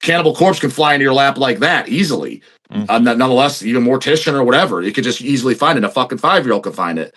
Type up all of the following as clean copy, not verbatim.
Cannibal Corpse can fly into your lap like that easily. Nonetheless, even Mortician or whatever, you could just easily find it. A fucking 5-year-old can find it.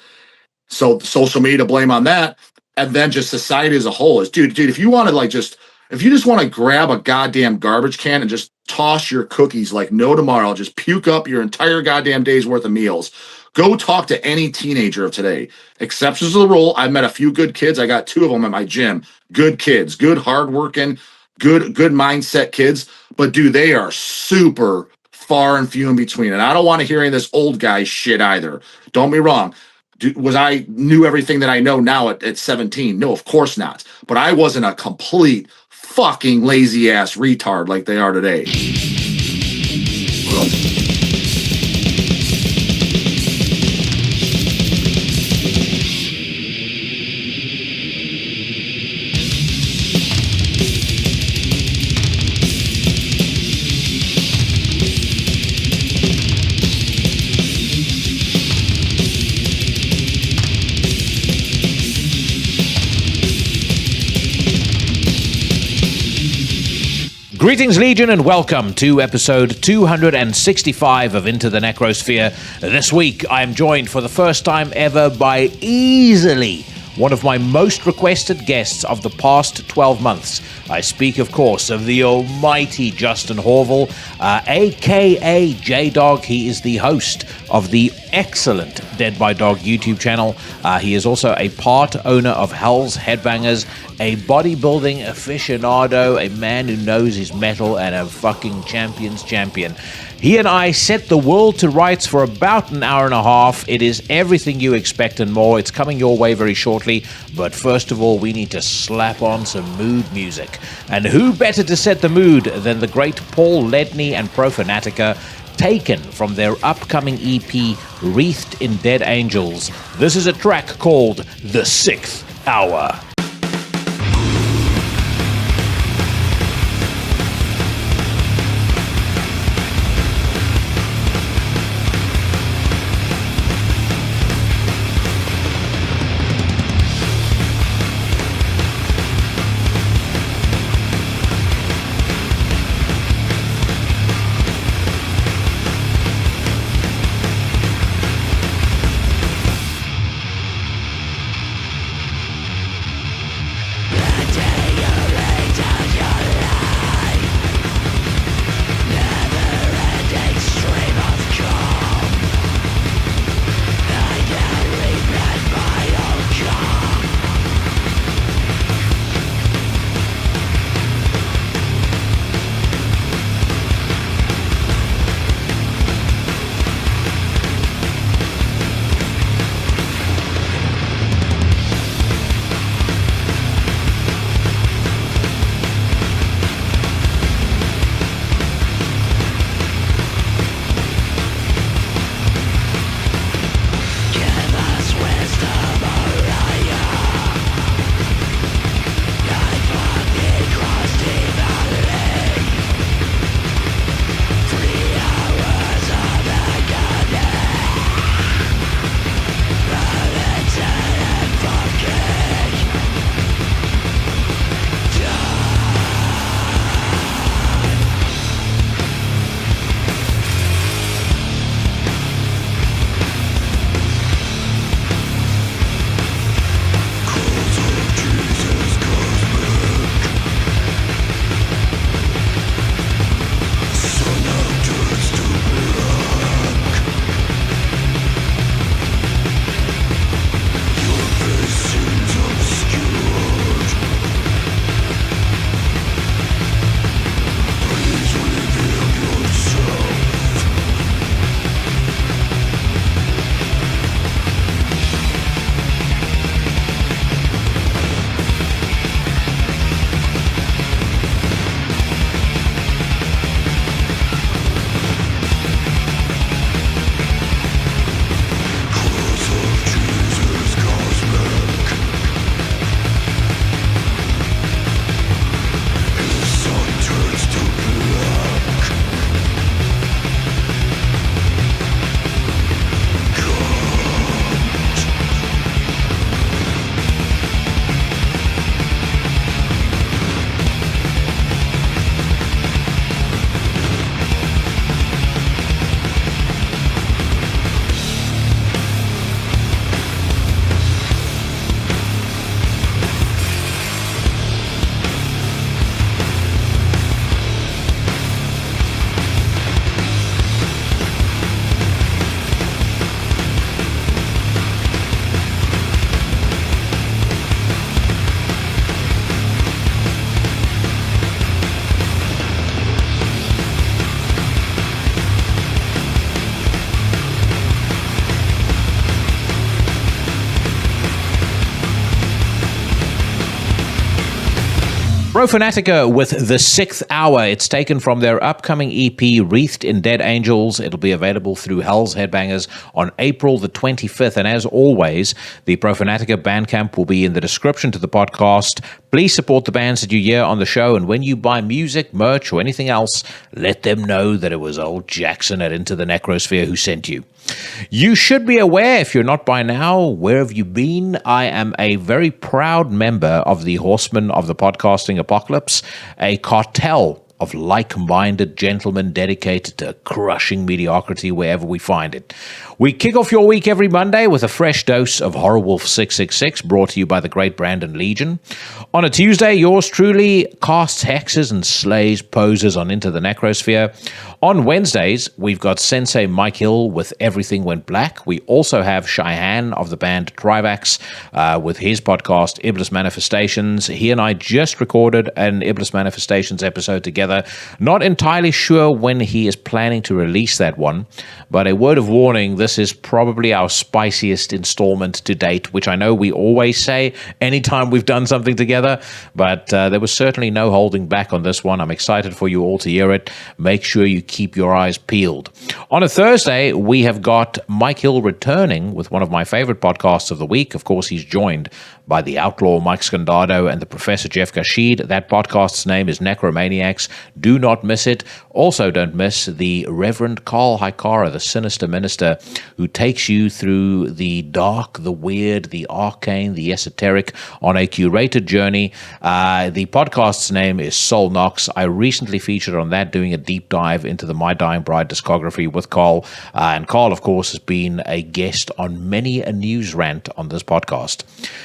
So social media to blame on that, and then just society as a whole is, dude, if you want to if you just want to grab a goddamn garbage can and just toss your cookies like no tomorrow, just puke up your entire goddamn day's worth of meals, go talk to any teenager of today. Exceptions to the rule. I've met a few good kids. I got 2 of them at my gym. Good kids, good hardworking, good mindset kids. But dude, they are super far and few in between. And I don't want to hear any of this old guy shit either. Don't be wrong. Was I knew everything that I know now at 17? No, of course not. But I wasn't a complete fucking lazy ass retard like they are today. Greetings, Legion, and welcome to episode 265 of Into the Necrosphere. This week, I am joined for the first time ever by easily one of my most requested guests of the past 12 months. I speak, of course, of the almighty Justin Horval, aka J-Dawg. He is the host of the excellent Dead By Dawg YouTube channel. He is also a part owner of Hells Headbangers, a bodybuilding aficionado, a man who knows his metal, and a fucking champion's champion. He and I set the world to rights for about an hour and a half. It is everything you expect and more. It's coming your way very shortly. But first of all, we need to slap on some mood music. And who better to set the mood than the great Paul Ledney and Profanatica, taken from their upcoming EP, Wreathed in Dead Angels. This is a track called The Sixth Hour. Profanatica with The Sixth Hour. It's taken from their upcoming EP, Wreathed in Dead Angels. It'll be available through Hells Headbangers on April the 25th. And as always, the Profanatica Bandcamp will be in the description to the podcast. Please support the bands that you hear on the show. And when you buy music, merch, or anything else, let them know that it was old Jackson at Into the Necrosphere who sent you. You should be aware, if you're not by now, where have you been? I am a very proud member of the Horsemen of the Podcasting Apocalypse, a cartel of like-minded gentlemen dedicated to crushing mediocrity wherever we find it. We kick off your week every Monday with a fresh dose of Horrorwolf 666, brought to you by the great Brandon Legion. On a Tuesday, yours truly casts hexes and slays poses on Into the Necrosphere. On Wednesdays, we've got Sensei Mike Hill with Everything Went Black. We also have Cheyenne of the band Trivax with his podcast, Iblis Manifestations. He and I just recorded an Iblis Manifestations episode together. Not entirely sure when he is planning to release that one, but a word of warning, this is probably our spiciest installment to date, which I know we always say anytime we've done something together, but there was certainly no holding back on this one. I'm excited for you all to hear it. Make sure you keep your eyes peeled. On a Thursday, we have got Mike Hill returning with one of my favorite podcasts of the week. Of course, he's joined by the outlaw Mike Scandado and the Professor Jeff Gashid. That podcast's name is Necromaniacs. Do not miss it. Also, don't miss the Reverend Carl Hikara, the sinister minister, who takes you through the dark, the weird, the arcane, the esoteric on a curated journey. The podcast's name is Soul Knox. I recently featured on that, doing a deep dive into the My Dying Bride discography with Carl. And Carl, of course, has been a guest on many a news rant on this podcast.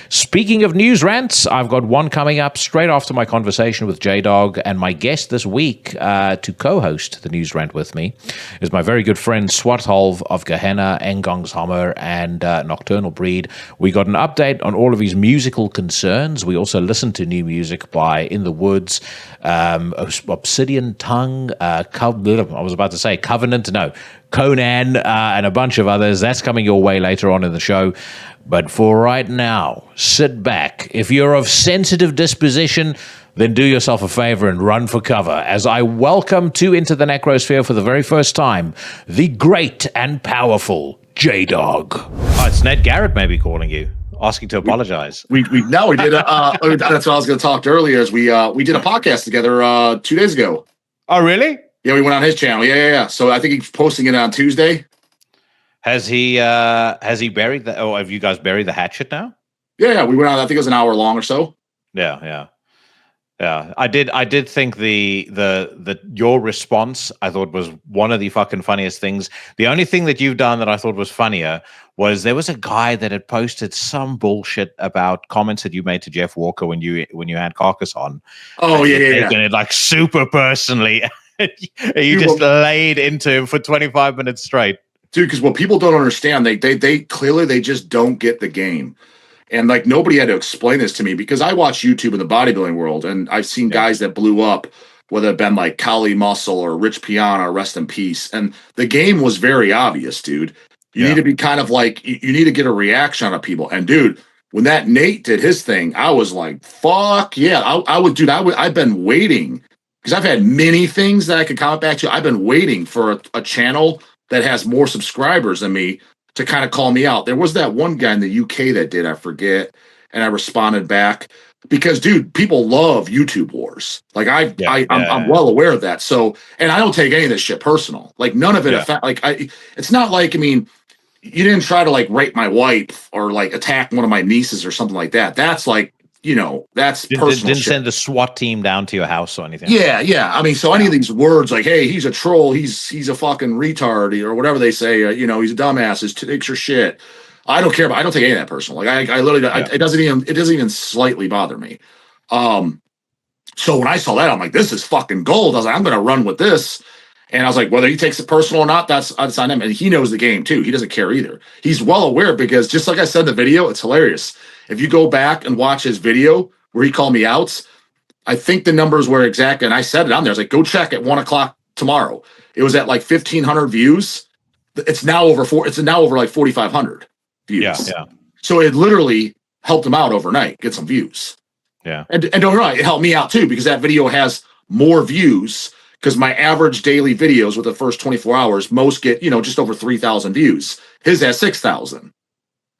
Speaking of news rants, I've got one coming up straight after my conversation with J-Dawg, and my guest this week to co-host the news rant with me is my very good friend Svartalv of Gehenna, Engangshammer, and Nocturnal Breed. We got an update on all of his musical concerns. We also listened to new music by In the Woods, Obsidian Tongue, I was about to say Covenant, no, Conan, and a bunch of others. That's coming your way later on in the show. But for right now, sit back. If you're of sensitive disposition, then do yourself a favor and run for cover as I welcome to Into the Necrosphere for the very first time, the great and powerful J-Dawg. Oh, it's Ned Garrett maybe calling you, asking to apologize. We did. That's what I was going to talk to earlier. Is we did a podcast together 2 days ago. Oh, really? Yeah, we went on his channel. Yeah. So I think he's posting it on Tuesday. Has he buried the? Oh, have you guys buried the hatchet now? Yeah. We went on. I think it was an hour long or so. Yeah. I did think the your response I thought was one of the fucking funniest things. The only thing that you've done that I thought was funnier was there was a guy that had posted some bullshit about comments that you made to Jeff Walker when you had Carcass on. Oh yeah. Taking it like super personally. You just laid into him for 25 minutes straight. Dude, because what people don't understand, they clearly they just don't get the game. And like nobody had to explain this to me because I watch YouTube in the bodybuilding world and I've seen guys that blew up, whether it been like Kali Muscle or Rich Piana, rest in peace. And the game was very obvious, dude. You need to be kind of like, you need to get a reaction out of people. And dude, when that Nate did his thing, I was like, fuck yeah. I've been waiting because I've had many things that I could comment back to. I've been waiting for a channel that has more subscribers than me to kind of call me out. There was that one guy in the UK that did, I forget, and I responded back because, dude, people love YouTube wars. Like I'm well aware of that. So, and I don't take any of this shit personal. Like none of it. It's not like, I mean, you didn't try to like rape my wife or like attack one of my nieces or something like that. That's like, that's personal. Didn't send the SWAT team down to your house or anything. Yeah. I mean, so any of these words like, hey, he's a troll, he's a fucking retard, or whatever they say, he's a dumbass, takes your shit. I don't care about. I don't take any of that personal. Like I literally, it doesn't even slightly bother me. So when I saw that, I'm like, this is fucking gold. I was like, I'm gonna run with this. And I was like, whether he takes it personal or not, that's on him. And he knows the game too. He doesn't care either. He's well aware because just like I said in the video, it's hilarious. If you go back and watch his video where he called me out, I think the numbers were exact. And I said it on there. I was like, go check at 1:00 tomorrow. It was at like 1,500 views. It's now over like 4,500 views. Yeah. So it literally helped him out overnight, get some views. Yeah. And don't get me wrong, it helped me out too, because that video has more views, because my average daily videos with the first 24 hours, most get, just over 3,000 views. His has 6,000.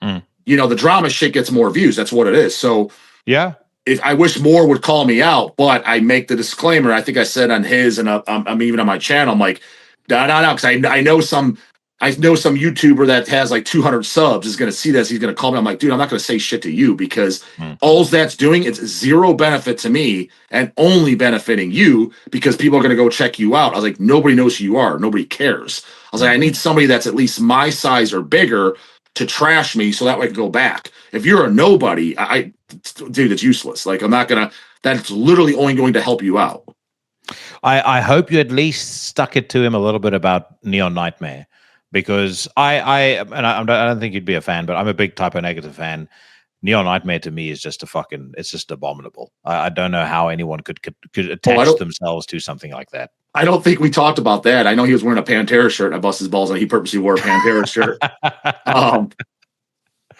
Mm. The drama shit gets more views. That's what it is. So yeah, if I wish more would call me out, but I make the disclaimer. I think I said on his, and I'm even on my channel. I'm like, no, because I know some YouTuber that has like 200 subs is going to see this. He's going to call me. I'm like, dude, I'm not going to say shit to you, because all that's doing, it's zero benefit to me and only benefiting you, because people are going to go check you out. I was like, nobody knows who you are. Nobody cares. I was like, I need somebody that's at least my size or bigger to trash me, so that way I can go back. If you're a nobody, dude, it's useless. Like, that's literally only going to help you out. I hope you at least stuck it to him a little bit about Neon Nightmare, because I don't think you'd be a fan, but I'm a big Typo Negative fan. Neon Nightmare to me is just it's just abominable. I don't know how anyone could attach themselves to something like that. I don't think we talked about that. I know he was wearing a Pantera shirt, and I busted his balls, and he purposely wore a Pantera shirt.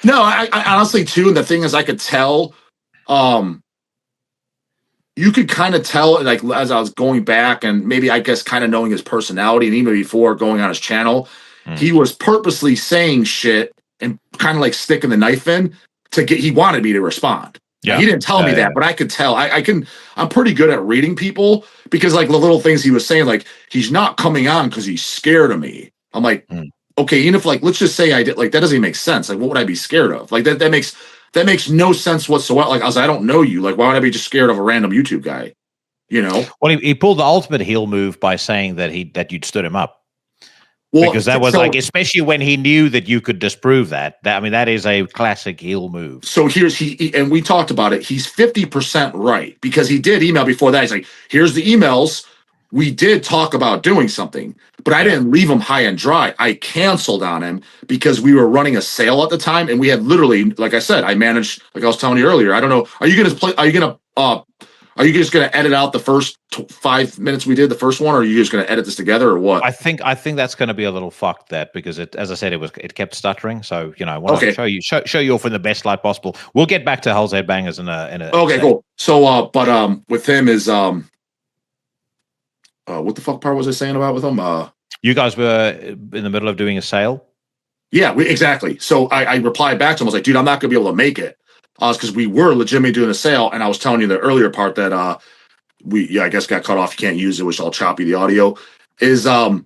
No, I honestly too, and the thing is, I could tell, you could kind of tell, like, as I was going back, and maybe I guess kind of knowing his personality, and even before going on his channel, he was purposely saying shit and kind of like sticking the knife in he wanted me to respond. Yeah. He didn't tell me that, but I could tell. I'm pretty good at reading people, because like the little things he was saying, like, he's not coming on because he's scared of me. I'm like, okay, even if, like, let's just say I did, like, that doesn't even make sense. Like, what would I be scared of? Like, that makes no sense whatsoever. Like, I was like, I don't know you. Like, why would I be just scared of a random YouTube guy? Well, he pulled the ultimate heel move by saying that you'd stood him up. Well, because that was like, especially when he knew that you could disprove that. That is a classic heel move. So and we talked about it. He's 50% right, because he did email before that. He's like, here's the emails. We did talk about doing something, but I didn't leave him high and dry. I canceled on him because we were running a sale at the time, and we had literally, like I said, I managed, like I was telling you earlier. I don't know. Are you just going to edit out the first 5 minutes we did, the first one, or are you just going to edit this together, or what? I think that's going to be a little fucked, that, because as I said, it kept stuttering. So, I want to show you off in the best light possible. We'll get back to Hells Headbangers in a okay, cool. So, but with him is what the fuck part was I saying about with him? You guys were in the middle of doing a sale. Yeah, exactly. So I replied back to him. I was like, dude, I'm not going to be able to make it. Because we were legitimately doing a sale, and I was telling you the earlier part that I guess got cut off. You can't use it, which I'll choppy the audio. Is I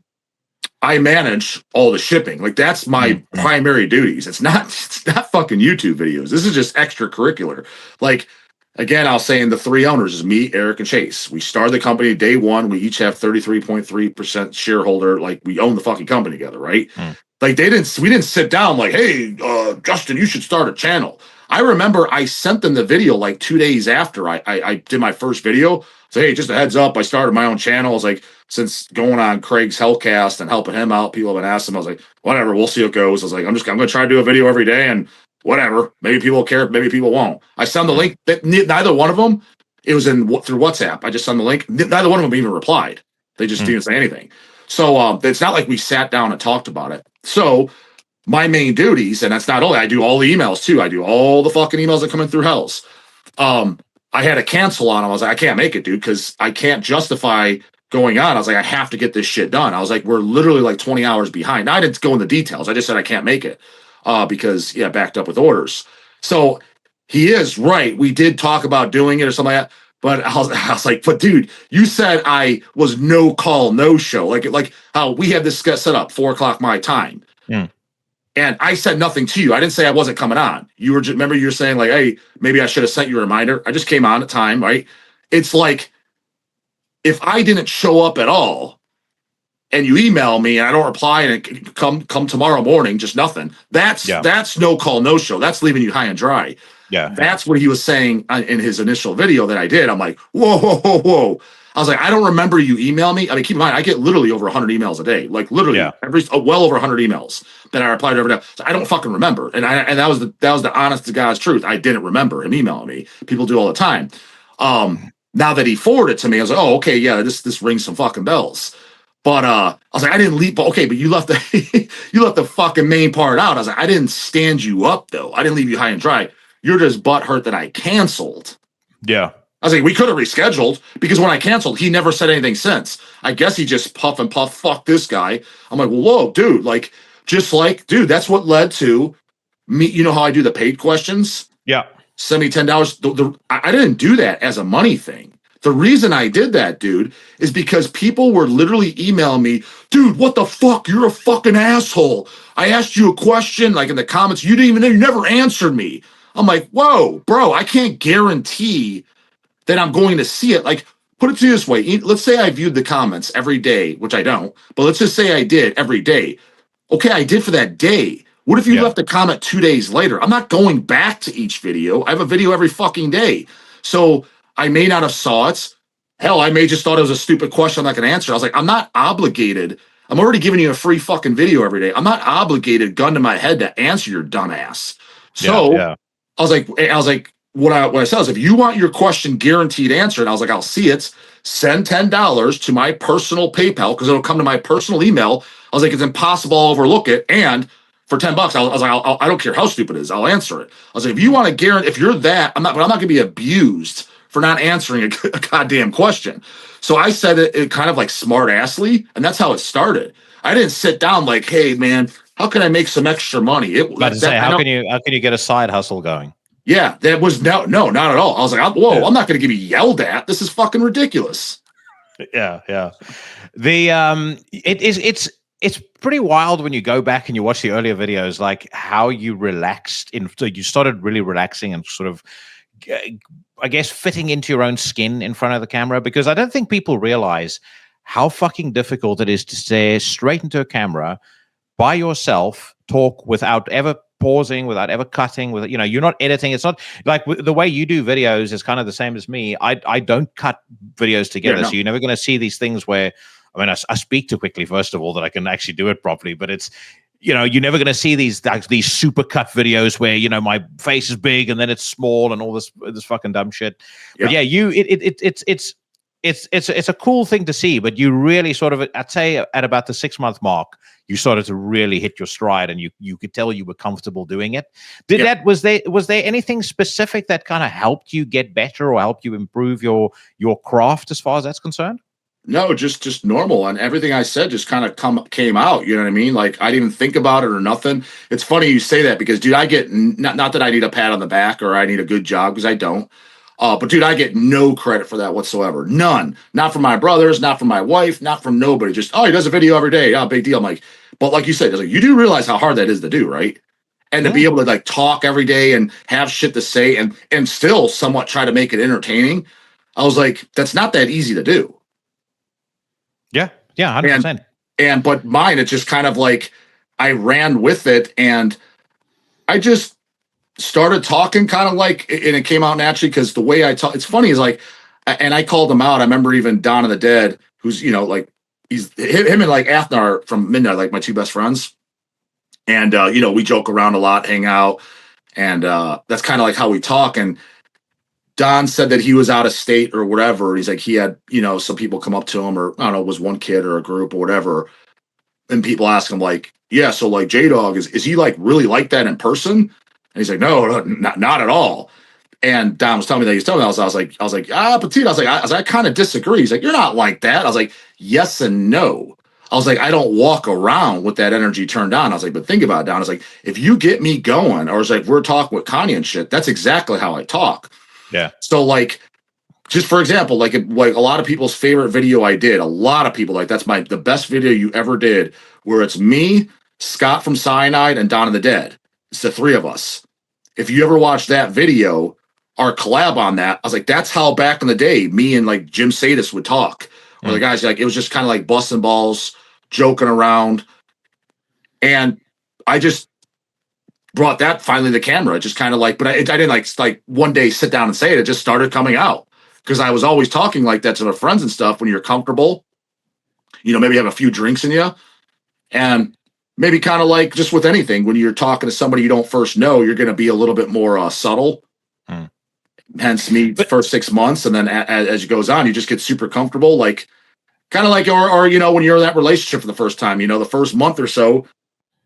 manage all the shipping. Like, that's my primary duties. It's not fucking YouTube videos. This is just extracurricular. Like, again, I'll say, in the three owners is me, Eric, and Chase. We started the company day one. We each have 33.3% shareholder. Like, we own the fucking company together, right? Like, we didn't sit down like, hey, Justin, you should start a channel. I remember I sent them the video like 2 days after I did my first video. So, hey, just a heads up, I started my own channel. I was like, since going on Craig's Hellcast and helping him out, people have been asking him. I was like, whatever, we'll see how it goes. I was like, I'm going to try to do a video every day, and whatever. Maybe people will care, maybe people won't. I sent the link. Neither one of them, it was through WhatsApp. I just sent the link. Neither one of them even replied. They just didn't say anything. So it's not like we sat down and talked about it. So my main duties, and that's not only, I do all the emails too. I do all the fucking emails that come in through Hells. I had to cancel on him. I was like, I can't make it, dude, because I can't justify going on. I was like, I have to get this shit done. I was like, we're literally like 20 hours behind. Now, I didn't go into details. I just said I can't make it because, backed up with orders. So he is right. We did talk about doing it or something like that. But I was like, but dude, you said I was no call, no show. Like how we had this set up 4 o'clock my time. And I said nothing to you. I didn't say I wasn't coming on. Remember you were saying like, hey, maybe I should have sent you a reminder. I just came on at time, right? It's like, if I didn't show up at all and you email me and I don't reply and it come tomorrow morning, just nothing. That's no call, no show. That's leaving you high and dry. Yeah. That's what he was saying in his initial video that I did. I'm like, whoa. I was like, I don't remember you email me. I mean, keep in mind, I get literally over 100 emails a day, like literally well over 100 emails that I reply to every day. So I don't fucking remember. And that was the honest to God's truth. I didn't remember him emailing me. People do all the time. Now that he forwarded it to me, I was like, oh, okay, yeah, this rings some fucking bells. But I was like, I didn't leave. Okay, but you left the fucking main part out. I was like, I didn't stand you up though. I didn't leave you high and dry. You're just butthurt that I canceled. Yeah. I was like, we could have rescheduled, because when I canceled, he never said anything since. I guess he just puff and puff, fuck this guy. I'm like, well, whoa, dude, like, dude, that's what led to me. You know how I do the paid questions? Yeah. Send me $10. I didn't do that as a money thing. The reason I did that, dude, is because people were literally emailing me, dude, what the fuck? You're a fucking asshole. I asked you a question, like in the comments, you never answered me. I'm like, whoa, bro, I can't guarantee that I'm going to see it. Like, put it to you this way. Let's say I viewed the comments every day, which I don't, but let's just say I did every day. Okay, I did for that day. What if you left a comment 2 days later? I'm not going back to each video. I have a video every fucking day. So I may not have saw it. Hell, I may just thought it was a stupid question I'm not going to answer. I was like, I'm not obligated. I'm already giving you a free fucking video every day. I'm not obligated, gun to my head, to answer your dumbass. So I was like, what I said is, if you want your question guaranteed answered, I was like, I'll see it. Send $10 to my personal PayPal, because it'll come to my personal email. I was like, it's impossible to overlook it. And for $10, I was like, I don't care how stupid it is, I'll answer it. I was like, if you want to guarantee, if you're that, I'm not going to be abused for not answering a goddamn question. So I said it kind of like smart assly, and that's how it started. I didn't sit down like, hey man, how can I make some extra money? How can you get a side hustle going? Yeah, that was no, not at all. I was like, whoa, I'm not going to get yelled at. This is fucking ridiculous. Yeah. It's pretty wild when you go back and you watch the earlier videos, like how you relaxed so you started really relaxing and sort of, I guess, fitting into your own skin in front of the camera, because I don't think people realize how fucking difficult it is to stare straight into a camera by yourself, talk without ever pausing, without ever cutting, you're not editing. It's not like the way you do videos is kind of the same as me. I don't cut videos together. So you're never going to see these things where, I speak too quickly, first of all, that I can actually do it properly, but it's, you're never going to see these super cut videos where, my face is big and then it's small and all this fucking dumb shit. But yeah, it's a cool thing to see, but you really sort of, I'd say at about the 6-month mark, you started to really hit your stride, and you could tell you were comfortable doing it. Was there anything specific that kind of helped you get better or helped you improve your craft as far as that's concerned? No, just normal, and everything I said just kind of came out. You know what I mean? Like, I didn't even think about it or nothing. It's funny you say that, because dude, I get not that I need a pat on the back or I need a good job, because I don't. But dude, I get no credit for that whatsoever. None. Not from my brothers, not from my wife, not from nobody. Just, oh, he does a video every day. Oh, big deal. I'm like, but like you said, it's like, you do realize how hard that is to do, right? And to be able to like talk every day and have shit to say and still somewhat try to make it entertaining. I was like, that's not that easy to do. Yeah, 100%. But mine, it's just kind of like I ran with it, and I just started talking kind of like, and it came out naturally, because the way I talk, it's funny, is like, and I called him out. I remember even Dawn of the Dead, who's, like, he's him and like Athnar from Midnight, like my two best friends. And, we joke around a lot, hang out. And that's kind of like how we talk. And Don said that he was out of state or whatever. He's like, he had, some people come up to him, or I don't know, it was one kid or a group or whatever. And people ask him like, yeah, so like J-Dawg, is he like really like that in person? And he's like, no, not at all. And Don was telling me that. I was like, Petit, I was like, I kind of disagree. He's like, you're not like that. I was like, yes and no. I was like, I don't walk around with that energy turned on. I was like, but think about it, Don. I was like, if you get me going, or it's like we're talking with Kanye and shit, that's exactly how I talk. Yeah. So like, just for example, like a lot of people's favorite video I did, a lot of people like, that's the best video you ever did, where it's me, Scott from Cyanide, and Dawn of the Dead. It's the three of us. If you ever watched that video, our collab on that, I was like, that's how back in the day, me and like Jim Sadis would talk. Or the guys, like, it was just kind of like busting balls, joking around. And I just brought that finally to the camera. Just kind of like, but I didn't like one day sit down and say it. It just started coming out, because I was always talking like that to my friends and stuff. When you're comfortable, maybe have a few drinks in you, and maybe kind of like just with anything, when you're talking to somebody you don't first know, you're going to be a little bit more subtle. Hence me, first 6 months, and then as it goes on, you just get super comfortable, like kind of like, or when you're in that relationship for the first time, the first month or so,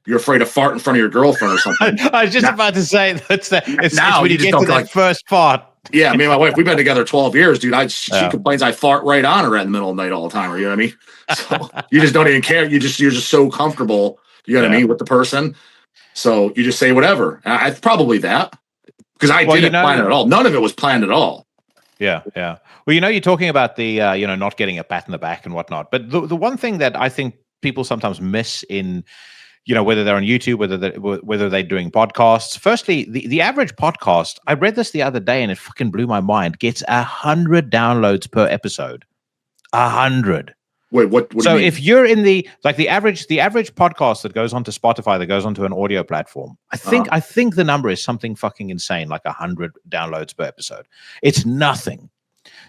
you're afraid to fart in front of your girlfriend or something. I was just about to say it's when you get to that like, first part. Yeah, me and my wife, we've been together 12 years, dude. She complains I fart right on her in the middle of the night all the time. You know what I mean? So you just don't even care. You're just so comfortable. You know what I mean with the person. So you just say whatever. I probably that because I didn't plan it at all. None of it was planned at all. Yeah, yeah. Well, you're talking about the not getting a pat in the back and whatnot. But the one thing that I think people sometimes miss in whether they're on YouTube, whether they're doing podcasts. Firstly, the average podcast, I read this the other day and it fucking blew my mind, gets 100 downloads per episode. 100. Wait, what so if you're in the average podcast that goes onto Spotify, that goes onto an audio platform, I think the number is something fucking insane, like 100 downloads per episode. It's nothing.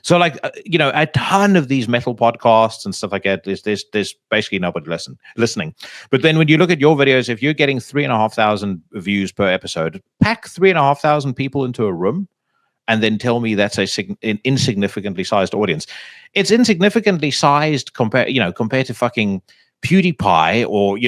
So a ton of these metal podcasts and stuff like that, there's basically nobody listening. But then when you look at your videos, if you're getting 3,500 views per episode, pack 3,500 people into a room and then tell me that's an insignificantly sized audience. It's insignificantly sized compared to fucking PewDiePie or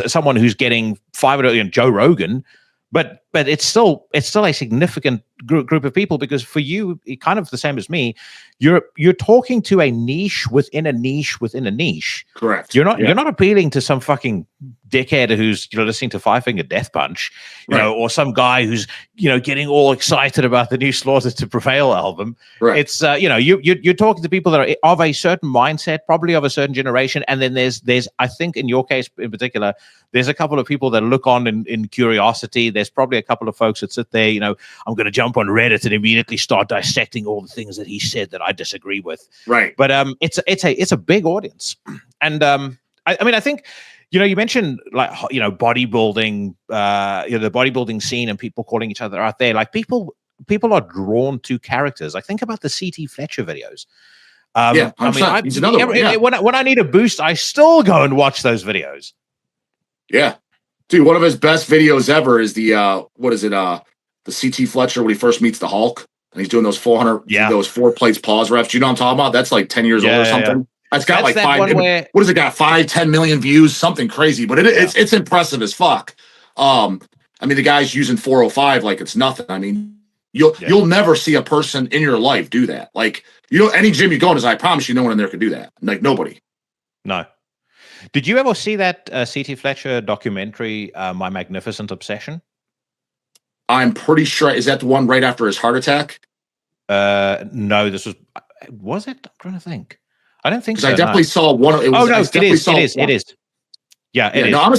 someone who's getting 500, Joe Rogan. But it's still a significant group of people, because for you, kind of the same as me, you're talking to a niche within a niche within a niche. Correct. You're not appealing to some fucking dickhead who's listening to Five Finger Death Punch, or some guy who's getting all excited about the new Slaughter to Prevail album. Right. It's you're talking to people that are of a certain mindset, probably of a certain generation, and then there's I think in your case in particular, there's a couple of people that look on in curiosity. There's probably a couple of folks that sit there, I'm going to jump on Reddit and immediately start dissecting all the things that he said that I disagree with. Right. But it's a big audience, and I think. You mentioned bodybuilding, the bodybuilding scene and people calling each other out there. Like people are drawn to characters. Like think about the CT Fletcher videos. He's another one. Yeah. When I need a boost, I still go and watch those videos. Yeah, dude, one of his best videos ever is the the CT Fletcher when he first meets the Hulk and he's doing those 4 plates pause reps. You know what I'm talking about? That's like 10 years old or something. Yeah. It's got like 5. What does it got? 5-10 million views, something crazy. But it's impressive as fuck. The guy's using 405 like it's nothing. I mean, you'll never see a person in your life do that. Like any gym you go in, I promise you, no one in there could do that. Like nobody. No. Did you ever see that CT Fletcher documentary, My Magnificent Obsession? I'm pretty sure. Is that the one right after his heart attack? No, this was it? I'm trying to think. I don't think so. I definitely saw one. It is. Yeah, it is. No, I'm a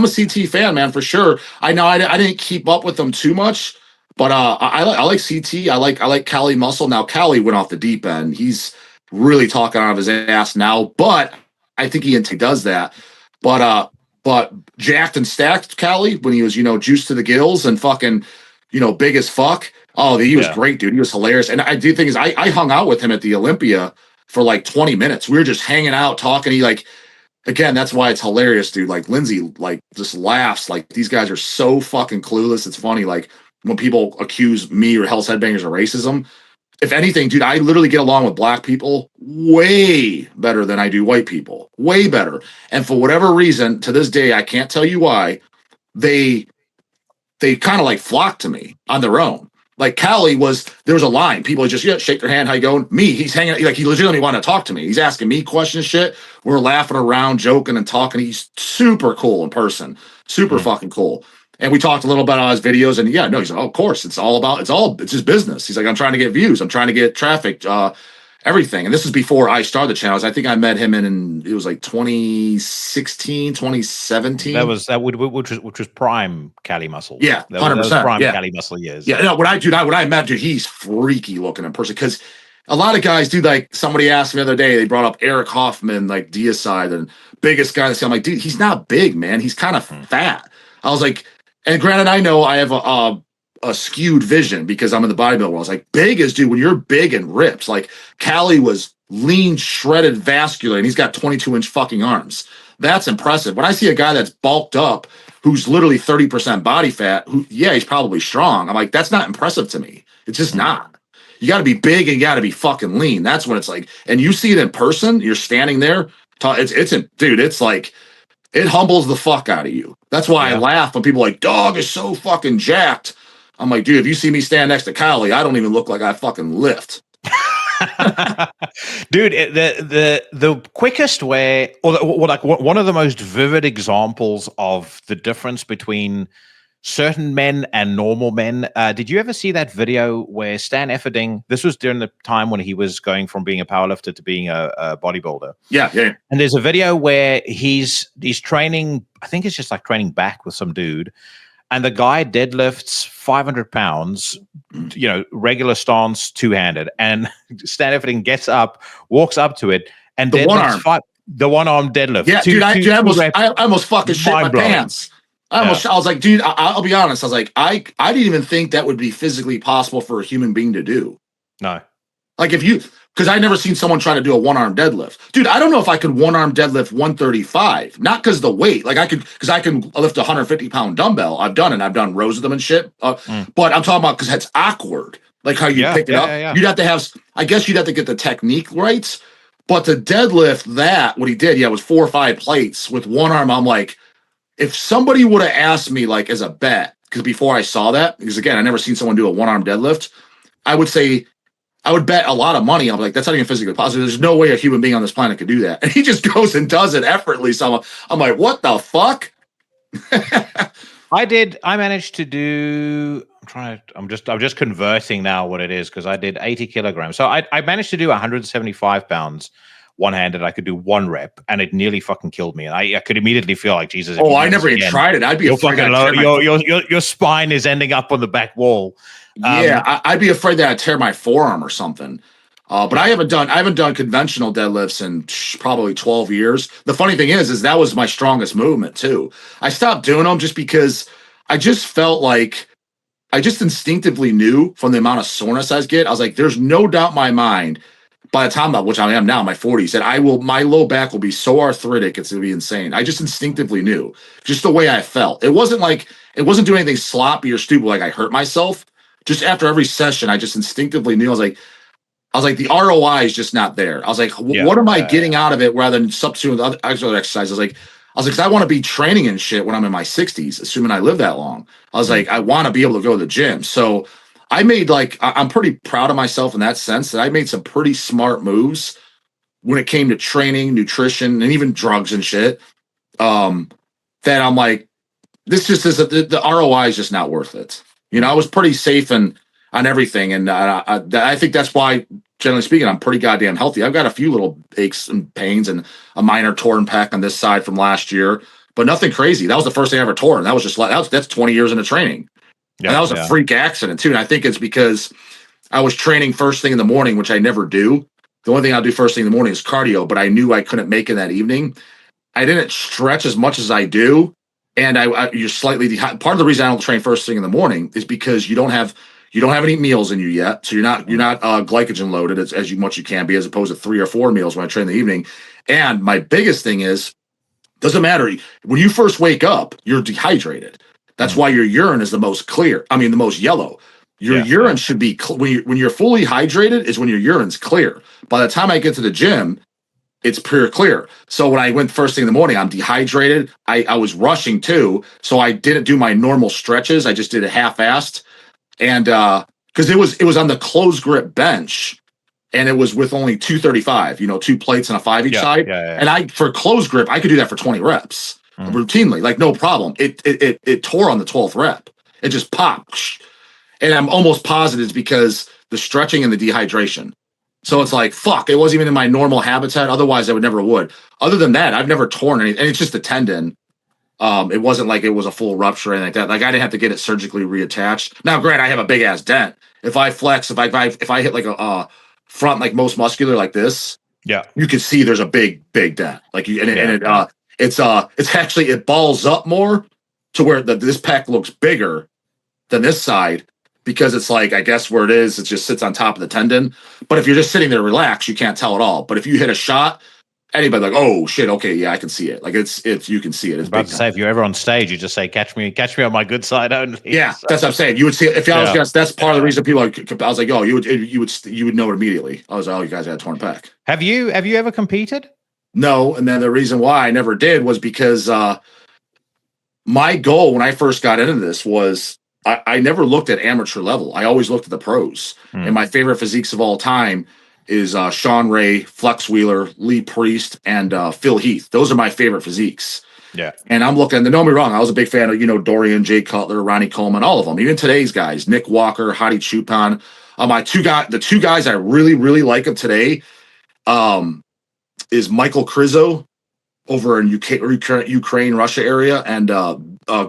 CT fan, man, for sure. I know I didn't keep up with them too much, but I like CT. I like Cali Muscle. Now Cali went off the deep end. He's really talking out of his ass now, but I think he does that. But jacked and stacked Cali when he was juiced to the gills and fucking big as fuck. Oh, he was great, dude. He was hilarious. And I do think I hung out with him at the Olympia for like 20 minutes. We were just hanging out, talking. He again, that's why it's hilarious, dude. Like Lindsay, just laughs. Like these guys are so fucking clueless. It's funny. Like when people accuse me or Hells Headbangers of racism, if anything, dude, I literally get along with black people way better than I do white people. Way better. And for whatever reason, to this day, I can't tell you why, they kind of flock to me on their own. Like Cali there was a line. People just shake their hand. How you going? Me. He's hanging out. He legitimately wanted to talk to me. He's asking me questions, shit. We're laughing around, joking and talking. He's super cool in person. Super fucking cool. And we talked a little bit on his videos. And he's like, oh, of course, it's his business. He's like, I'm trying to get views. I'm trying to get traffic, everything. And this is before I started the channels. I think I met him in it was like 2016, 2017. Which was prime Cali Muscle. Yeah, 100%. Prime Cali Muscle years. Yeah, no, when I met, dude, he's freaky looking in person. Because a lot of guys, dude, somebody asked me the other day, they brought up Eric Hoffman, Deicide, and biggest guy. I'm like, dude, he's not big, man. He's kind of fat. I was like, and granted, I know I have a skewed vision because I'm in the bodybuilding world. It's like big as dude, when you're big and rips, like Cali was lean, shredded, vascular, and he's got 22-inch fucking arms. That's impressive. When I see a guy that's bulked up, who's literally 30% body fat, he's probably strong. I'm like, that's not impressive to me. It's just not. You got to be big and you got to be fucking lean. That's what it's like. And you see it in person, you're standing there. It's like, it humbles the fuck out of you. That's why I laugh when people are like, Dawg is so fucking jacked. I'm like, dude, if you see me stand next to Kylie, I don't even look like I fucking lift. Dude, the quickest way, or like one of the most vivid examples of the difference between certain men and normal men. Did you ever see that video where Stan Efferding, this was during the time when he was going from being a powerlifter to being a bodybuilder. Yeah. And there's a video where he's training, I think it's just like training back with some dude. And the guy deadlifts 500 pounds, regular stance, two-handed. And Stan Efferding gets up, walks up to it, and the one-arm deadlift. Yeah, dude, I almost fucking shit my pants. I was like, dude, I'll be honest. I was like, I didn't even think that would be physically possible for a human being to do. No. Like because I never seen someone try to do a one-arm deadlift. Dude, I don't know if I could one-arm deadlift 135. Not because the weight. Like because I can lift a 150-pound dumbbell. I've done it. I've done rows of them and shit. But I'm talking about because that's awkward. Like how you pick it up. Yeah. You'd have to have, I guess you'd have to get the technique right. But to deadlift what he did, was 4 or 5 plates with one arm. I'm like, if somebody would have asked me, like, as a bet, because before I saw that, because again, I never seen someone do a one-arm deadlift, I would bet a lot of money. I'm like, that's not even physically possible. There's no way a human being on this planet could do that. And he just goes and does it effortlessly. So I'm like, what the fuck? I managed to do, I'm just converting now what it is, because I did 80 kilograms. So I managed to do 175 pounds. One-handed, I could do 1 rep, and it nearly fucking killed me. And I could immediately feel like, Jesus. Oh, I never even tried it. I'd be afraid your spine is ending up on the back wall. I'd be afraid that I'd tear my forearm or something. But I haven't done conventional deadlifts in probably 12 years. The funny thing is that was my strongest movement too. I stopped doing them just because I just felt like I just instinctively knew from the amount of soreness I get. I was like, there's no doubt in my mind, by the time which I am now in my 40s, that my low back will be so arthritic, it's gonna be insane. I just instinctively knew, just the way I felt. It wasn't doing anything sloppy or stupid, like I hurt myself. Just after every session, I just instinctively knew. I was like, the ROI is just not there. I was like, what am I getting out of it rather than substituting with other exercises? I was like, I want to be training and shit when I'm in my 60s, assuming I live that long. I was like, I want to be able to go to the gym. So I made I'm pretty proud of myself in that sense that I made some pretty smart moves when it came to training, nutrition, and even drugs and shit. That I'm like, this just is the ROI is just not worth it. I was pretty safe on everything. And I think that's why, generally speaking, I'm pretty goddamn healthy. I've got a few little aches and pains and a minor torn pec on this side from last year, but nothing crazy. That was the first thing I ever tore. And that was just that's 20 years into training. Yeah, and that was a freak accident too. And I think it's because I was training first thing in the morning, which I never do. The only thing I'll do first thing in the morning is cardio, but I knew I couldn't make it that evening. I didn't stretch as much as I do. And you're slightly dehydrated. Part of the reason I don't train first thing in the morning is because you don't have any meals in you yet. So you're not glycogen loaded as much you can be, as opposed to 3 or 4 meals when I train in the evening. And my biggest thing is, doesn't matter. When you first wake up, you're dehydrated. That's why your urine is the most yellow. Your urine should be when you're fully hydrated is when your urine's clear. By the time I get to the gym, it's pure clear. So when I went first thing in the morning, I'm dehydrated. I was rushing too, so I didn't do my normal stretches. I just did it half-assed, and because it was on the closed grip bench, and it was with only 235, 2 plates and a 5 each side. And for closed grip, I could do that for 20 reps. Routinely, like no problem. It tore on the 12th rep. It just popped, and I'm almost positive it's because the stretching and the dehydration. So it's like, fuck, it wasn't even in my normal habitat. Otherwise, I would. Other than that, I've never torn anything, and it's just a tendon. It wasn't like it was a full rupture or anything like that. Like I didn't have to get it surgically reattached. Now, granted, I have a big ass dent. If I flex, if I hit like a front like most muscular like this, you can see there's a big dent. Like it's actually, it balls up more to where this pec looks bigger than this side, because it's like, I guess where it just sits on top of the tendon. But if you're just sitting there relaxed, you can't tell at all. But if you hit a shot, anybody like, oh shit, okay, yeah, I can see it. Like it's you can see it. It's about to say, if you're ever on stage, you just say, catch me on my good side only. Yeah, so that's what I'm saying. You would see it. If I was guess, that's part of the reason people I was like, oh, you would know it immediately. I was like, oh, you guys had a torn pec. Have you ever competed? No, and then the reason why I never did was because my goal when I first got into this was I never looked at amateur level. I always looked at the pros. And my favorite physiques of all time is Sean Ray, Flex Wheeler, Lee Priest, and Phil Heath. Those are my favorite physiques. Yeah. And I'm looking, don't get me wrong, I was a big fan of, Dorian, Jay Cutler, Ronnie Coleman, all of them. Even today's guys, Nick Walker, Hadi Chupin. The two guys I really, really like of today is Michael Krizo over in Ukraine, Russia area, and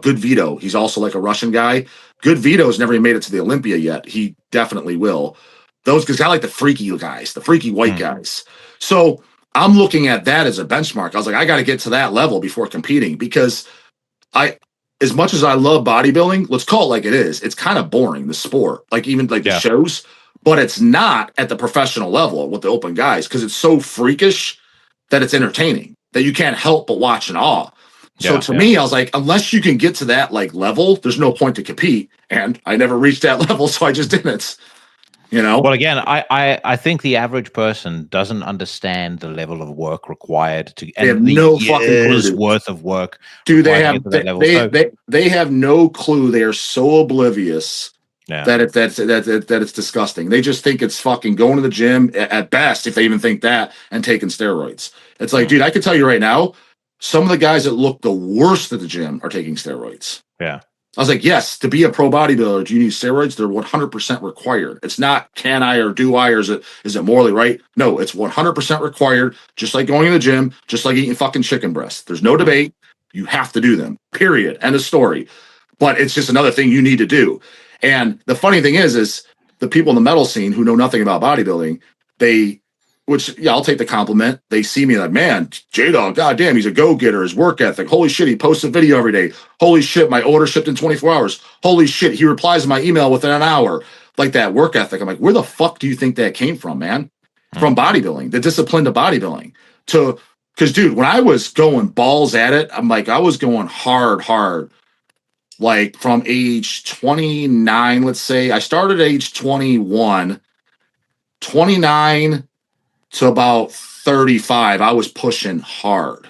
Good Vito. He's also like a Russian guy. Good Vito's never even made it to the Olympia yet. He definitely will. Those guys, I like the freaky guys, the freaky white guys. So I'm looking at that as a benchmark. I was like, I got to get to that level before competing, because as much as I love bodybuilding, let's call it like it is, it's kind of boring, the sport, like even like the shows, but it's not at the professional level with the open guys, because it's so freakish that it's entertaining, that you can't help but watch in awe. So to me, I was like, unless you can get to that like level, there's no point to compete. And I never reached that level, so I just didn't. Well, again, I think the average person doesn't understand the level of work required to, and they have the no fucking clue worth of work. Dude, they have no clue. They are so oblivious that it's disgusting. They just think it's fucking going to the gym at best, if they even think that, and taking steroids. It's like, dude, I can tell you right now, some of the guys that look the worst at the gym are taking steroids. Yeah. I was like, yes, to be a pro bodybuilder, do you need steroids? They're 100% required. It's not can I or do I, or is it morally right? No, it's 100% required, just like going to the gym, just like eating fucking chicken breasts. There's no debate. You have to do them, period. End of story. But it's just another thing you need to do. And the funny thing is the people in the metal scene who know nothing about bodybuilding, I'll take the compliment. They see me like, man, J-Dawg, goddamn, he's a go-getter, his work ethic. Holy shit, he posts a video every day. Holy shit, my order shipped in 24 hours. Holy shit, he replies to my email within an hour. Like that work ethic. I'm like, where the fuck do you think that came from, man? From bodybuilding, the discipline to bodybuilding. Because, dude, when I was going balls at it, I'm like, I was going hard. Like from age 29, let's say. I started at age 21. 29 to about 35, I was pushing hard,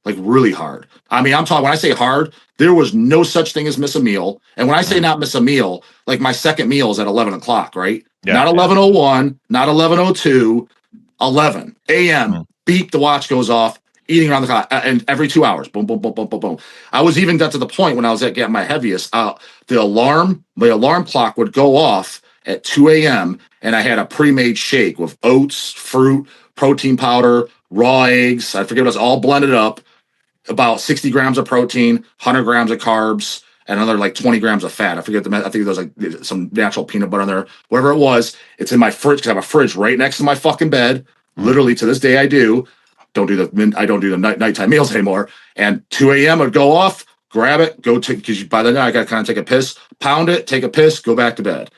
like really hard. I mean, I'm talking, when I say hard, there was no such thing as miss a meal. And when I say not miss a meal, like my second meal is at 11 o'clock, right? Not 11:01, not 11:02, 11 a.m. Beep, the watch goes off, eating around the clock, and every 2 hours, boom, boom, boom, boom, boom, boom. I was even got to the point when I was getting my heaviest, my alarm clock would go off at 2 a.m. and I had a pre-made shake with oats, fruit, protein powder, raw eggs. I forget what it was, all blended up. About 60 grams of protein, 100 grams of carbs, and another like 20 grams of fat. I think there was like some natural peanut butter in there. Whatever it was, it's in my fridge, because I have a fridge right next to my fucking bed. Literally to this day, I don't do the nighttime meals anymore. And 2 a.m. would go off, grab it, because by the night I got to kind of take a piss, pound it, take a piss, go back to bed.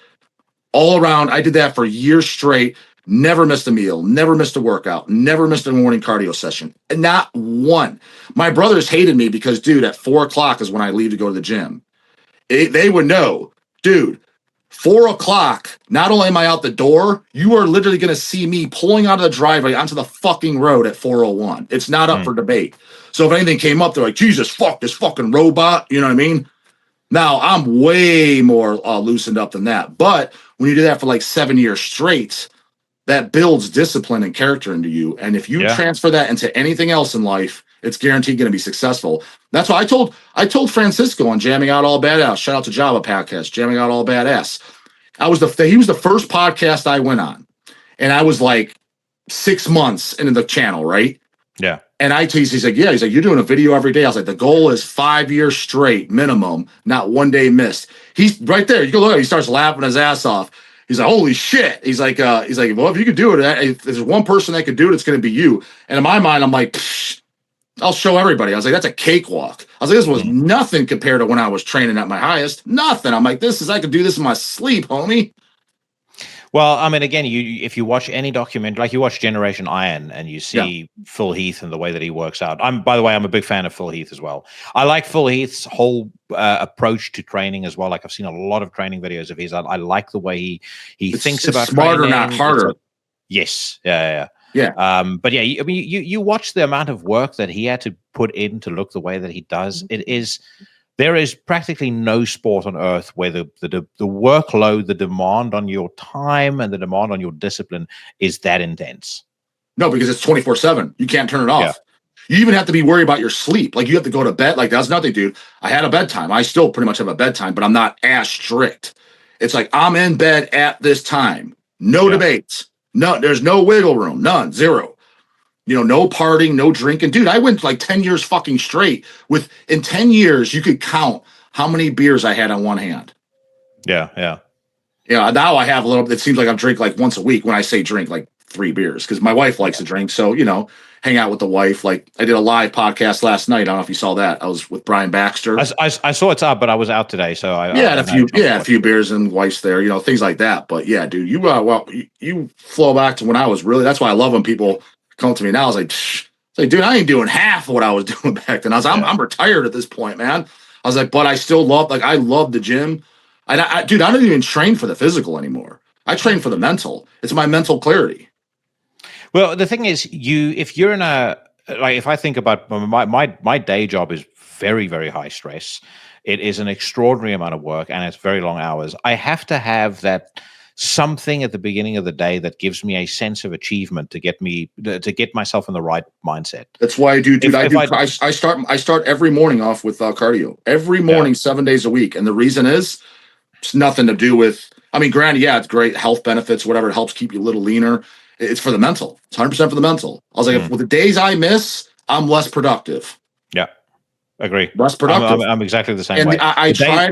All around, I did that for years straight. Never missed a meal, never missed a workout, never missed a morning cardio session. Not one. My brothers hated me because, dude, at 4 o'clock is when I leave to go to the gym. They would know, dude, 4 o'clock, not only am I out the door, you are literally going to see me pulling out of the driveway onto the fucking road at 4:01. It's not up for debate. So if anything came up, they're like, Jesus, fuck this fucking robot. You know what I mean? Now, I'm way more loosened up than that. But when you do that for like 7 years straight, that builds discipline and character into you. And if you transfer that into anything else in life, it's guaranteed going to be successful. That's why I told Francisco on Jamming Out All Badass, shout out to Java Podcast, Jamming Out All Badass. He was the first podcast I went on. And I was like 6 months into the channel, right? Yeah. And he's like, you're doing a video every day. I was like, the goal is 5 years straight minimum, not one day missed. He's right there. You go look, he starts laughing his ass off. He's like, holy shit. He's like, well, if you could do it, if there's one person that could do it, it's going to be you. And in my mind, I'm like, I'll show everybody. I was like, that's a cakewalk. I was like, this was nothing compared to when I was training at my highest. Nothing. I'm like, I could do this in my sleep, homie. Well, I mean, again, if you watch any document, like you watch Generation Iron, and you see Phil Heath and the way that he works out. By the way, I'm a big fan of Phil Heath as well. I like Phil Heath's whole approach to training as well. Like I've seen a lot of training videos of his. I like the way he thinks about smarter, training. not harder. Yes. Yeah. But yeah, you watch the amount of work that he had to put in to look the way that he does. It is There is practically no sport on earth where the workload, the demand on your time and the demand on your discipline is that intense. No, because it's 24/7. You can't turn it off. Yeah. You even have to be worried about your sleep. Like, you have to go to bed. Like, that's nothing, dude. I had a bedtime. I still pretty much have a bedtime, but I'm not as strict. It's like, I'm in bed at this time. No debates. No, there's no wiggle room. None. Zero. You know, no partying, no drinking. Dude, I went like 10 years fucking straight. In 10 years, you could count how many beers I had on one hand. Yeah, yeah. Yeah, now I have a little, it seems like I'm drinking like once a week. When I say drink, like 3 beers, because my wife likes to drink. So, you know, hang out with the wife. Like, I did a live podcast last night. I don't know if you saw that. I was with Brian Baxter. I saw it's up, but I was out today, so I had a few beers and wife's there, you know, things like that. But yeah, dude, you flow back to when I was really. That's why I love when people come to me now. I was like, dude, I ain't doing half of what I was doing back then. I'm retired at this point, man. I was like, but I still love, like, I love the gym. Dude, I don't even train for the physical anymore. I train for the mental. It's my mental clarity. Well, the thing is, if you're in if I think about my day job is very, very high stress. It is an extraordinary amount of work and it's very long hours. I have to have that something at the beginning of the day that gives me a sense of achievement to get myself in the right mindset. That's why I do, dude. I start every morning off with cardio every morning, 7 days a week. And the reason is it's nothing to do with, I mean, granted, yeah, it's great health benefits, whatever. It helps keep you a little leaner. It's for the mental. It's 100% for the mental. I was like, if with the days I miss, I'm less productive. Yeah, agree. Less productive. I'm exactly the same and way. I try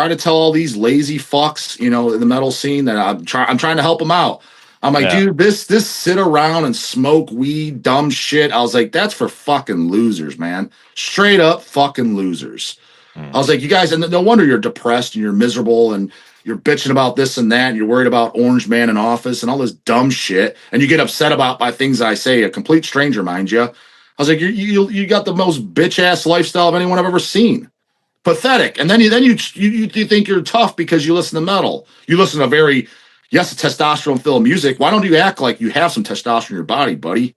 to tell all these lazy fucks, you know, in the metal scene that I'm trying to help them out. I'm like, dude, this sit around and smoke weed, dumb shit. I was like, that's for fucking losers, man. Straight up fucking losers. I was like, you guys, and no wonder you're depressed and you're miserable and you're bitching about this and that, and you're worried about Orange Man in office and all this dumb shit, and you get upset by things I say, a complete stranger, mind you. I was like, you got the most bitch ass lifestyle of anyone I've ever seen. Pathetic. And then you think you're tough because you listen to metal. You listen to testosterone filled music. Why don't you act like you have some testosterone in your body, buddy?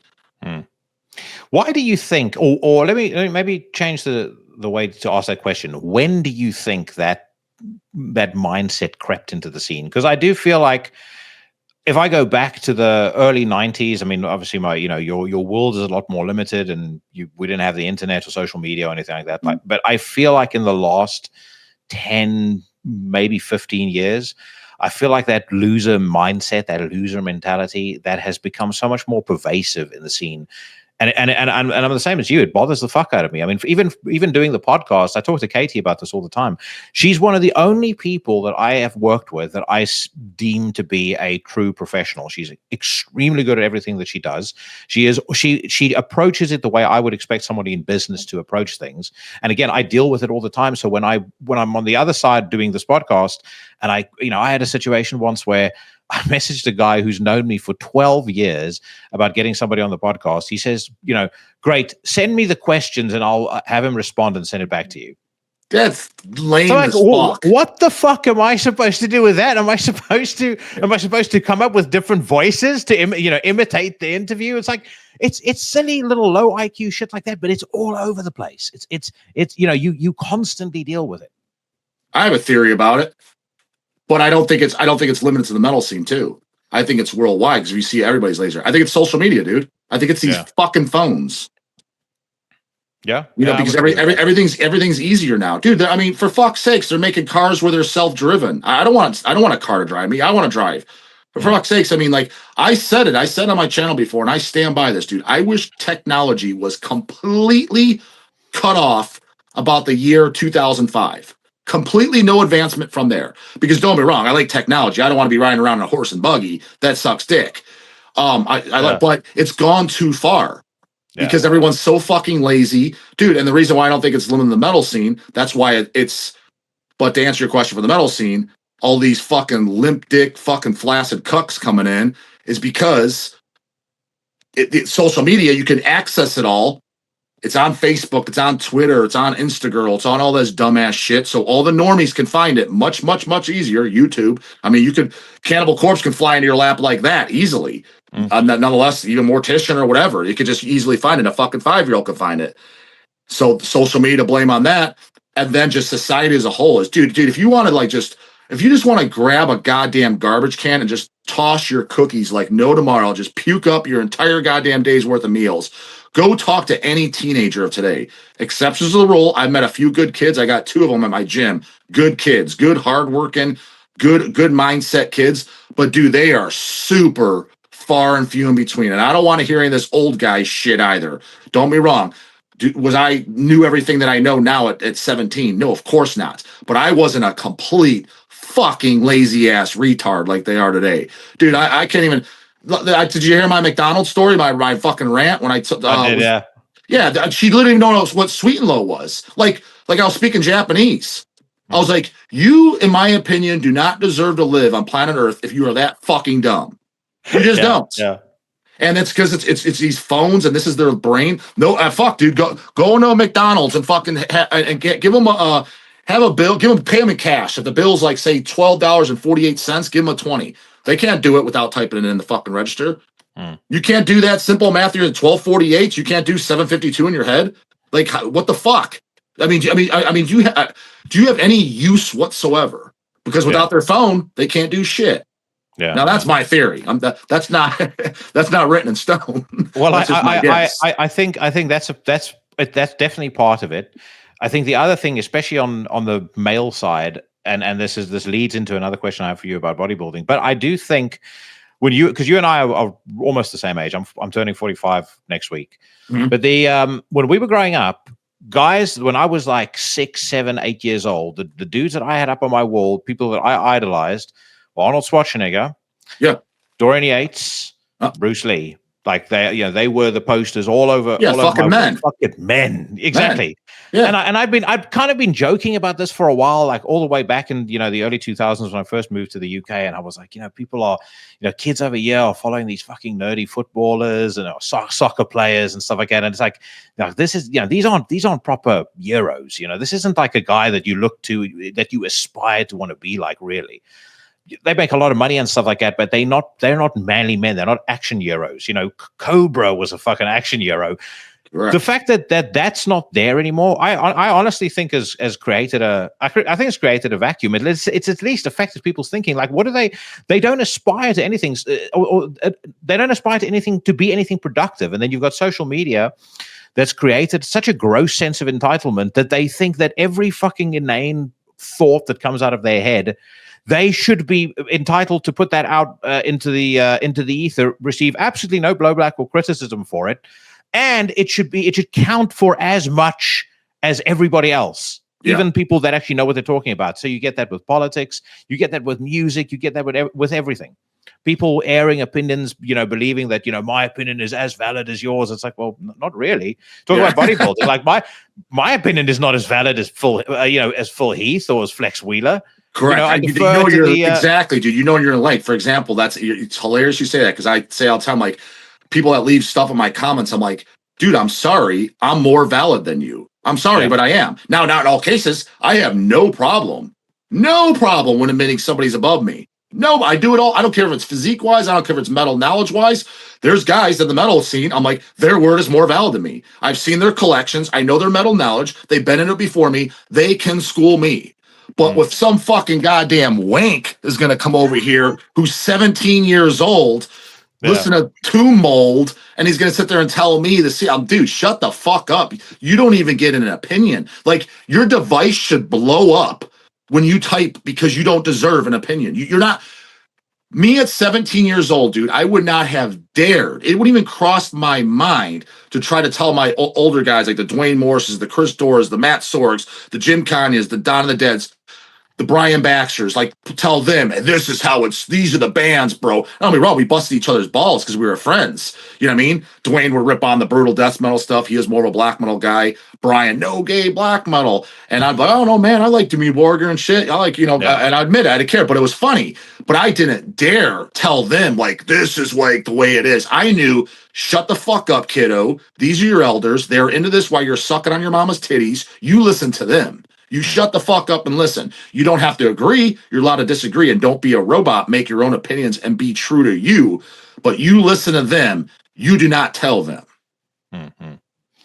Why do you think, or let me maybe change the way to ask that question. When do you think that mindset crept into the scene? Because I do feel like if I go back to the early 90s, I mean, obviously your world is a lot more limited and we didn't have the internet or social media or anything like that. But I feel like in the last 10, maybe 15 years, I feel like that loser mindset, that loser mentality, that has become so much more pervasive in the scene. And I'm the same as you. It bothers the fuck out of me. I mean, even doing the podcast, I talk to Katie about this all the time. She's one of the only people that I have worked with that I deem to be a true professional. She's extremely good at everything that she does. She approaches it the way I would expect somebody in business to approach things. And again, I deal with it all the time. So when I'm on the other side doing this podcast, and I had a situation once where I messaged a guy who's known me for 12 years about getting somebody on the podcast. He says, great, send me the questions and I'll have him respond and send it back to you. That's lame as fuck. What the fuck am I supposed to do with that? Am I supposed to come up with different voices to imitate the interview? It's like it's silly little low IQ shit like that, but it's all over the place. It's you constantly deal with it. I have a theory about it. But I don't think it's limited to the metal scene too. I think it's worldwide because you see everybody's laser. I think it's social media, dude. I think it's these fucking phones. Yeah, because everything's easier now, dude. I mean, for fuck's sakes, they're making cars where they're self-driven. I don't want a car to drive me. I want to drive. But for fuck's sakes, I mean, like I said on my channel before, and I stand by this, dude. I wish technology was completely cut off about the year 2005. Completely no advancement from there. Because don't be wrong, I like technology. I don't want to be riding around in a horse and buggy. That sucks dick. But it's gone too far because everyone's so fucking lazy, dude. And the reason why I don't think it's limited to the metal scene, that's why it's. But to answer your question for the metal scene, all these fucking limp dick, fucking flaccid cucks coming in is because social media, you can access it all. It's on Facebook, it's on Twitter, it's on Instagram, it's on all this dumbass shit. So all the normies can find it much, much, much easier. YouTube. I mean, Cannibal Corpse can fly into your lap like that easily. Nonetheless, even Mortician or whatever, you could just easily find it. A fucking 5-year-old can find it. So social media, blame on that. and then just society as a whole is, dude, if you want to like if you just want to grab a goddamn garbage can and just toss your cookies like no tomorrow, just puke up your entire goddamn day's worth of meals, go talk to any teenager of today. Exceptions to the rule. I've met a few good kids. I got 2 of them at my gym. Good kids, good hardworking, good mindset kids. But dude, they are super far and few in between. And I don't want to hear any of this old guy shit either. Don't be wrong. Was I knew everything that I know now at 17? No, of course not. But I wasn't a complete fucking lazy ass retard like they are today. Dude, I can't even. Did you hear my McDonald's story? My fucking rant when I took. I did, yeah. Yeah, she literally didn't know what sweet and low was. Like I was speaking Japanese. I was like, you, in my opinion, do not deserve to live on planet Earth if you are that fucking dumb. You just don't. Yeah. And it's because it's these phones and this is their brain. No, fuck, dude, go into a McDonald's and fucking give them have a bill, pay them in cash. If the bill's like say $12.48, give them a 20. They can't do it without typing it in the fucking register. You can't do that simple math. You're at 1248. You can't do 752 in your head. Like what the fuck? I mean, do you have any use whatsoever? Because without their phone, they can't do shit. Yeah. Now that's my theory. That's not written in stone. Well, I think that's definitely part of it. I think the other thing, especially on the male side, and this leads into another question I have for you about bodybuilding. But I do think because you and I are almost the same age. I'm turning 45 next week. Mm-hmm. But when we were growing up, guys, when I was like 6, 7, 8 years old, the dudes that I had up on my wall, people that I idolized. Arnold Schwarzenegger, Dorian Yates, Bruce Lee, like they were the posters all over. Yeah, fucking men, fucking men, exactly. Men. Yeah, and I've kind of been joking about this for a while, like all the way back in the early 2000s when I first moved to the UK, and I was like, people are, kids over here are following these fucking nerdy footballers and soccer players and stuff like that, and it's like, this is these aren't proper heroes. This isn't like a guy that you look to, that you aspire to want to be like, really. They make a lot of money and stuff like that, but they're not manly men. They're not action heroes. Cobra was a fucking action hero. Right. The fact that's not there anymore, I honestly think has created I think it's created a vacuum. It's at least affected people's thinking. Like, what do they don't aspire to anything, or they don't aspire to anything, to be anything productive. And then you've got social media that's created such a gross sense of entitlement that they think that every fucking inane thought that comes out of their head, they should be entitled to put that out into the ether, receive absolutely no blowback or criticism for it, and it should count for as much as everybody else, even people that actually know what they're talking about. So you get that with politics, you get that with music, you get that with everything. People airing opinions, believing that my opinion is as valid as yours. It's like, well, not really. Talk about bodybuilding. Like my opinion is not as valid as as Phil Heath or as Flex Wheeler. Correct. Exactly, dude. You're like, for example, it's hilarious you say that, because I say all the time, like, people that leave stuff in my comments, I'm like, dude, I'm sorry, I'm more valid than you. I'm sorry, but I am. Now, not in all cases, I have no problem when admitting somebody's above me. No, I do it all. I don't care if it's physique wise. I don't care if it's metal knowledge wise. There's guys in the metal scene, I'm like, their word is more valid than me. I've seen their collections. I know their metal knowledge. They've been in it before me. They can school me. But with some fucking goddamn wank is going to come over here who's 17 years old, listen to Tomb Mold, and he's going to sit there and tell me dude, shut the fuck up. You don't even get an opinion. Like, your device should blow up when you type because you don't deserve an opinion. You're not. Me at 17 years old, dude, I would not have dared. It wouldn't even cross my mind to try to tell my older guys, like the Dwayne Morrises, the Chris Doors, the Matt Sorgs, the Jim Conyas, the Dawn of the Deads, the Brian Baxters, like, tell them, this is how these are the bands, bro. Don't be wrong, we busted each other's balls because we were friends. You know what I mean? Dwayne would rip on the brutal death metal stuff. He was more of a black metal guy. Brian, no gay black metal. And I'd be like, oh no, man, I like Demi Warger and shit. I like, and I admit I didn't care, but it was funny. But I didn't dare tell them, like, this is like the way it is. I knew, shut the fuck up, kiddo. These are your elders. They're into this while you're sucking on your mama's titties. You listen to them. You shut the fuck up and listen. You don't have to agree. You're allowed to disagree, and don't be a robot. Make your own opinions and be true to you. But you listen to them. You do not tell them. Mm-hmm.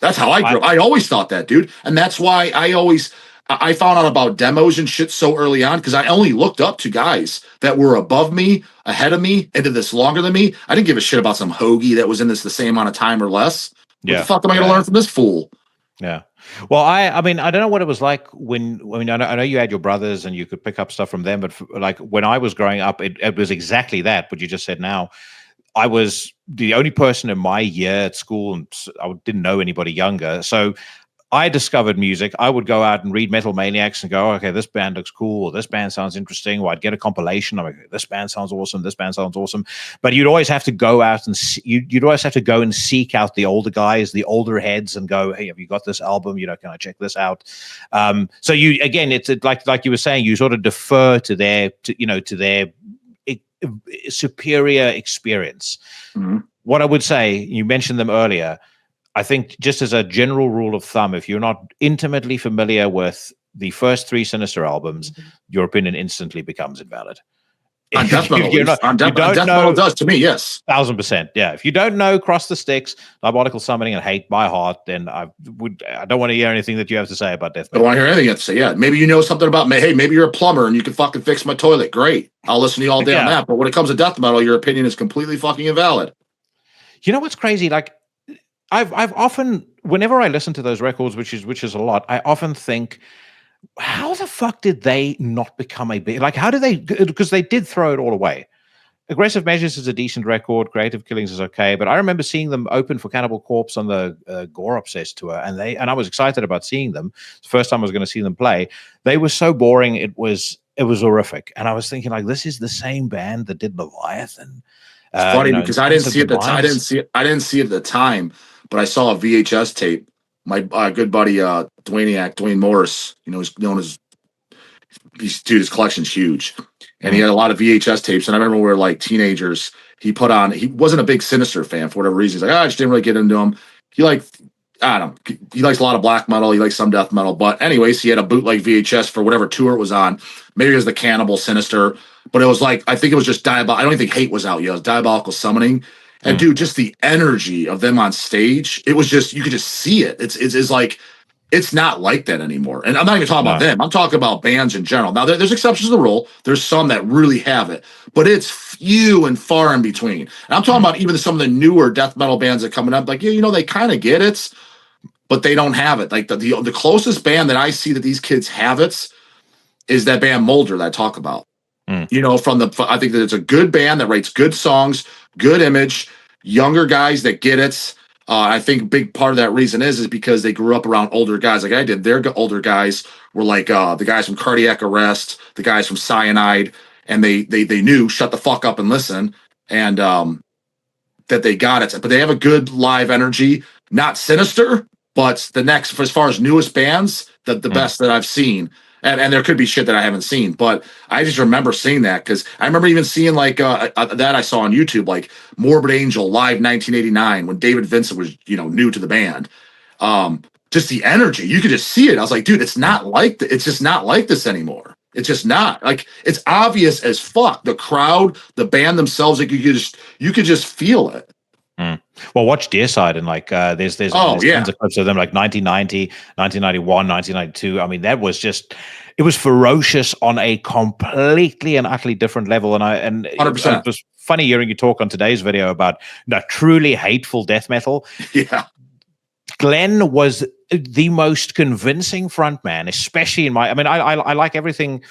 That's how I grew up. I always thought that, dude. And that's why I always, I found out about demos and shit so early on because I only looked up to guys that were above me, ahead of me, into this longer than me. I didn't give a shit about some hoagie that was in this the same amount of time or less. What the fuck am I going to learn from this fool? Yeah. Well, I mean, I don't know what it was like when, I mean, I know you had your brothers and you could pick up stuff from them, but like when I was growing up, it was exactly that, what you just said now. I was the only person in my year at school, and I didn't know anybody younger. So I discovered music. I would go out and read Metal Maniacs and go, okay, this band looks cool, or this band sounds interesting, or I'd get a compilation. I'm like, this band sounds awesome, this band sounds awesome. But you'd always have to go out and you'd always have to go and seek out the older guys, the older heads, and go, hey, have you got this album? You know, can I check this out? So you, again, it's like you were saying, you sort of defer to their superior experience. Mm-hmm. What I would say, you mentioned them earlier, I think just as a general rule of thumb, if you're not intimately familiar with the first 3 Sinister albums, your opinion instantly becomes invalid. On Death Metal does to me, yes. 1000%. Yeah. If you don't know Cross the Sticks, Diabolical Summoning, and Hate by heart, then I don't want to hear anything that you have to say about Death Metal. I don't want to hear anything you have to say. Yeah. Maybe you know something about me. Hey, maybe you're a plumber and you can fucking fix my toilet. Great. I'll listen to you all day on that. But when it comes to Death Metal, your opinion is completely fucking invalid. You know what's crazy? Like, I've often, whenever I listen to those records, which is a lot, I often think, how the fuck did they not become a big, like, how do they, because they did throw it all away. Aggressive Measures is a decent record, Creative Killings is okay, but I remember seeing them open for Cannibal Corpse on the Gore Obsessed tour, and I was excited about seeing them. It's the first time I was going to see them play. They were so boring, it was horrific, and I was thinking, like, this is the same band that did Leviathan. It's funny because I didn't see it I didn't see it at the time, but I saw a VHS tape. My good buddy Dwayne Morris, you know, is known as, his collection's huge, and he had a lot of VHS tapes. And I remember when we were like teenagers, he wasn't a big Sinister fan for whatever reason. He's like, I just didn't really get into him. He likes a lot of black metal. He likes some death metal. But anyways, he had a bootleg VHS for whatever tour it was on. Maybe it was the Cannibal Sinister, but it was like, I think it was just Diabolical. I don't even think Hate was out yet. It was Diabolical Summoning. And dude, just the energy of them on stage, it was just, you could just see it. It's like, it's not like that anymore. And I'm not even talking about them. I'm talking about bands in general. Now, there's exceptions to the rule. There's some that really have it, but it's few and far in between. And I'm talking about even some of the newer death metal bands that are coming up, like, yeah, you know, they kind of get it, but they don't have it. Like the closest band that I see that these kids have it is that band Molder that I talk about. You know, I think that it's a good band that writes good songs, good image, younger guys that get it. I think a big part of that reason is because they grew up around older guys like I did. Their older guys were like the guys from Cardiac Arrest, the guys from Cyanide, and they knew shut the fuck up and listen, and that they got it. But they have a good live energy, not Sinister, but the next, as far as newest bands, the best that I've seen. And there could be shit that I haven't seen, but I just remember seeing that because I remember even seeing like that I saw on YouTube, like Morbid Angel live 1989 when David Vincent was, you know, new to the band. Just the energy, you could just see it. I was like, dude, it's just not like this anymore. It's just not. Like, it's obvious as fuck. The crowd, the band themselves, like you could just feel it. Well, watch Deicide, and like there's tons of clips of them, like 1990, 1991, 1992. I mean, that was just, it was ferocious on a completely and utterly different level. And 100%. It was funny hearing you talk on today's video about truly hateful death metal. Yeah. Glenn was the most convincing frontman, especially in my, I mean, I like everything.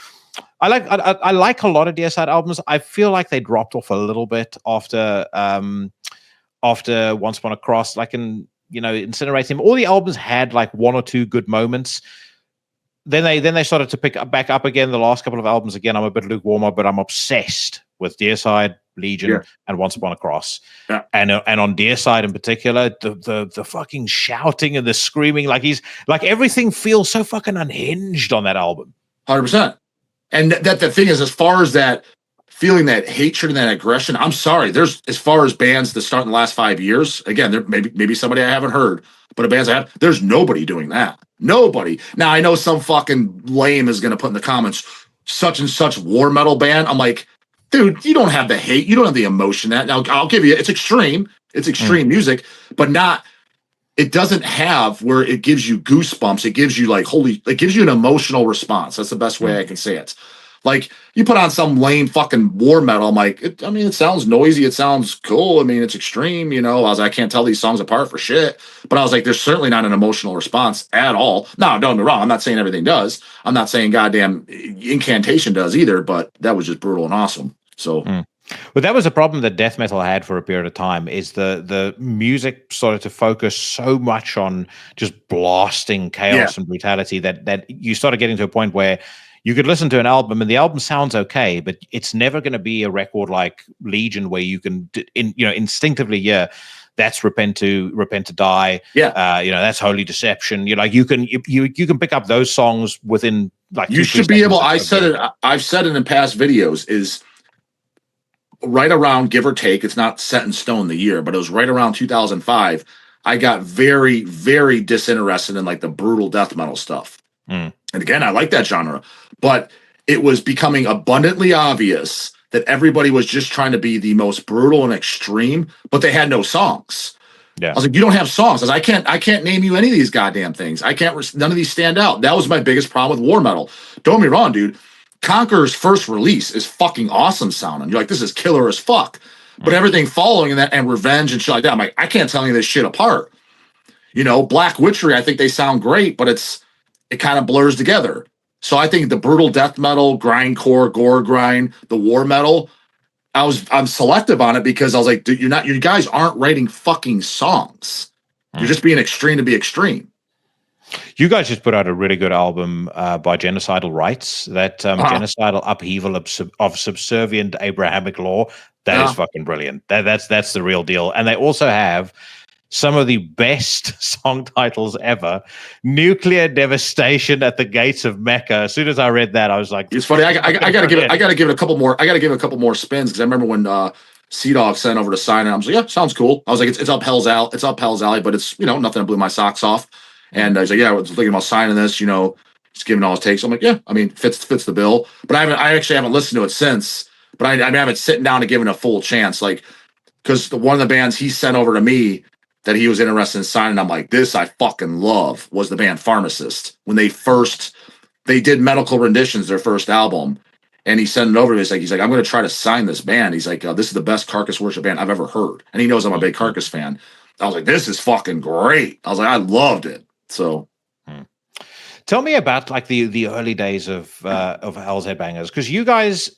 I like a lot of Deicide albums. I feel like they dropped off a little bit after Once Upon a Cross, like Incinerate Him. All the albums had like one or two good moments. Then they started to pick back up again. The last couple of albums, again, I'm a bit lukewarmer, but I'm obsessed with Deicide, Legion, and Once Upon a Cross. Yeah. And on Deicide in particular, the fucking shouting and the screaming, like everything feels so fucking unhinged on that album. 100%. And that the thing is, as far as that feeling that hatred and that aggression, I'm sorry. There's, as far as bands that start in the last 5 years, again, there maybe somebody I haven't heard, but the bands I have, there's nobody doing that. Nobody. Now I know some fucking lame is gonna put in the comments such and such war metal band. I'm like, dude, you don't have the hate, you don't have the emotion. That now I'll give you, it's extreme music, but not it doesn't have where it gives you goosebumps. It gives you like it gives you an emotional response. That's the best way I can say it. Like you put on some lame fucking war metal. I'm like, it sounds noisy. It sounds cool. I mean, it's extreme. You know, I was like, I can't tell these songs apart for shit. But I was like, there's certainly not an emotional response at all. No, don't get me wrong. I'm not saying everything does. I'm not saying goddamn Incantation does either. But that was just brutal and awesome. So. Well, that was a problem that death metal had for a period of time, is the music started to focus so much on just blasting chaos and brutality that you started getting to a point where you could listen to an album and the album sounds okay, but it's never going to be a record like Legion where you can, instinctively, that's Repent to Die. Yeah. That's Holy Deception. You can pick up those songs within like you should be able. I've said it in past videos is. Right around, give or take, it's not set in stone the year, but it was right around 2005. I got very, very disinterested in like the brutal death metal stuff. And again, I like that genre, but it was becoming abundantly obvious that everybody was just trying to be the most brutal and extreme, but they had no songs. Yeah. I was like, you don't have songs. I can't name you any of these goddamn things. None of these stand out. That was my biggest problem with war metal. Don't get me wrong, dude. Conqueror's first release is fucking awesome sounding. You're like, this is killer as fuck. But everything following that and Revenge and shit like that, I'm like, I can't tell any of this shit apart. You know, Black Witchery, I think they sound great, but it kind of blurs together. So I think the brutal death metal, grindcore, gore grind, the war metal, I'm selective on it because I was like, dude, you guys aren't writing fucking songs. You're just being extreme to be extreme. You guys just put out a really good album by Genocidal Rights, that genocidal upheaval of subservient Abrahamic law. That is fucking brilliant. That's the real deal. And they also have some of the best song titles ever. Nuclear Devastation at the Gates of Mecca. As soon as I read that, I was like, it's funny. I gotta give it a couple more. I gotta give it a couple more spins because I remember when J-Dawg sent over to sign it. I was like, yeah, sounds cool. I was like, it's up Hell's Alley. It's up Hell's Alley, but it's nothing that blew my socks off. And I was like, yeah, I was thinking about signing this, just giving all his takes. I'm like, yeah, I mean, fits the bill. But I actually haven't listened to it since. But I haven't sitting down and given a full chance, like, because one of the bands he sent over to me that he was interested in signing, I'm like, this I fucking love, was the band Pharmacist. When they did Medical Renditions, their first album, and he sent it over to me. He's like, I'm going to try to sign this band. He's like, this is the best Carcass worship band I've ever heard, and he knows I'm a big Carcass fan. I was like, this is fucking great. I was like, I loved it. So, tell me about like the early days of Hells Headbangers, because you guys,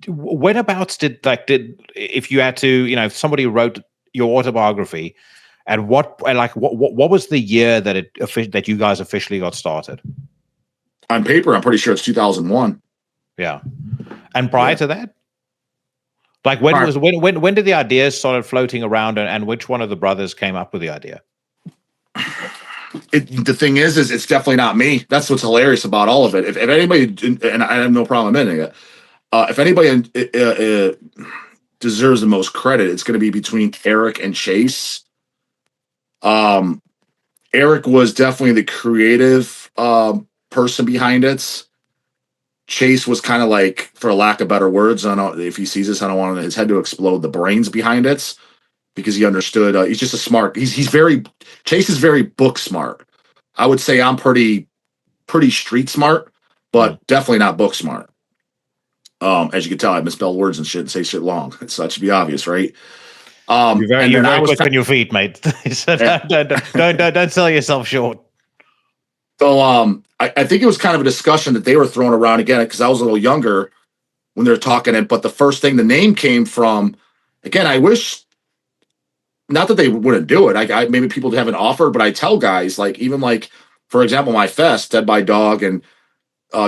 whenabouts did if you had to, if somebody wrote your autobiography, and what was the year that you guys officially got started? On paper, I'm pretty sure it's 2001. Yeah, and prior to that. Like when did the ideas started floating around, and which one of the brothers came up with the idea? The thing is it's definitely not me. That's what's hilarious about all of it. If anybody, and I have no problem admitting it, if anybody deserves the most credit, it's going to be between Eric and Chase. Eric was definitely the creative person behind it. Chase was kind of like, for lack of better words, I don't know if he sees this, I don't want his head to explode, the brains behind it, because he understood. He's just a smart. Chase is very book smart. I would say I'm pretty street smart, but definitely not book smart. As you can tell, I misspell words and shit and say shit long. So that should be obvious, right? You're very quick on your feet, mate. Don't sell yourself short. So I think it was kind of a discussion that they were throwing around again, because I was a little younger when they were talking it. But the first thing the name came from, again, I wish, not that they wouldn't do it. I maybe people have an offer, but I tell guys, like, even like, for example, my fest, Dead by Dawg, and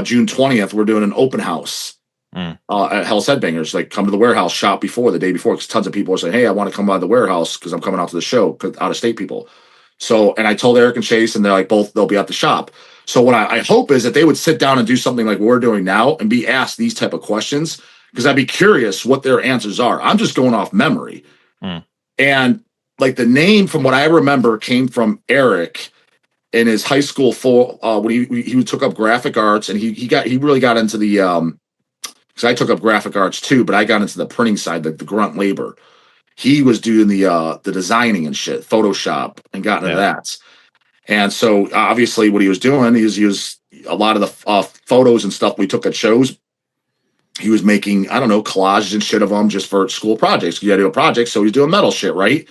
June 20th, we're doing an open house at Hells Headbangers. Like, come to the warehouse, shop the day before, because tons of people are saying, hey, I want to come by the warehouse because I'm coming out to the show, out of state people. So, and I told Eric and Chase, and they're like, they'll be at the shop. So what I hope is that they would sit down and do something like we're doing now and be asked these type of questions, because I'd be curious what their answers are. I'm just going off memory. And like the name, from what I remember, came from Eric in his high school when he took up graphic arts, and he really got into the because I took up graphic arts too, but I got into the printing side, the grunt labor. he was doing the designing and shit, Photoshop, and got into that. And so obviously what he was doing is he was a lot of the photos and stuff we took at shows. He was making, I don't know, collages and shit of them just for school projects. You had to do a project, so he's doing metal shit, right?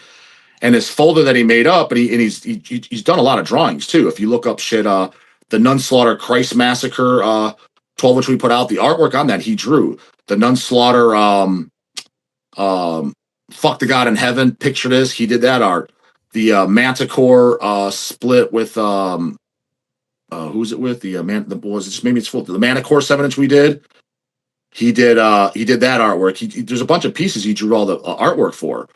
And his folder that he made up, and he's done a lot of drawings too. If you look up shit, the Nunslaughter Christ Massacre 12 inch we put out, the artwork on that he drew. The Nunslaughter Fuck the God in Heaven, picture this, he did that art. The Manticore split with who's it with? The Manticore 7 inch we did. He did that artwork. There's a bunch of pieces he drew all the artwork for.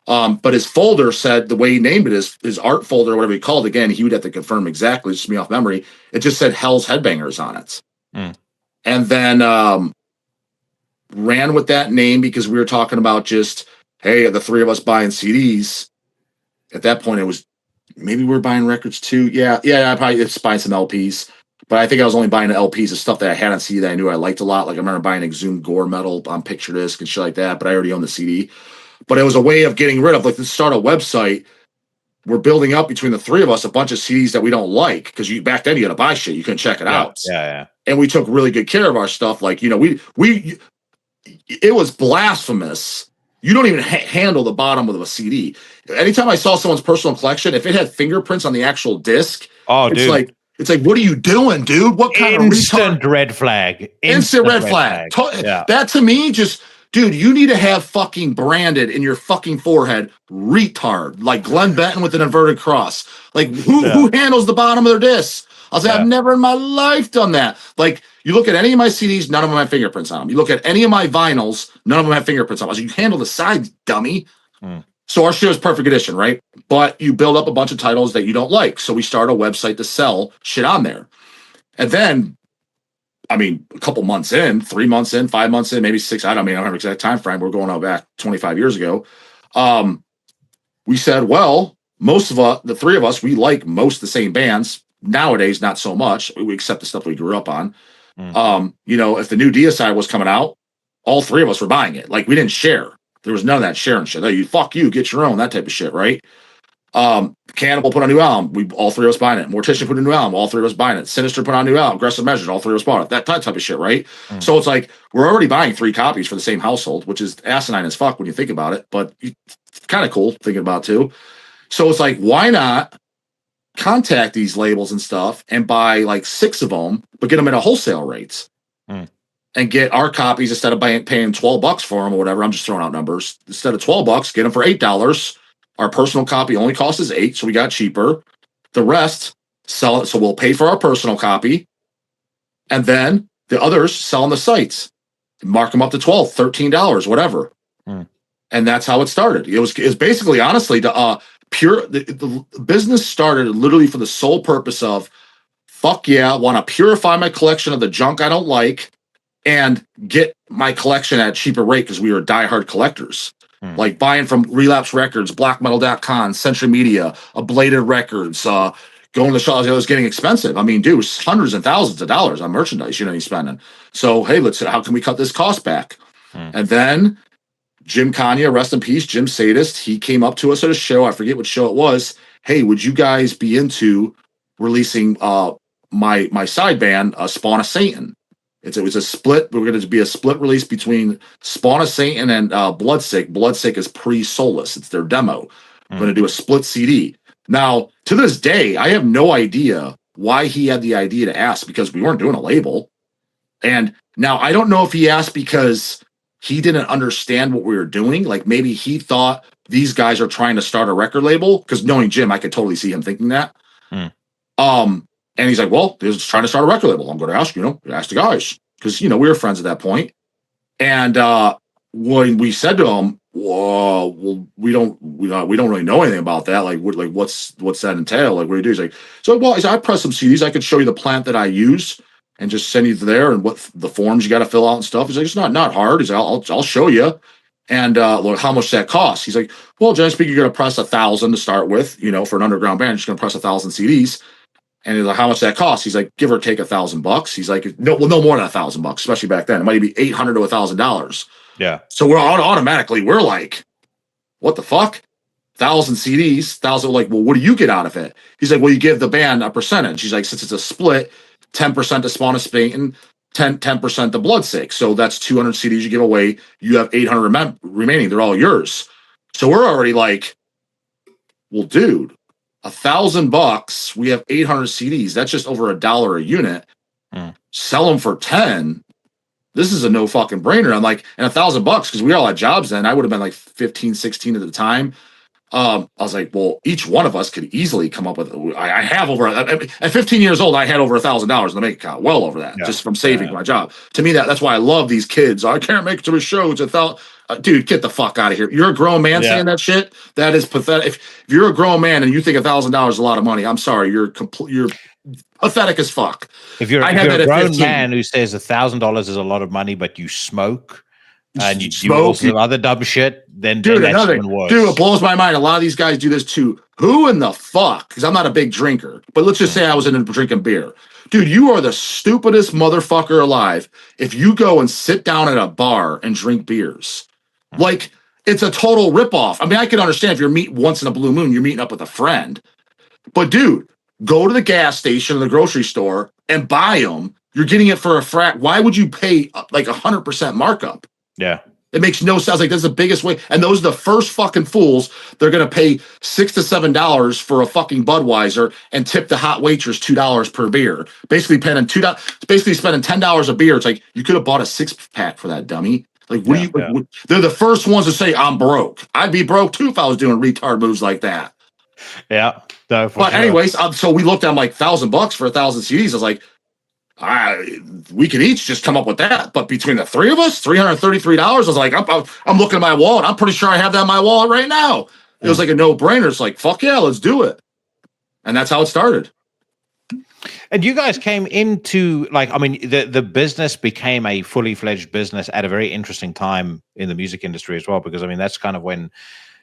But his folder said, the way he named it is his art folder, whatever he called it. Again, he would have to confirm exactly, just me off memory. It just said Hells Headbangers on it. And then ran with that name because we were talking about just, hey, the three of us buying CDs. At that point, it was maybe we were buying records too. Yeah, I probably just buying some LPs. But I think I was only buying the LPs of stuff that I had on CD that I knew I liked a lot. Like I remember buying Exhumed Gore Metal on Picture Disc and shit like that, but I already owned the CD. But it was a way of getting rid of, like, let's start a website. We're building up between the three of us a bunch of CDs that we don't like, because back then you had to buy shit. You couldn't check it out. Yeah. And we took really good care of our stuff. Like, you know, it was blasphemous. You don't even handle the bottom of a CD. Anytime I saw someone's personal collection, if it had fingerprints on the actual disc, it's like, what are you doing, dude? What kind of instant red flag? Instant red flag. Yeah. That to me just, dude, you need to have fucking branded in your fucking forehead, retard, like Glenn Benton with an inverted cross. Like, who handles the bottom of their discs? I'll say, I've never in my life done that. Like, you look at any of my CDs, none of them have fingerprints on them. You look at any of my vinyls, none of them have fingerprints on them. I was like, you handle the sides, dummy. So our shit was perfect edition, right? But you build up a bunch of titles that you don't like. So we start a website to sell shit on there. And then, I mean, a couple months in, 3 months in, 5 months in, maybe 6, I don't remember exact time frame. We're going out back 25 years ago. We said, well, most of the three of us, we like most of the same bands. Nowadays, not so much. We accept the stuff we grew up on. You know, if the new Deicide was coming out, all three of us were buying it. Like, we didn't share. There was none of that sharing shit. Hey, fuck you, get your own, that type of shit, right? Cannibal put on a new album, all three of us buying it. Mortician put a new album, all three of us buying it. Sinister put on a new album, Aggressive Measures, all three of us bought it. That type of shit, right? So it's like, we're already buying 3 copies for the same household, which is asinine as fuck when you think about it, but it's kind of cool thinking about it too. So it's like, why not contact these labels and stuff and buy like 6 of them, but get them at a wholesale rates and get our copies instead of paying $12 for them or whatever. I'm just throwing out numbers. Instead of $12, get them for $8. Our personal copy only costs us $8, so we got cheaper. The rest, sell it. So we'll pay for our personal copy, and then the others sell on the sites, mark them up to $12, $13, whatever. And that's how it started. It was basically, honestly, the business started literally for the sole purpose of, fuck yeah, want to purify my collection of the junk I don't like and get my collection at a cheaper rate, because we were diehard collectors. Like buying from Relapse Records, BlackMetal.com, Century Media, Ablated Records, going to the shows. It was getting expensive. I mean, dude, it was hundreds and thousands of dollars on merchandise, you know, he's spending. So, hey, how can we cut this cost back? And then Jim Kanye, rest in peace, Jim Sadist, he came up to us at a show. I forget what show it was. Hey, would you guys be into releasing my side band, Spawn of Satan? It was a split. We're going to be a split release between Spawn of Satan and Bloodsick. Bloodsick is pre-Solus. It's their demo. I'm going to do a split CD. Now, to this day, I have no idea why he had the idea to ask, because we weren't doing a label. And now I don't know if he asked because he didn't understand what we were doing. Like, maybe he thought these guys are trying to start a record label, because knowing Jim, I could totally see him thinking that. And he's like, well, they're just trying to start a record label. I'm going to ask, ask the guys. Because, we were friends at that point. And when we said to him, well, we don't really know anything about that. Like, what's that entail? Like, what do you do? He's like, I press some CDs. I could show you the plant that I use and just send you there and what the forms you got to fill out and stuff. He's like, it's not hard. He's like, I'll show you. And look, how much that costs? He's like, well, generally speaking, you're going to press 1,000 to start with, for an underground band. You're just going to press 1,000 CDs. And he's like, how much that costs? He's like, give or take $1,000. He's like, no more than $1,000, especially back then. It might be $800 to $1,000. Yeah. So we're automatically, we're like, what the fuck? 1,000 CDs, 1,000. Like, well, what do you get out of it? He's like, well, you give the band a percentage. He's like, since it's a split, 10% to Spawn of Spain, 10% to Bloodsick. So that's 200 CDs you give away. You have 800 remaining. They're all yours. So we're already like, well, dude, $1,000. We have 800 CDs. That's just over $1 a unit. Sell them for 10. This is a no fucking brainer. I'm like, and $1,000 because we all had jobs then. I would have been like 15, 16 at the time. I was like, well, each one of us could easily come up with. I have over at 15 years old. I had over $1,000 in the bank account, well over that, just from saving my job. To me, that's why I love these kids. I can't make it to a show. It's dude, get the fuck out of here. You're a grown man saying that shit. That is pathetic. If you're a grown man and you think $1,000 is a lot of money, I'm sorry. You're pathetic as fuck. If you're a grown man who says $1,000 is a lot of money, but you smoke. And you do all some other dumb shit, then dude, that's even worse. Dude, it blows my mind. A lot of these guys do this too. Who in the fuck? Because I'm not a big drinker, but let's just say I was into drinking beer. Dude, you are the stupidest motherfucker alive if you go and sit down at a bar and drink beers. Like, it's a total ripoff. I mean, I can understand if you're meeting once in a blue moon, you're meeting up with a friend. But dude, go to the gas station or the grocery store and buy them. You're getting it for a frat. Why would you pay like 100% markup? Yeah. It makes no sense. Like, that's the biggest way. And those are the first fucking fools. They're going to pay $6 to $7 for a fucking Budweiser and tip the hot waitress $2 per beer. Basically paying $2, basically spending $10 a beer. It's like, you could have bought a 6-pack for that, dummy. Like, they're the first ones to say, I'm broke. I'd be broke too if I was doing retard moves like that. Yeah. No, but anyways, so we looked at like $1,000 for 1,000 CDs. I was like, we could each just come up with that, but between the three of us, $333. I was like, I'm looking at my wallet. I'm pretty sure I have that in my wallet right now. It was like a no-brainer. It's like, fuck yeah, let's do it. And that's how it started. And you guys came into, like, I mean, the business became a fully fledged business at a very interesting time in the music industry as well, because I mean, that's kind of when,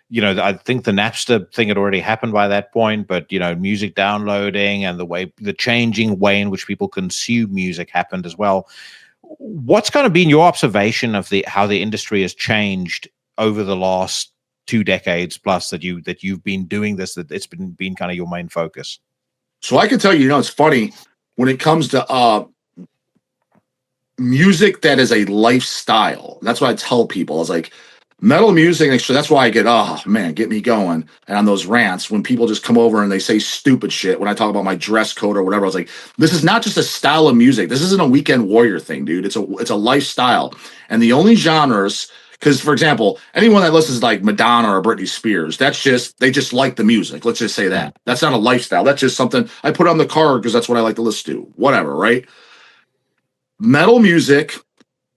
you know, I think the Napster thing had already happened by that point, but, you know, music downloading and the changing way in which people consume music happened as well. What's kind of been your observation of how the industry has changed over the last 2 decades plus that you've been doing this, that it's been kind of your main focus? So I can tell you, you know, it's funny when it comes to music that is a lifestyle. That's what I tell people. I was like, metal music, so that's why I get, oh man, get me going. And on those rants, when people just come over and they say stupid shit, when I talk about my dress code or whatever, I was like, this is not just a style of music. This isn't a weekend warrior thing, dude. It's a lifestyle. And the only genres, because for example, anyone that listens to like Madonna or Britney Spears, they just like the music. Let's just say that. That's not a lifestyle. That's just something I put on the car because that's what I like to listen to. Whatever, right? Metal music,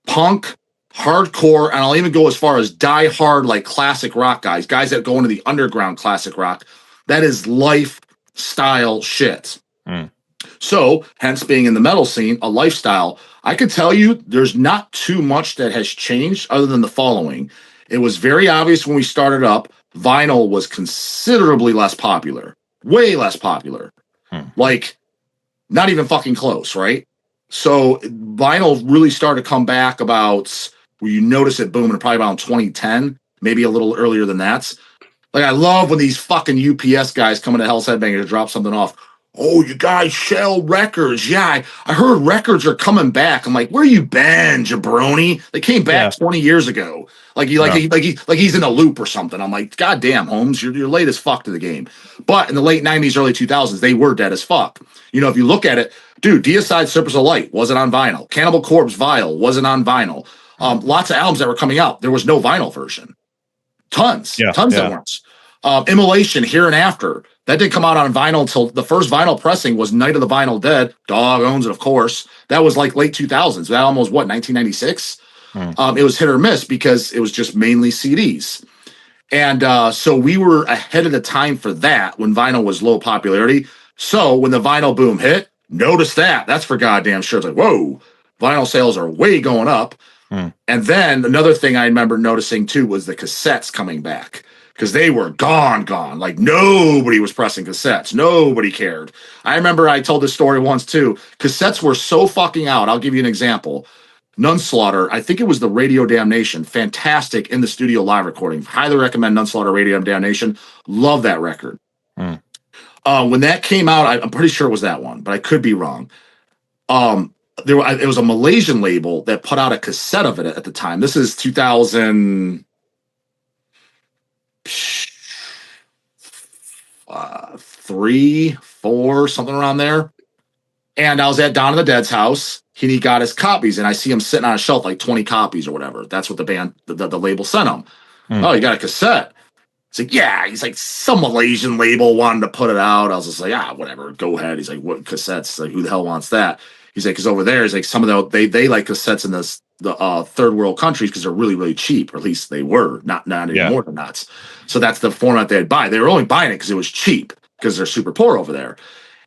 punk, hardcore, and I'll even go as far as die-hard, like classic rock guys that go into the underground classic rock. That is lifestyle shit. So, hence being in the metal scene, a lifestyle. I can tell you there's not too much that has changed other than the following. It was very obvious when we started up, vinyl was considerably less popular. Way less popular. Like, not even fucking close, right? So, vinyl really started to come back about, where you notice it booming probably about 2010, maybe a little earlier than that. Like, I love when these fucking UPS guys come into Hells Headbangers to drop something off. Oh, you guys sell records. Yeah, I heard records are coming back. I'm like, where you been, jabroni? They came back 20 years ago. Like he's in a loop or something. I'm like, God damn, Holmes, you're late as fuck to the game. But in the late 90s, early 2000s, they were dead as fuck. You know, if you look at it, dude, Deicide Surface of Light wasn't on vinyl. Cannibal Corpse Vile wasn't on vinyl. Lots of albums that were coming out, there was no vinyl version. Tons that weren't. Immolation, Here and After, that didn't come out on vinyl until the first vinyl pressing was Night of the Vinyl Dead. Dog owns it, of course. That was like late 2000s. That almost, 1996? It was hit or miss because it was just mainly CDs. And so we were ahead of the time for that when vinyl was low popularity. So when the vinyl boom hit, notice that. That's for goddamn sure. It's like, whoa, vinyl sales are way going up. And then another thing I remember noticing too was the cassettes coming back, because they were gone. Like, nobody was pressing cassettes. Nobody cared. I remember I told this story once too. Cassettes were so fucking out. I'll give you an example. Nunslaughter, I think it was the Radio Damnation, fantastic in the studio live recording. Highly recommend Nunslaughter Radio Damnation. Love that record. When that came out, I'm pretty sure it was that one, but I could be wrong. It was a Malaysian label that put out a cassette of it at the time. This is 2003, 4, something around there. And I was at Don of the Dead's house. He got his copies, and I see him sitting on a shelf, like 20 copies or whatever. That's what the band, the label sent him. Oh, you got a cassette? He's like, yeah. He's like, some Malaysian label wanted to put it out. I was just like, whatever, go ahead. He's like, what cassettes? Like, who the hell wants that? He's like, because over there, he's like, some of they like cassettes in the third world countries because they're really, really cheap, or at least they were, not anymore. They're nuts. So that's the format they'd buy. They were only buying it because it was cheap, because they're super poor over there.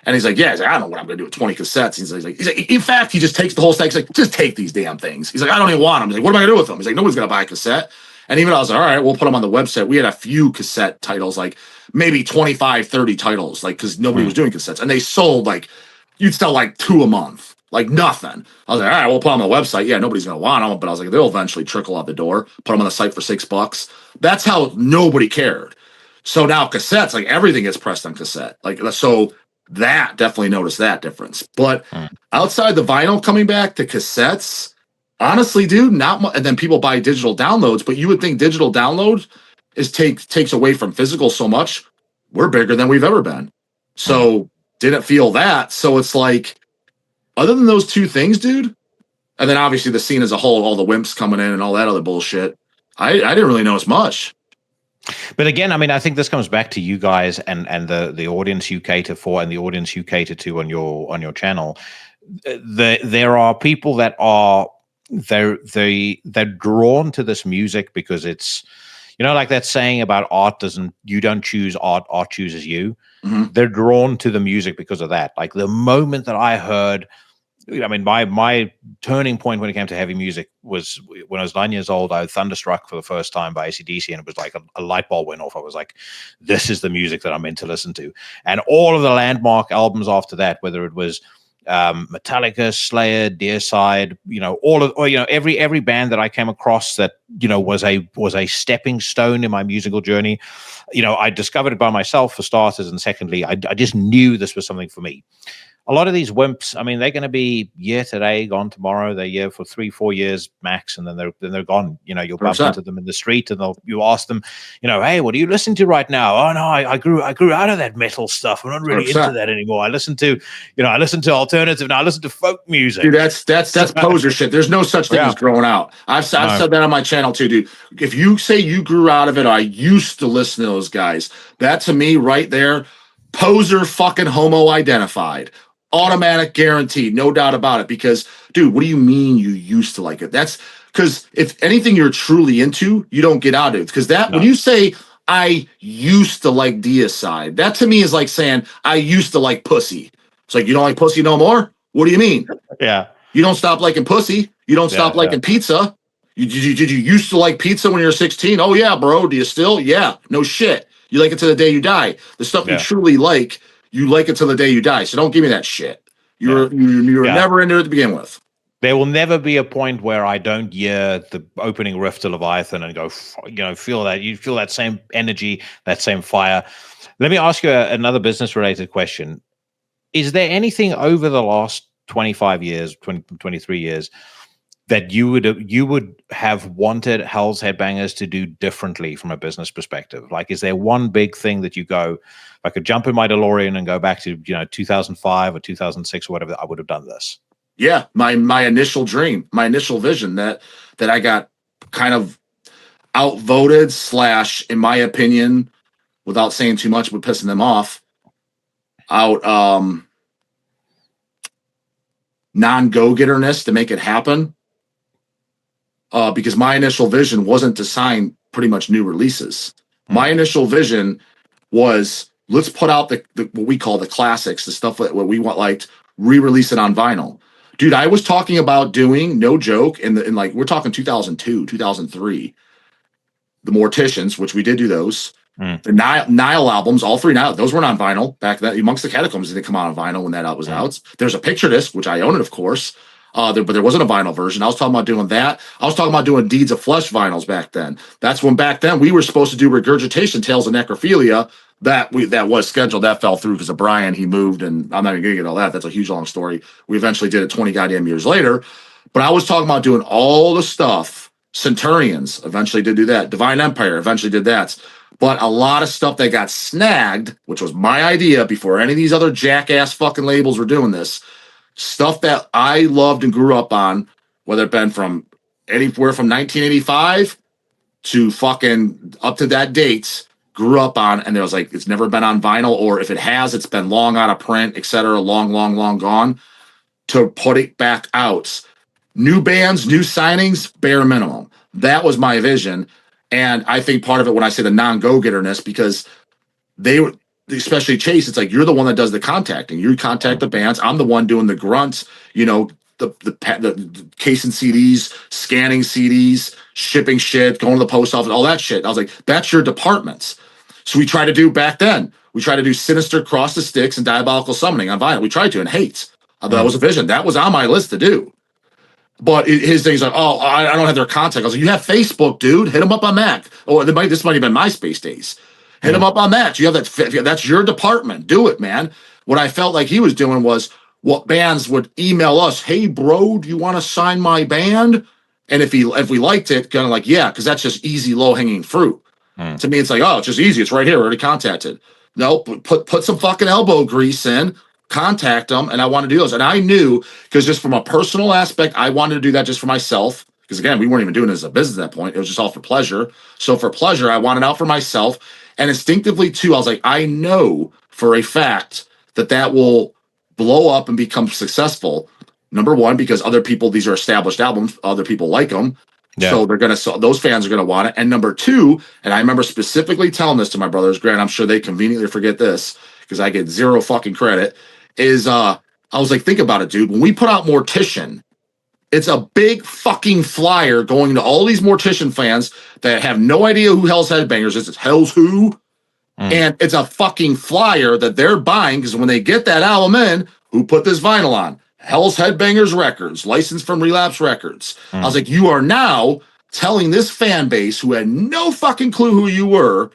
And he's like, I don't know what I'm going to do with 20 cassettes. He's like, in fact, he just takes the whole stack. He's like, just take these damn things. He's like, I don't even want them. He's like, what am I going to do with them? He's like, nobody's going to buy a cassette. And even I was like, all right, we'll put them on the website. We had a few cassette titles, like maybe 25, 30 titles, like, because nobody was doing cassettes. And they sold, like, you'd sell like 2 a month, like nothing. I was like, all right, we'll put them on the website. Yeah, nobody's going to want them. But I was like, they'll eventually trickle out the door. Put them on the site for $6. That's how nobody cared. So now cassettes, like everything gets pressed on cassette. Like, so that definitely noticed that difference. But outside the vinyl coming back to cassettes, honestly, dude, not much. And then people buy digital downloads, but you would think digital download takes away from physical so much. We're bigger than we've ever been. So didn't feel that. So it's like, other than those two things, dude, and then obviously the scene as a whole, all the Wimps coming in and all that other bullshit, I didn't really notice much. But again, I mean, I think this comes back to you guys and the audience you cater for and the audience you cater to on your channel. There are people that are they're drawn to this music because it's, like that saying about art you don't choose art chooses you. They're drawn to the music because of that. Like the moment that I heard, I mean, my turning point when it came to heavy music was when I was 9 years old. I was thunderstruck for the first time by AC/DC, and it was like a light bulb went off. I was like, this is the music that I'm meant to listen to. And all of the landmark albums after that, whether it was Metallica, Slayer, Deicide, every band that I came across that was a stepping stone in my musical journey. I discovered it by myself for starters, and secondly, I just knew this was something for me. A lot of these Wimps, I mean, they're going to be here today, gone tomorrow. They're here for 3-4 years max, and then they're gone. You'll bump into them in the street, and you ask them, hey, what are you listening to right now? Oh no, I grew out of that metal stuff. I'm not really into that anymore. I listen to alternative now. I listen to folk music. Dude, that's poser shit. There's no such thing as growing out. I've said that on my channel too, dude. If you say you grew out of it, I used to listen to those guys. That to me right there, poser fucking homo identified. Automatic guaranteed, no doubt about it. Because, dude, what do you mean you used to like it? That's because if anything you're truly into, you don't get out of it. Because when you say I used to like Deicide, that to me is like saying I used to like pussy. It's like, you don't like pussy no more? What do you mean? Yeah. You don't stop liking pussy. You don't stop liking pizza. Did you used to like pizza when you were 16? Oh yeah, bro. Do you still? Yeah. No shit. You like it to the day you die. The stuff you truly like. You like it till the day you die. So don't give me that shit. You're never into it to begin with. There will never be a point where I don't hear the opening riff to Leviathan and go, feel that. You feel that same energy, that same fire. Let me ask you another business-related question. Is there anything over the last 25 years, 23 years, that you would have wanted Hells Headbangers to do differently from a business perspective? Like, is there one big thing that you go, if I could jump in my DeLorean and go back to 2005 or 2006 or whatever, I would have done this? Yeah, my initial dream, my initial vision that I got kind of outvoted / in my opinion, without saying too much, but pissing them off, non-go-getterness to make it happen. Because my initial vision wasn't to sign pretty much new releases. My initial vision was, let's put out the what we call the classics, the stuff that what we want, like re-release it on vinyl. Dude, I was talking about doing, no joke, in like, we're talking 2002, 2003, the Morticians, which we did do those. The Nile albums, all 3 Nile, those weren't on vinyl back then. Amongst the Catacombs didn't come out on vinyl when that was out. There's a picture disc, which I own it, of course. But there wasn't a vinyl version. I was talking about doing that. I was talking about doing Deeds of Flesh vinyls back then. That's when back then we were supposed to do Regurgitation Tales of Necrophilia. That was scheduled. That fell through because of Brian. He moved, and I'm not even gonna get all that. That's a huge long story. We eventually did it 20 goddamn years later. But I was talking about doing all the stuff. Centurions eventually did do that. Divine Empire eventually did that. But a lot of stuff that got snagged, which was my idea before any of these other jackass fucking labels were doing this, stuff that I loved and grew up on, whether it been from anywhere from 1985 to fucking up to that date, grew up on, and there was like, it's never been on vinyl, or if it has, it's been long out of print, etc., long gone, to put it back out. New bands, new signings, bare minimum. That was my vision. And I think part of it when I say the non-go-getterness, because they were, especially Chase, it's like you're the one that does the contacting. You contact the bands. I'm the one doing the grunts, the casing CDs, scanning CDs, shipping shit, going to the post office, all that shit. I was like, that's your departments. So we try to do back then. We try to do Sinister, Cross the Sticks, and Diabolical Summoning on vinyl. We tried to, and Hate. That was a vision. That was on my list to do. But his thing's like, oh, I don't have their contact. I was like, you have Facebook, dude. Hit them up on that. Or this might have been MySpace days. Hit them up on that. You have that. That's your department. Do it, man. What I felt like he was doing was what bands would email us. Hey, bro, do you want to sign my band? And if we liked it, kind of like, yeah, because that's just easy, low hanging fruit. To me, it's like, oh, it's just easy. It's right here. We're already contacted. No, put some fucking elbow grease in. Contact them, and I want to do those. And I knew, because just from a personal aspect, I wanted to do that just for myself. Because again, we weren't even doing it as a business at that point. It was just all for pleasure. So for pleasure, I wanted out for myself. And instinctively, too, I was like, I know for a fact that will blow up and become successful. Number one, because other people, these are established albums, other people like them. Yeah. So those fans are gonna want it. And number two, and I remember specifically telling this to my brothers, Grant, I'm sure they conveniently forget this because I get zero fucking credit, is I was like, think about it, dude. When we put out Mortician, it's a big fucking flyer going to all these Mortician fans that have no idea who Hells Headbangers is. It's Hell's Who. And it's a fucking flyer that they're buying because when they get that album in, who put this vinyl on? Hells Headbangers Records, licensed from Relapse Records. I was like, you are now telling this fan base who had no fucking clue who you were,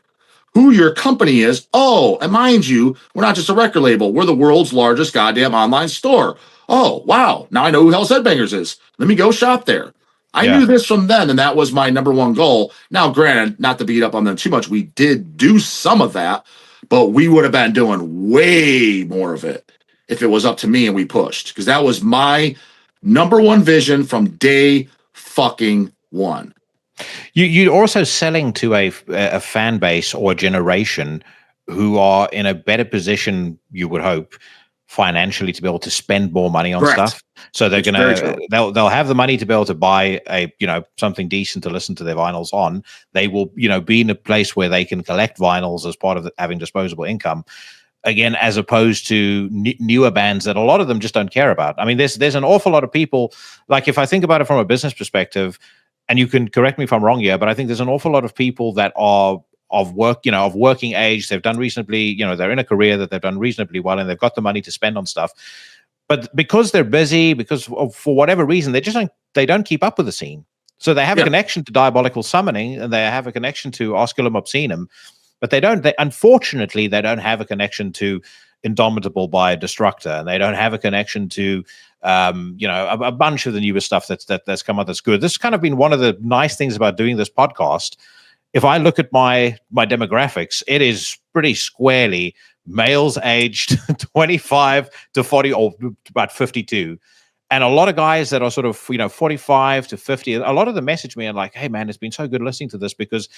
who your company is. Oh, and mind you, we're not just a record label. We're the world's largest goddamn online store. Oh, wow. Now I know who Hells Headbangers is. Let me go shop there. I knew this from then, and that was my number one goal. Now, granted, not to beat up on them too much, we did do some of that, but we would have been doing way more of it if it was up to me and we pushed, because that was my number one vision from day fucking one. You're also selling to a fan base or a generation who are in a better position, you would hope, financially to be able to spend more money on stuff. So they're they'll have the money to be able to buy something decent to listen to their vinyls on. They will be in a place where they can collect vinyls as part of having disposable income. Again, as opposed to newer bands that a lot of them just don't care about. I mean, there's an awful lot of people, like if I think about it from a business perspective, and you can correct me if I'm wrong here, but I think there's an awful lot of people that are of working age. They've done reasonably, they're in a career that they've done reasonably well, and they've got the money to spend on stuff. But because they're busy, for whatever reason, they don't keep up with the scene. So they have a connection to Diabolical Summoning, and they have a connection to Osculum Obscenum, but unfortunately, they don't have a connection to Indomitable by Destructor, and they don't have a connection to a bunch of the newer stuff that's come out that's good. This has kind of been one of the nice things about doing this podcast. If I look at my demographics, it is pretty squarely males aged 25 to 40 or about 52. And a lot of guys that are sort of, 45 to 50, a lot of them message me and like, hey, man, it's been so good listening to this because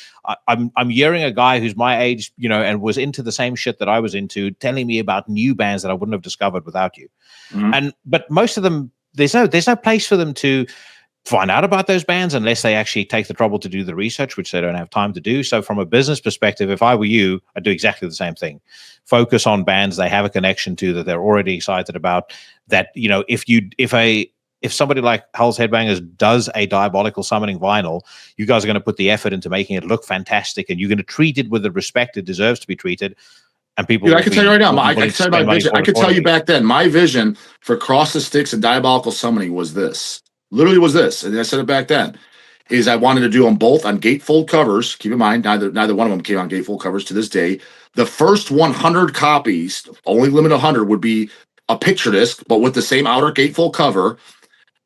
I'm hearing a guy who's my age, and was into the same shit that I was into, telling me about new bands that I wouldn't have discovered without you. But most of them, there's no place for them to find out about those bands unless they actually take the trouble to do the research, which they don't have time to do. So from a business perspective, if I were you, I'd do exactly the same thing. Focus on bands they have a connection to, that they're already excited about, that, if somebody like Hells Headbangers does a Diabolical Summoning vinyl, you guys are going to put the effort into making it look fantastic, and you're going to treat it with the respect it deserves to be treated. And people, dude, I can tell you right now. I can willing to tell you spend my money vision. for I it could tell you accordingly. back then. My vision for Cross the Sticks and Diabolical Summoning was this. Literally was this, and I said it back then. Is I wanted to do them both on gatefold covers. Keep in mind, neither one of them came on gatefold covers to this day. The first 100 copies, only limited 100, would be a picture disc, but with the same outer gatefold cover.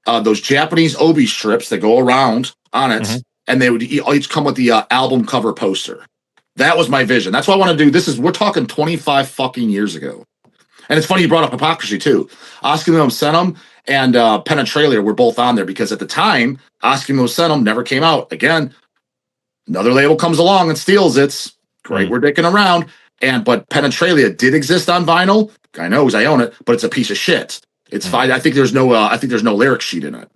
Those Japanese obi strips that go around on it, and they would each come with the album cover poster. That was my vision. That's what I want to do. We're talking 25 fucking years ago. And it's funny you brought up Hypocrisy too. Osculum Senum and Penetralia were both on there because at the time, Osculum Senum never came out. Again, another label comes along and steals it. Great, we're dicking around. But Penetralia did exist on vinyl. I know because I own it, but it's a piece of shit. It's fine. I think there's no lyric sheet in it.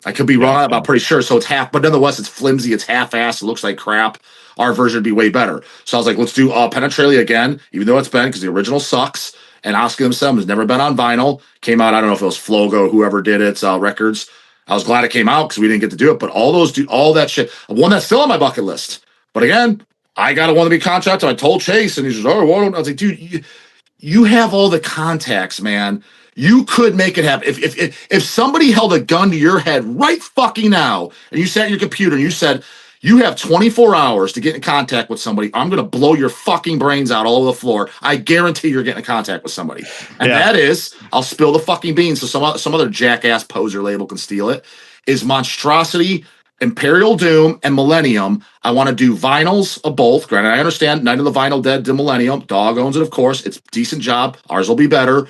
I could be wrong, but I'm pretty sure. So it's half, but nonetheless, it's flimsy, it's half-assed, it looks like crap. Our version would be way better. So I was like, let's do Penetralia again, even though it's been, because the original sucks. And Osculum Senum has never been on vinyl. Came out, I don't know if it was Flogo, whoever did it, records. I was glad it came out because we didn't get to do it. But all that shit. One that's still on my bucket list. But again, I got to want to be contracted. I told Chase, and he says, "Oh, well," I was like, dude, you have all the contacts, man. You could make it happen. If somebody held a gun to your head right fucking now, and you sat at your computer and you said, you have 24 hours to get in contact with somebody, I'm going to blow your fucking brains out all over the floor. I guarantee you're getting in contact with somebody. And that is, I'll spill the fucking beans so some other jackass poser label can steal it, is Monstrosity, Imperial Doom, and Millennium. I want to do vinyls of both. Granted, I understand Night of the Vinyl Dead to Millennium. Dog owns it, of course. It's a decent job. Ours will be better.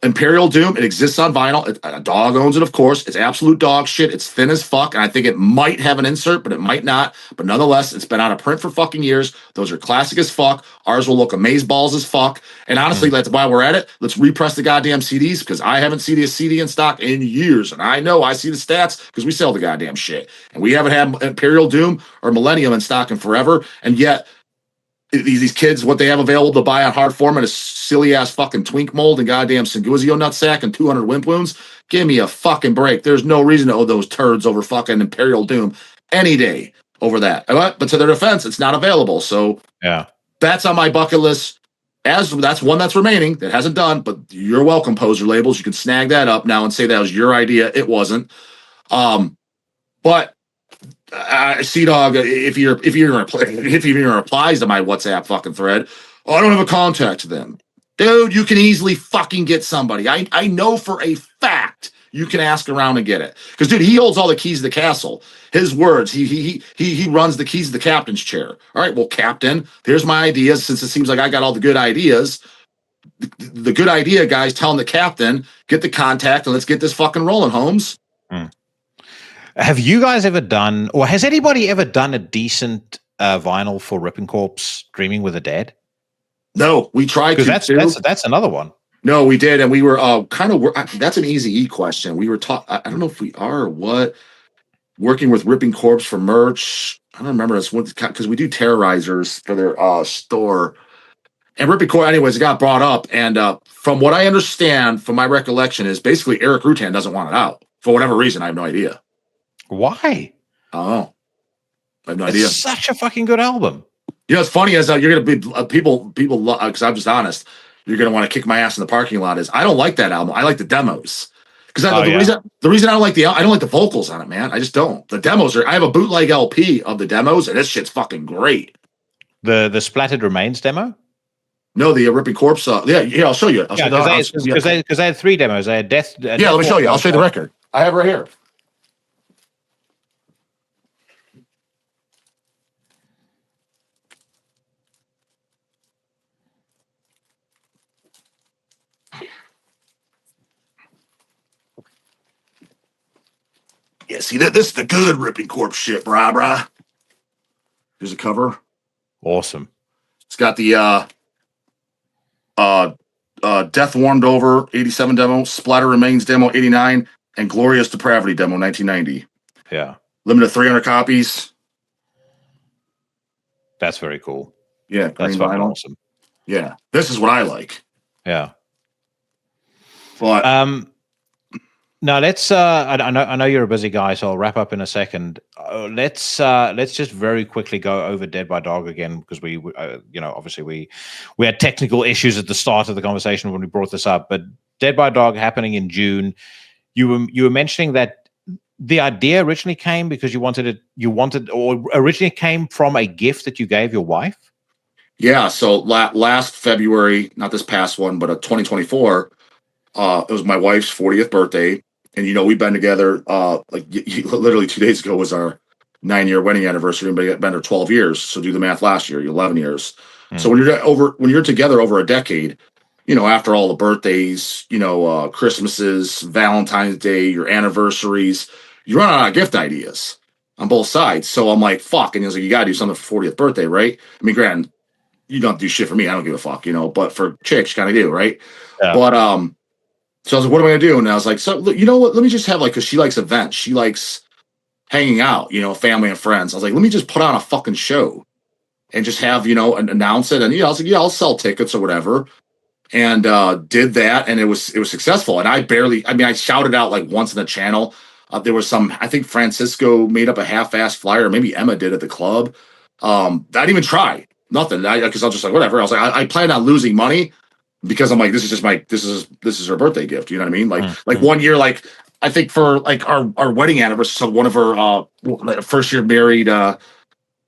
Imperial Doom, it exists on vinyl. Dog owns it, of course. It's absolute dog shit. It's thin as fuck. And I think it might have an insert, but it might not. But nonetheless, it's been out of print for fucking years. Those are classic as fuck. Ours will look amazeballs as fuck. And honestly, that's why we're at it. Let's repress the goddamn CDs because I haven't seen a CD in stock in years. And I know I see the stats because we sell the goddamn shit. And we haven't had Imperial Doom or Millennium in stock in forever. And yet, these kids, what they have available to buy on hard format is silly ass fucking twink mold and goddamn Singuzio nutsack and 200 wimp wounds. Give me a fucking break. There's no reason to owe those turds over fucking Imperial Doom any day over that. But to their defense, it's not available. So that's on my bucket list. That's one that's remaining that hasn't done. But you're welcome, poser labels. You can snag that up now and say that was your idea. It wasn't. But J-Dawg, if you're replies to my WhatsApp fucking thread, I don't have a contact to them. Dude, you can easily fucking get somebody. I know for a fact you can ask around and get it. Because dude, he holds all the keys to the castle. His words, he runs the keys to the captain's chair. All right, well, Captain, here's my ideas. Since it seems like I got all the good ideas, the good idea guys telling the captain, get the contact and let's get this fucking rolling, Holmes. Have you guys ever done, or has anybody ever done a decent vinyl for Ripping Corpse Dreaming with the Dead? No, we tried to. That's another one. No, we did, and we were that's an easy E question. We were I don't know if we are or what. Working with Ripping Corpse for merch. I don't remember this one because we do terrorizers for their store. And Ripping Corpse, anyways, it got brought up, and from what I understand, from my recollection, is basically Eric Rutan doesn't want it out for whatever reason. I have no idea. Why? I don't know. I have no idea. It's such a fucking good album. You know, it's funny as you're going to be people because I'm just honest. You're going to want to kick my ass in the parking lot. Is I don't like that album. I like the demos because the reason I don't like I don't like the vocals on it, man. I just don't. The demos I have a bootleg LP of the demos, and this shit's fucking great. The Splattered Remains demo. No, the Ripping Corpse. Yeah, I'll show you. Because they had 3 demos. They had Death. Let me show you. I'll show you the record. I have it right here. Yeah, see that this is the good Ripping Corpse shit, brah. Here's a cover. Awesome. It's got the Death Warmed Over 87 demo, Splatter Remains demo 89, and Glorious Depravity demo 1990. Yeah. Limited 300 copies. That's very cool. Yeah, that's fucking awesome. Yeah, this is what I like. Yeah. But Now let's. I know you're a busy guy, so I'll wrap up in a second. Let's just very quickly go over Dead by Dawg again, because we obviously we had technical issues at the start of the conversation when we brought this up. But Dead by Dawg happening in June. You were mentioning that the idea originally came because or originally came from a gift that you gave your wife. Yeah. So last February, not this past one, but 2024. It was my wife's 40th birthday. And, we've been together, literally 2 days ago was our 9-year wedding anniversary. And been there 12 years. So do the math last year, 11 years. So when you're together over a decade, after all the birthdays, Christmases, Valentine's Day, your anniversaries, you run out of gift ideas on both sides. So I'm like, fuck. And he was like, you got to do something for 40th birthday, right? I mean, granted, you don't do shit for me. I don't give a fuck, but for chicks, you kind of do, right? Yeah. But, so I was like, what am I going to do? And I was like, so you know what? Let me just have because she likes events. She likes hanging out, family and friends. I was like, let me just put on a fucking show and just have, announce it. And, I was like, yeah, I'll sell tickets or whatever. And did that. And it was successful. And I shouted out like once in the channel. There was I think Francisco made up a half-assed flyer. Or maybe Emma did at the club. I didn't even try. Nothing. Because I was just like, whatever. I was like, I planned on losing money. Because I'm like, this is her birthday gift. You know what I mean? Like 1 year, I think for our wedding anniversary, so one of her first year married, one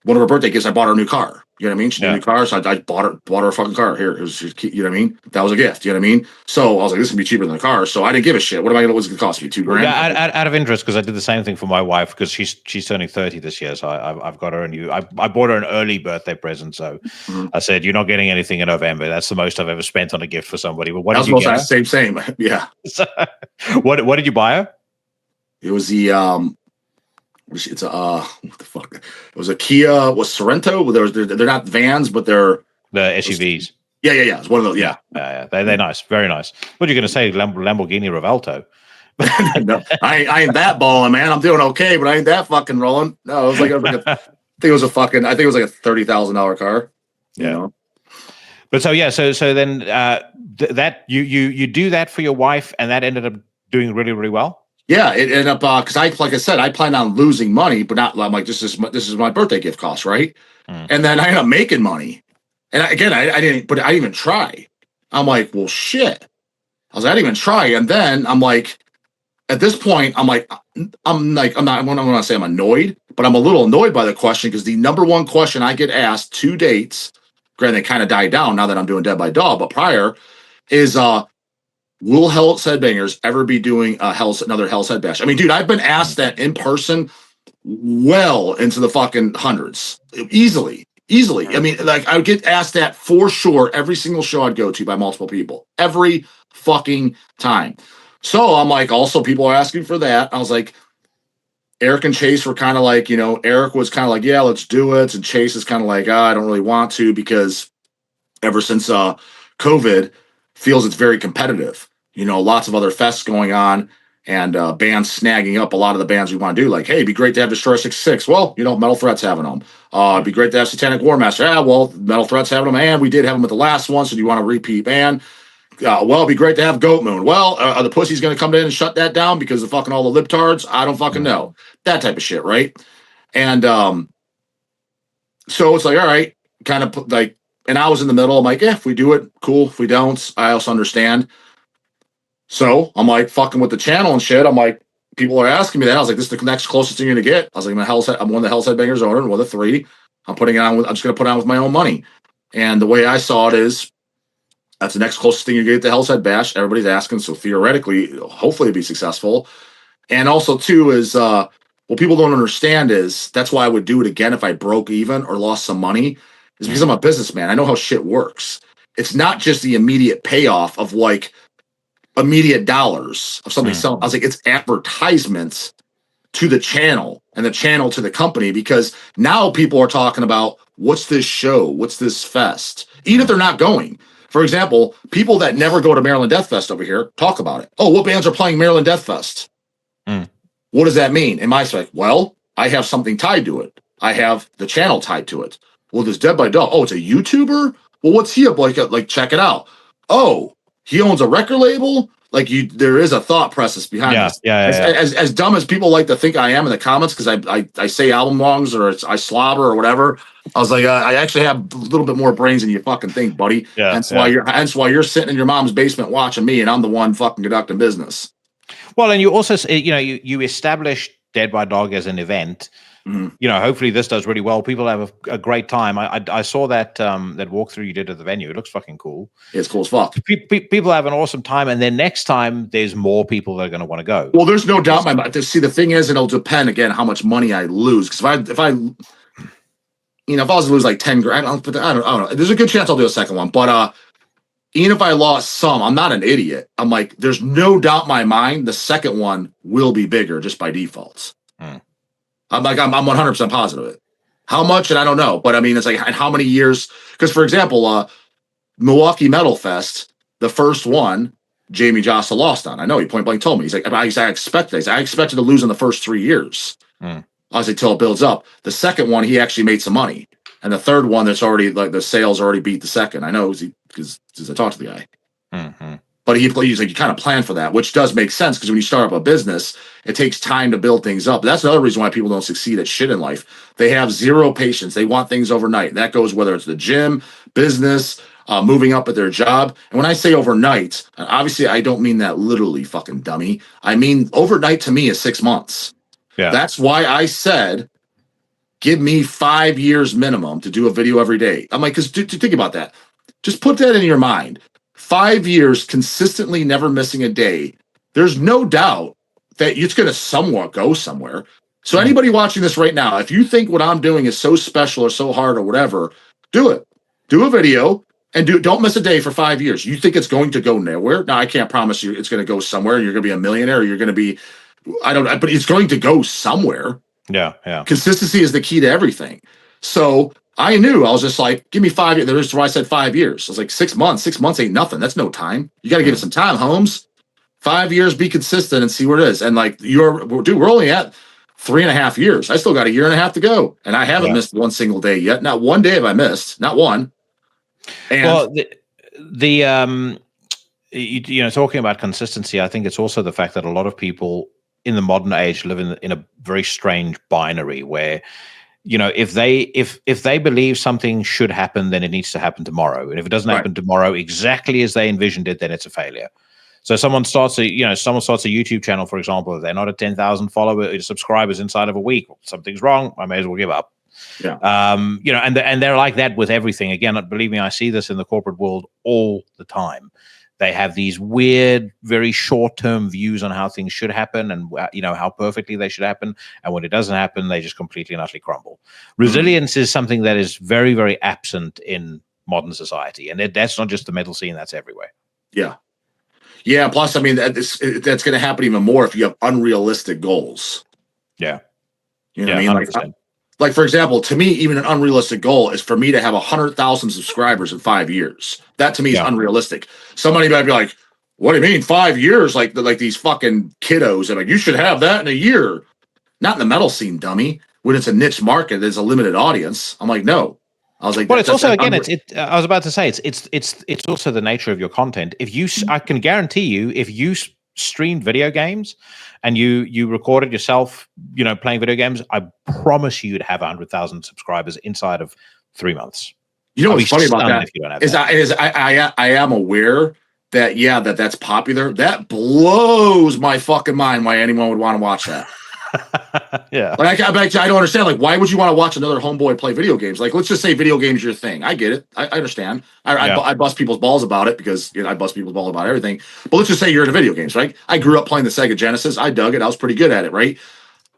of her birthday gifts, I bought her a new car. You know what I mean? She had a new car, so I bought her a fucking car. Here, it was just, you know what I mean? That was a gift. You know what I mean? So I was like, this is gonna be cheaper than a car. So I didn't give a shit. What's it gonna cost me? $2,000? Yeah, out of interest, because I did the same thing for my wife, because she's turning 30 this year. So I've got her a new. I bought her an early birthday present. So I said, you're not getting anything in November. That's the most I've ever spent on a gift for somebody. But what did you get her? Same. Yeah. So, what did you buy her? It was the It's a what the fuck? It was a Kia. Was Sorento? They're not vans, but they're the SUVs. Yeah. It's one of those. Yeah. They're nice, very nice. What are you going to say, Lamborghini Revuelto? No, I ain't that balling, man. I'm doing okay, but I ain't that fucking rolling. No, I think it was a $30,000 car. Yeah. But so then that you do that for your wife, and that ended up doing really, really well. Yeah, it ended up because like I said, I planned on losing money, but not. I'm like, this is my birthday gift cost, right? And then I ended up making money, and I didn't even try. I'm like, well, shit. I didn't even try, and then I'm like, at this point, I'm not. I'm not going to say I'm annoyed, but I'm a little annoyed by the question, because the number one question I get asked to dates, granted, they kind of died down now that I'm doing Dead by Dawg, but prior is will Hells Headbangers ever be doing another Hells Head Bash? I mean, dude, I've been asked that in person well into the fucking hundreds. Easily. I mean, I would get asked that for sure every single show I'd go to by multiple people. Every fucking time. So I'm like, also people are asking for that. I was like, Eric and Chase were kind of like, Eric was kind of like, yeah, let's do it. And Chase is kind of like, I don't really want to, because ever since COVID, feels it's very competitive. Lots of other fests going on, and bands snagging up a lot of the bands we want to do. Like, hey, it'd be great to have Destroyer 66. Well, Metal Threat's having them. It'd be great to have Satanic War Master. Yeah, well, Metal Threat's having them, and we did have them at the last one, so do you want to repeat band? Well, it'd be great to have Goat Moon. Well, are the pussies going to come in and shut that down because of fucking all the libtards? I don't fucking know. That type of shit, right? And so it's like, all right, kind of like, and I was in the middle. I'm like, yeah, if we do it, cool. If we don't, I also understand. So I'm like fucking with the channel and shit. I'm like, people are asking me that. I was like, this is the next closest thing you're gonna get. I was like, I'm one of the Hells Headbangers owner, and one of the three. I'm just gonna put it on with my own money. And the way I saw it is, that's the next closest thing you get to Hells Head Bash. Everybody's asking, so theoretically, hopefully, it'd be successful. And also, too, is what people don't understand is that's why I would do it again if I broke even or lost some money. Is because I'm a businessman. I know how shit works. It's not just the immediate payoff of like immediate dollars of something selling. I was like, it's advertisements to the channel and the channel to the company, because now people are talking about, what's this show? What's this fest? Even if they're not going. For example, people that never go to Maryland Death Fest over here talk about it. Oh, what bands are playing Maryland Death Fest? What does that mean? And my like, well, I have something tied to it. I have the channel tied to it. Well, there's Dead by Dawg. Oh, it's a YouTuber? Well, what's he up like? Check it out. Oh, he owns a record label? Like there is a thought process behind this. As dumb as people like to think I am in the comments, because I say album wrongs or I slobber or whatever. I was like, I actually have a little bit more brains than you fucking think, buddy. Yeah, hence why you're sitting in your mom's basement watching me, and I'm the one fucking conducting business. Well, and you also, you established Dead by Dawg as an event. Mm-hmm. Hopefully this does really well. People have a great time. I saw that walkthrough you did at the venue. It looks fucking cool. It's cool as fuck. People have an awesome time, and then next time there's more people that are going to want to go. Well, there's no doubt. See, the thing is, it'll depend again how much money I lose. Because if I was to lose like 10 grand, I don't know. There's a good chance I'll do a second one. But even if I lost some, I'm not an idiot. I'm like, there's no doubt in my mind the second one will be bigger just by default. I'm 100% positive of it. How much? And I don't know. But I mean, it's like, and how many years? Because, for example, Milwaukee Metal Fest, the first one, Jamie Jossa lost on. I know, he point blank told me. He's like, I expected to lose in the first 3 years. Obviously, till it builds up. The second one, he actually made some money. And the third one, that's already, like, the sales already beat the second. I know, because I talked to the guy. Mm-hmm. But he's like, you kind of plan for that, which does make sense, because when you start up a business, it takes time to build things up. That's another reason why people don't succeed at shit in life. They have zero patience. They want things overnight. And that goes whether it's the gym, business, moving up at their job. And when I say overnight, obviously I don't mean that literally, fucking dummy. I mean, overnight to me is 6 months. Yeah. That's why I said, give me 5 years minimum to do a video every day. I'm like, because to think about that, just put that in your mind. 5 years consistently never missing a day. There's no doubt that it's going to somewhat go somewhere. So anybody watching this right now, if you think what I'm doing is so special or so hard or whatever, do it. Do a video and don't miss a day for 5 years. You think it's going to go nowhere? Now, I can't promise you it's going to go somewhere. You're going to be a millionaire. Or you're going to be, but it's going to go somewhere. Yeah. Consistency is the key to everything. So I knew. I was just like, give me 5 years. That's why I said 5 years. I was like, 6 months. 6 months ain't nothing. That's no time. You got to give it some time, Holmes. 5 years, be consistent and see where it is. And like, we're only at 3.5 years. I still got a year and a half to go. And I haven't missed one single day yet. Not one day have I missed. Not one. And well, talking about consistency, I think it's also the fact that a lot of people in the modern age live in a very strange binary where, if they believe something should happen, then it needs to happen tomorrow. And if it doesn't happen tomorrow exactly as they envisioned it, then it's a failure. So someone starts a YouTube channel, for example, if they're not at 10,000 subscribers inside of a week, something's wrong. I may as well give up. Yeah. And they're like that with everything. Again, believe me, I see this in the corporate world all the time. They have these weird, very short-term views on how things should happen and, how perfectly they should happen. And when it doesn't happen, they just completely and utterly crumble. Resilience is something that is very, very absent in modern society. And that's not just the metal scene, that's everywhere. Yeah. Yeah. Plus, I mean, that's going to happen even more if you have unrealistic goals. Yeah. You know what I mean? 100%. Like, for example, to me, even an unrealistic goal is for me to have 100,000 subscribers in 5 years. That to me is unrealistic. Somebody might be like, what do you mean 5 years? Like these fucking kiddos. And like, you should have that in a year. Not in the metal scene, dummy. When it's a niche market, there's a limited audience. I'm like, no. I was like, well, it's also, again, I was about to say, it's also the nature of your content. I can guarantee you, if you streamed video games and you recorded yourself, playing video games, I promise you'd have 100,000 subscribers inside of 3 months. You know what's funny about that I am aware that that's popular. That blows my fucking mind why anyone would want to watch that. Yeah. Like I don't understand. Like, why would you want to watch another homeboy play video games? Like, let's just say video games your thing. I get it. I understand. I bust people's balls about it because I bust people's balls about everything. But let's just say you're into video games, right? I grew up playing the Sega Genesis. I dug it. I was pretty good at it, right?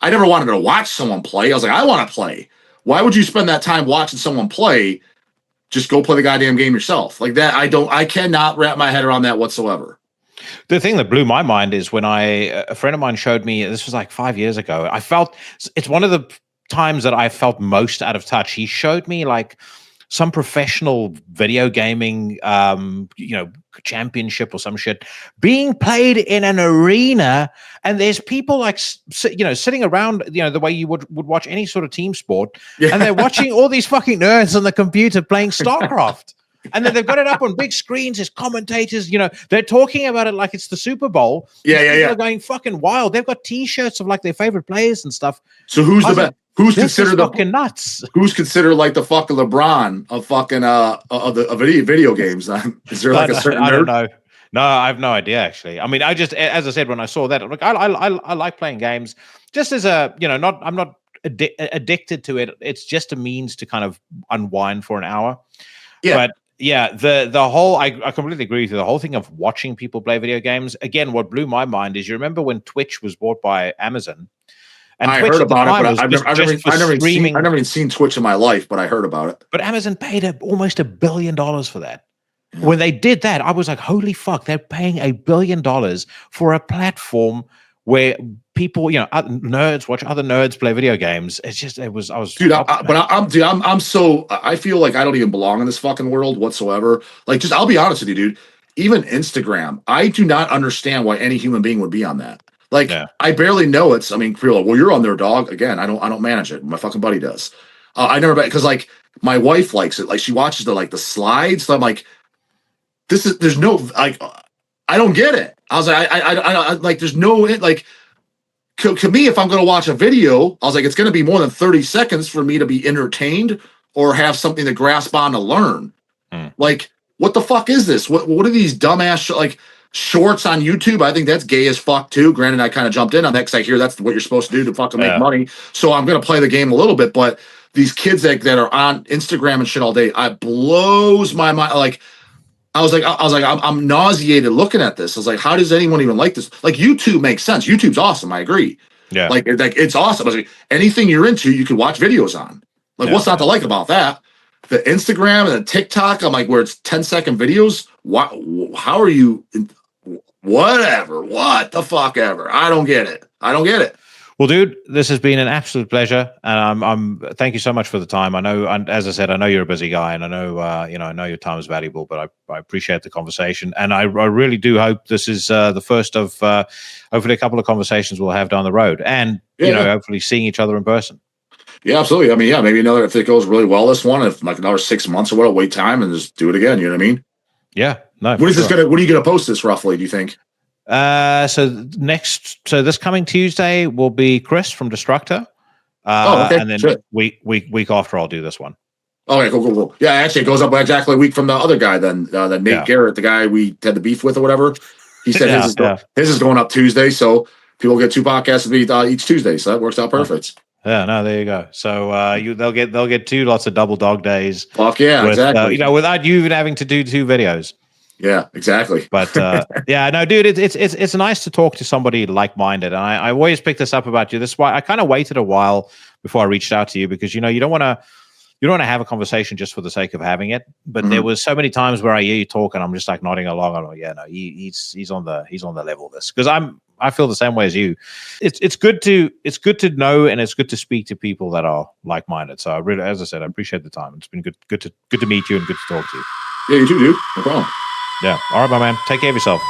I never wanted to watch someone play. I was like, I want to play. Why would you spend that time watching someone play? Just go play the goddamn game yourself. Like that, I cannot wrap my head around that whatsoever. The thing that blew my mind is when a friend of mine showed me, this was like 5 years ago, it's one of the times that I felt most out of touch. He showed me like some professional video gaming, championship or some shit being played in an arena, and there's people like, sitting around, the way you would watch any sort of team sport, and they're watching all these fucking nerds on the computer playing StarCraft. And then they've got it up on big screens as commentators. They're talking about it like it's the Super Bowl. Yeah. People are going fucking wild. They've got T-shirts of like their favorite players and stuff. So who's the best? Who's This considered is the fucking nuts? Who's considered like the fucking LeBron of fucking of video games? Is there like a certain I don't nerd? know. No, I have no idea actually. I mean, I just, as I said when I saw that, like I like playing games just as a I'm not addicted to it. It's just a means to kind of unwind for an hour. Yeah. But yeah, the whole I completely agree with you. The whole thing of watching people play video games. Again, what blew my mind is you remember when Twitch was bought by Amazon. And I Twitch heard about it, but I've never even seen Twitch in my life, but I heard about it. But Amazon paid almost $1 billion for that. When they did that, I was like, holy fuck, they're paying $1 billion for a platform where people, nerds watch other nerds play video games. It's just, I was, dude, I'm so, I feel like I don't even belong in this fucking world whatsoever. Like, just, I'll be honest with you, dude, even Instagram, I do not understand why any human being would be on that. Like, I barely know it's, I mean, people are like, well, you're on there, dog. Again, I don't manage it. My fucking buddy does. I never, because like my wife likes it. Like she watches the slides. So I'm like, there's no, like, I don't get it. I was like, I like, there's no, like, to me, if I'm going to watch a video, I was like, it's going to be more than 30 seconds for me to be entertained or have something to grasp on to learn. Like, what the fuck is this? What are these dumbass, like, shorts on YouTube? I think that's gay as fuck too. Granted, I kind of jumped in on that because I hear that's what you're supposed to do to fucking make money. So I'm gonna play the game a little bit. But these kids that are on Instagram and shit all day, it blows my mind. Like I was like, I'm nauseated looking at this. I was like, how does anyone even like this? Like YouTube makes sense. YouTube's awesome. I agree. Yeah, like it's awesome. I was like, anything you're into, you can watch videos on. Like, what's not to like about that? The Instagram and the TikTok, I'm like, where it's 10-second videos. How are you? Whatever. What the fuck ever. I don't get it. Well, dude, this has been an absolute pleasure, and I'm thank you so much for the time. I know, and as I said, I know you're a busy guy, and I know I know your time is valuable, but I appreciate the conversation, and I really do hope this is the first of hopefully a couple of conversations we'll have down the road, and hopefully seeing each other in person. Yeah, absolutely. I mean, maybe if it goes really well, this one, if like another 6 months or what, wait time and just do it again. You know what I mean? Yeah. No. When are you gonna post this roughly? Do you think? So this coming Tuesday will be Chris from Destructor. Okay. And then week after I'll do this one. Okay, cool. Yeah, actually, it goes up exactly a week from the other guy. Then that Nate Garrett, the guy we had the beef with or whatever, he said his is going up Tuesday, so people get 2 podcasts each Tuesday. So that works out perfect. Yeah, no, there you go. So they'll get 2 lots of double dog days. Fuck yeah, exactly. Without you even having to do 2 videos. Yeah, exactly. But no, dude, it's nice to talk to somebody like-minded. And I always pick this up about you. This is why I kind of waited a while before I reached out to you, because you don't want to have a conversation just for the sake of having it. But there was so many times where I hear you talk and I'm just like nodding along. I'm like, yeah, no, he's on the level of this, because I feel the same way as you. It's good to know, and it's good to speak to people that are like-minded. So I really, as I said, I appreciate the time. It's been good to meet you and good to talk to you. Yeah, you too, dude. No problem. Yeah. All right, my man. Take care of yourself.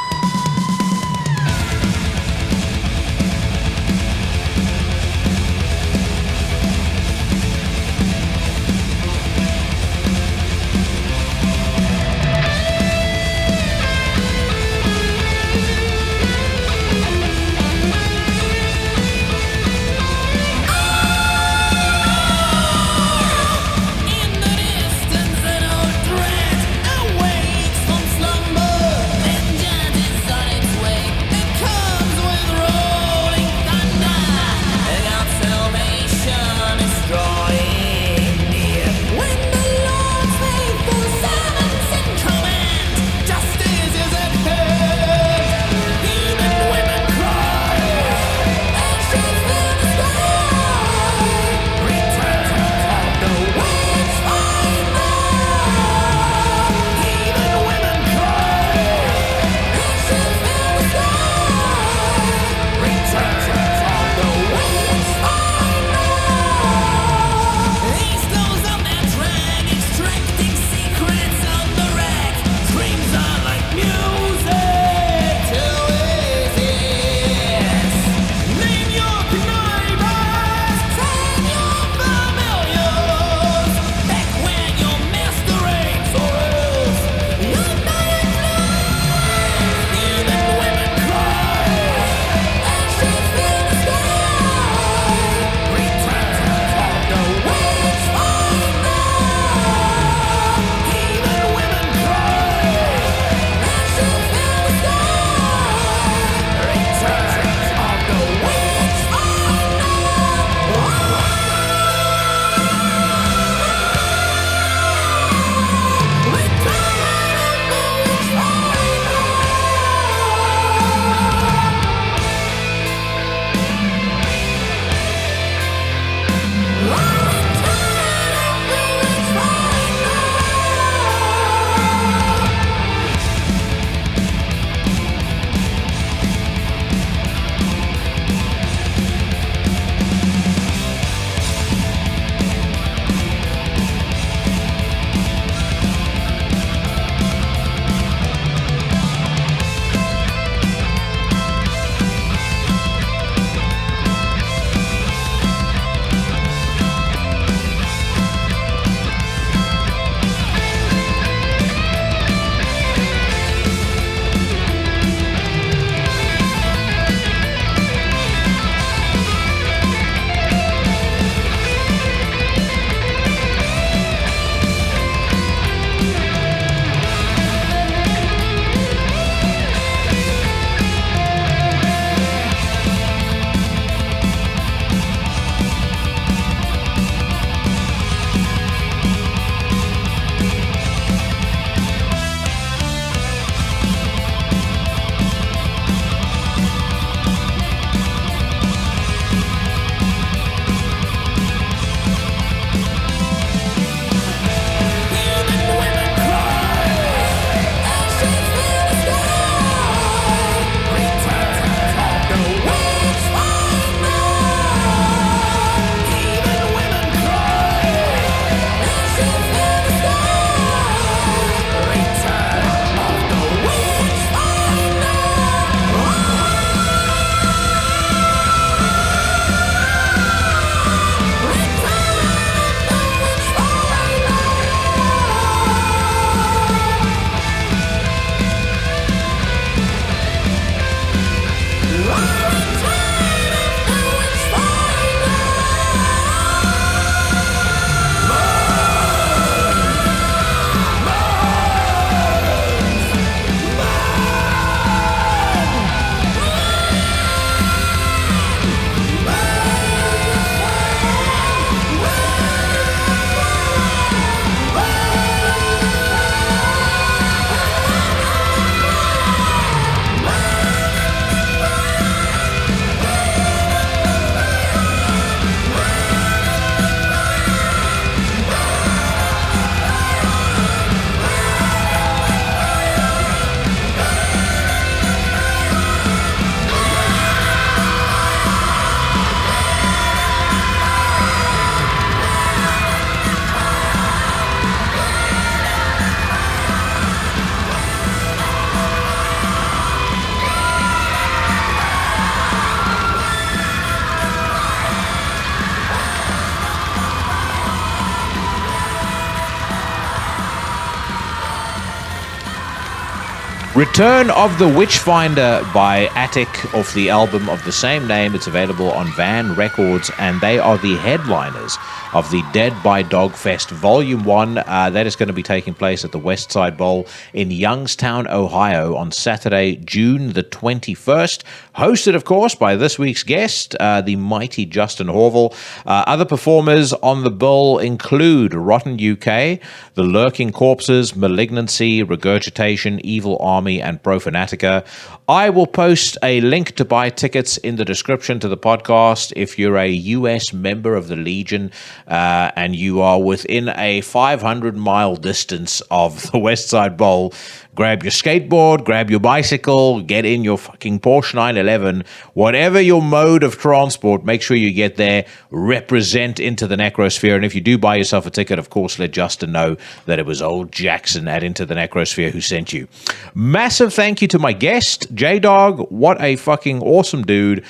Return of the Witchfinder by Attic off the album of the same name. It's available on Van Records, and they are the headliners of the Dead by Dawg Fest Volume 1. That is going to be taking place at the West Side Bowl in Youngstown, Ohio on Saturday, June the 21st. Hosted, of course, by this week's guest, the mighty Justin Horval. Other performers on the bill include Rotten UK, The Lurking Corpses, Malignancy, Regurgitation, Evil Army, and Profanatica. I will post a link to buy tickets in the description to the podcast. If you're a US member of the Legion and you are within a 500-mile distance of the West Side Bowl, grab your skateboard, grab your bicycle, get in your fucking Porsche 911, whatever your mode of transport, make sure you get there, represent Into the Necrosphere. And if you do buy yourself a ticket, of course, let Justin know that it was old Jackson at Into the Necrosphere who sent you. Massive thank you to my guest, J-Dawg. What a fucking awesome dude.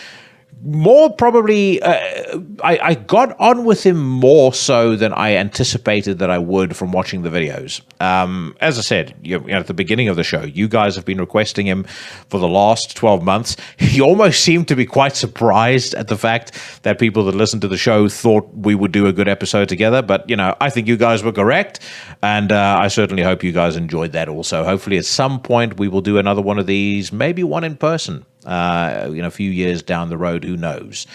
More probably, I got on with him more so than I anticipated that I would from watching the videos. As I said, at the beginning of the show, you guys have been requesting him for the last 12 months. He almost seemed to be quite surprised at the fact that people that listened to the show thought we would do a good episode together. But, I think you guys were correct. And I certainly hope you guys enjoyed that also. Hopefully at some point we will do another one of these, maybe one in person. A few years down the road, who knows?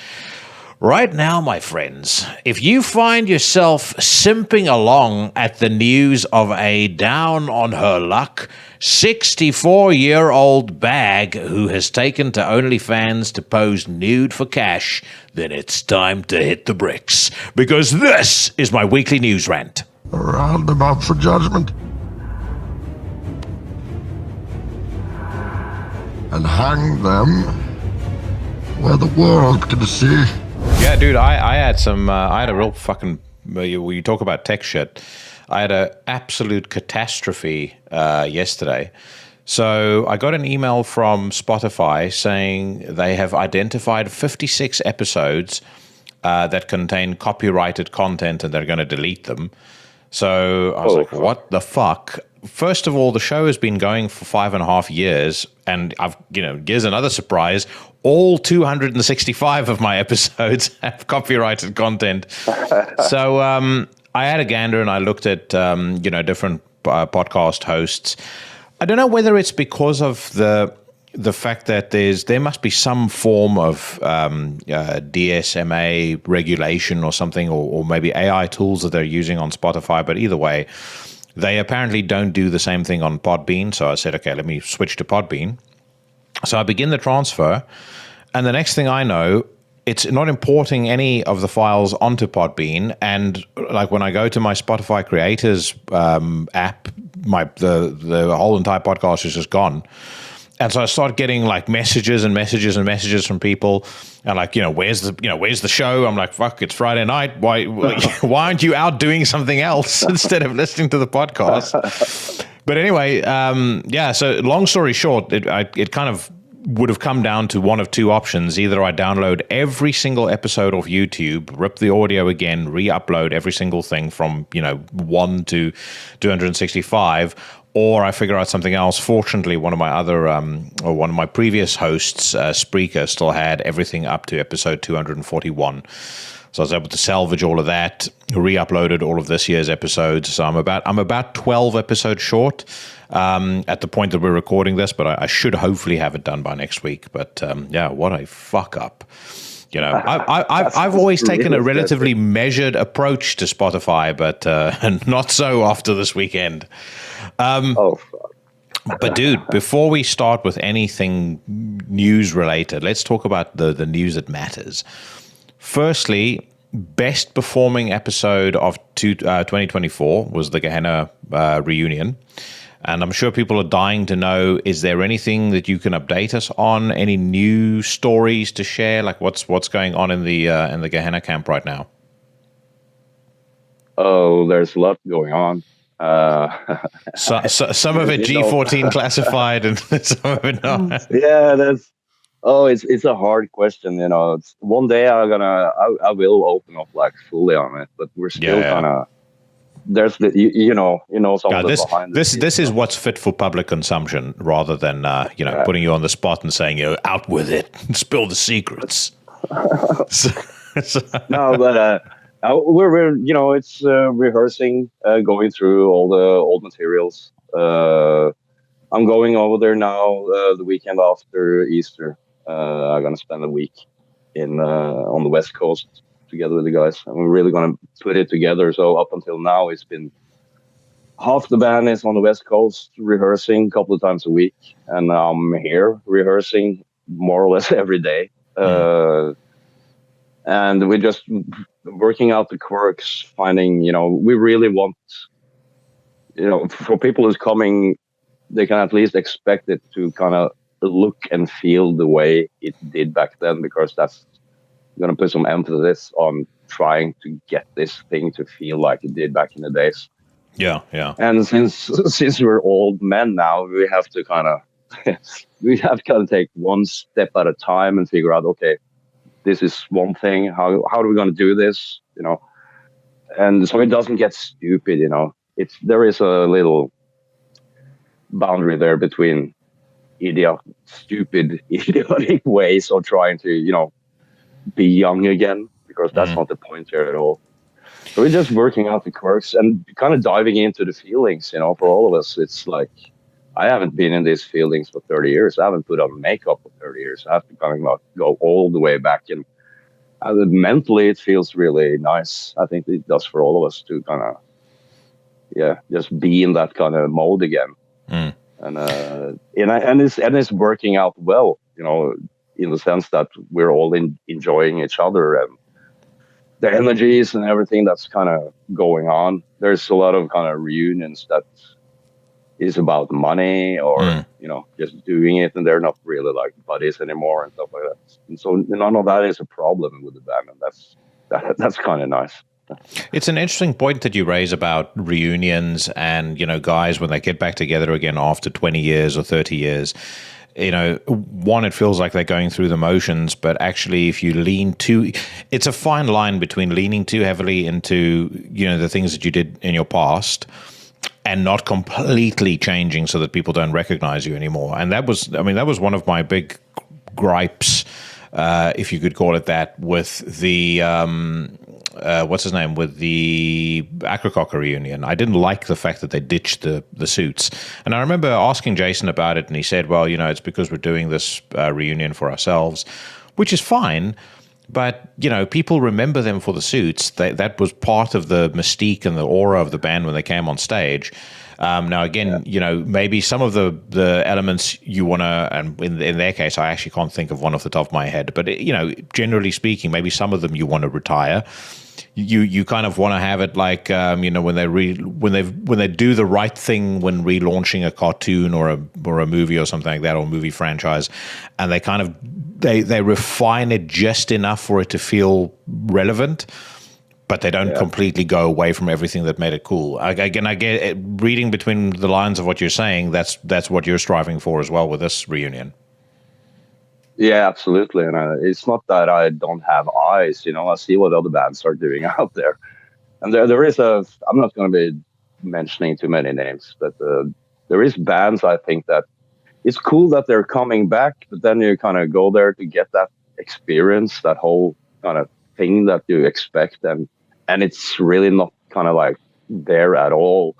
Right now, my friends, if you find yourself simping along at the news of a down on her luck 64-year-old bag who has taken to OnlyFans to pose nude for cash, then it's time to hit the bricks, because this is my weekly news rant. A roundabout for judgment. And hang them where the world can see. Yeah, dude, I had some, I had a real fucking, when you talk about tech shit, I had an absolute catastrophe yesterday. So I got an email from Spotify saying they have identified 56 episodes that contain copyrighted content and they're going to delete them. So I was what the fuck? First of all, the show has been going for 5.5 years, and here's another surprise. All 265 of my episodes have copyrighted content. So I had a gander and I looked at, different podcast hosts. I don't know whether it's because of the fact that there must be some form of DSMA regulation or something, or maybe AI tools that they're using on Spotify. But either way, they apparently don't do the same thing on Podbean. So I said, okay, let me switch to Podbean. So I begin the transfer. And the next thing I know, it's not importing any of the files onto Podbean. And like when I go to my Spotify Creators app, the whole entire podcast is just gone. And so I start getting like messages and messages and messages from people, and like, where's the show? I'm like, fuck, it's Friday night. Why aren't you out doing something else instead of listening to the podcast? But anyway, so long story short, it kind of would have come down to one of two options. Either I download every single episode off YouTube, rip the audio again, re-upload every single thing from, 1 to 265, or I figure out something else. Fortunately, one of my previous hosts, Spreaker, still had everything up to episode 241. So I was able to salvage all of that, re-uploaded all of this year's episodes. So I'm about 12 episodes short at the point that we're recording this, but I should hopefully have it done by next week. But what a fuck up. I've always taken a relatively measured approach to Spotify, but not so after this weekend. But dude, before we start with anything news related, let's talk about the news that matters. Firstly, best performing episode of 2024 was the Gehenna Reunion. And I'm sure people are dying to know, is there anything that you can update us on? Any new stories to share? Like what's going on in the Gehenna camp right now? Oh, there's a lot going on. So some of it G14 classified and some of it not. Yeah, it's a hard question. It's one day I will open up like fully on it, but we're still kind of there's the some of the behind this is what's fit for public consumption rather than putting you on the spot and saying, out with it, spill the secrets. No, but we're it's rehearsing, going through all the old materials. I'm going over there now the weekend after Easter. I'm gonna spend a week on the West Coast together with the guys, and we're really gonna put it together. So up until now, it's been half the band is on the West Coast rehearsing a couple of times a week, and I'm here rehearsing more or less every day. And we're just working out the quirks, finding, we really want, for people who's coming, they can at least expect it to kind of look and feel the way it did back then, because that's going to put some emphasis on trying to get this thing to feel like it did back in the days. Yeah. And since we're old men now, we have to kind of take one step at a time and figure out, okay, this is one thing. How are we going to do this? And so it doesn't get stupid. There is a little boundary there between stupid, idiotic ways of trying to, be young again, because that's not the point here at all. So we're just working out the quirks and kind of diving into the feelings. For all of us, it's like, I haven't been in these feelings for 30 years. I haven't put on makeup for 30 years. I have to kind of go all the way back. And mentally, it feels really nice. I think it does for all of us to kind of, just be in that kind of mode again. And it's working out well, in the sense that we're all enjoying each other and the energies and everything that's kind of going on. There's a lot of kind of reunions that is about money or just doing it, and they're not really like buddies anymore and stuff like that. And so none of that is a problem with the band, and that's kind of nice. It's an interesting point that you raise about reunions and guys when they get back together again after 20 years or 30 years. One, it feels like they're going through the motions, but actually if you it's a fine line between leaning too heavily into the things that you did in your past and not completely changing so that people don't recognize you anymore. And that was one of my big gripes, if you could call it that, with the with the Acrocock reunion. I didn't like the fact that they ditched the suits. And I remember asking Jason about it, and he said, well, it's because we're doing this reunion for ourselves, which is fine. But, people remember them for the suits. That was part of the mystique and the aura of the band when they came on stage. Now, again, maybe some of the elements you want to, and in their case, I actually can't think of one off the top of my head. But, generally speaking, maybe some of them you want to retire. You kind of want to have it like, when they do the right thing when relaunching a cartoon or a movie or something like that, or a movie franchise, and they kind of they refine it just enough for it to feel relevant, but they don't completely go away from everything that made it cool. Again, I get it, reading between the lines of what you're saying. That's what you're striving for as well with this reunion. Yeah, absolutely. And it's not that I don't have eyes. I see what other bands are doing out there, and there is I'm not going to be mentioning too many names, but there is bands I think that it's cool that they're coming back, but then you kind of go there to get that experience, that whole kind of thing that you expect, and it's really not kind of like there at all,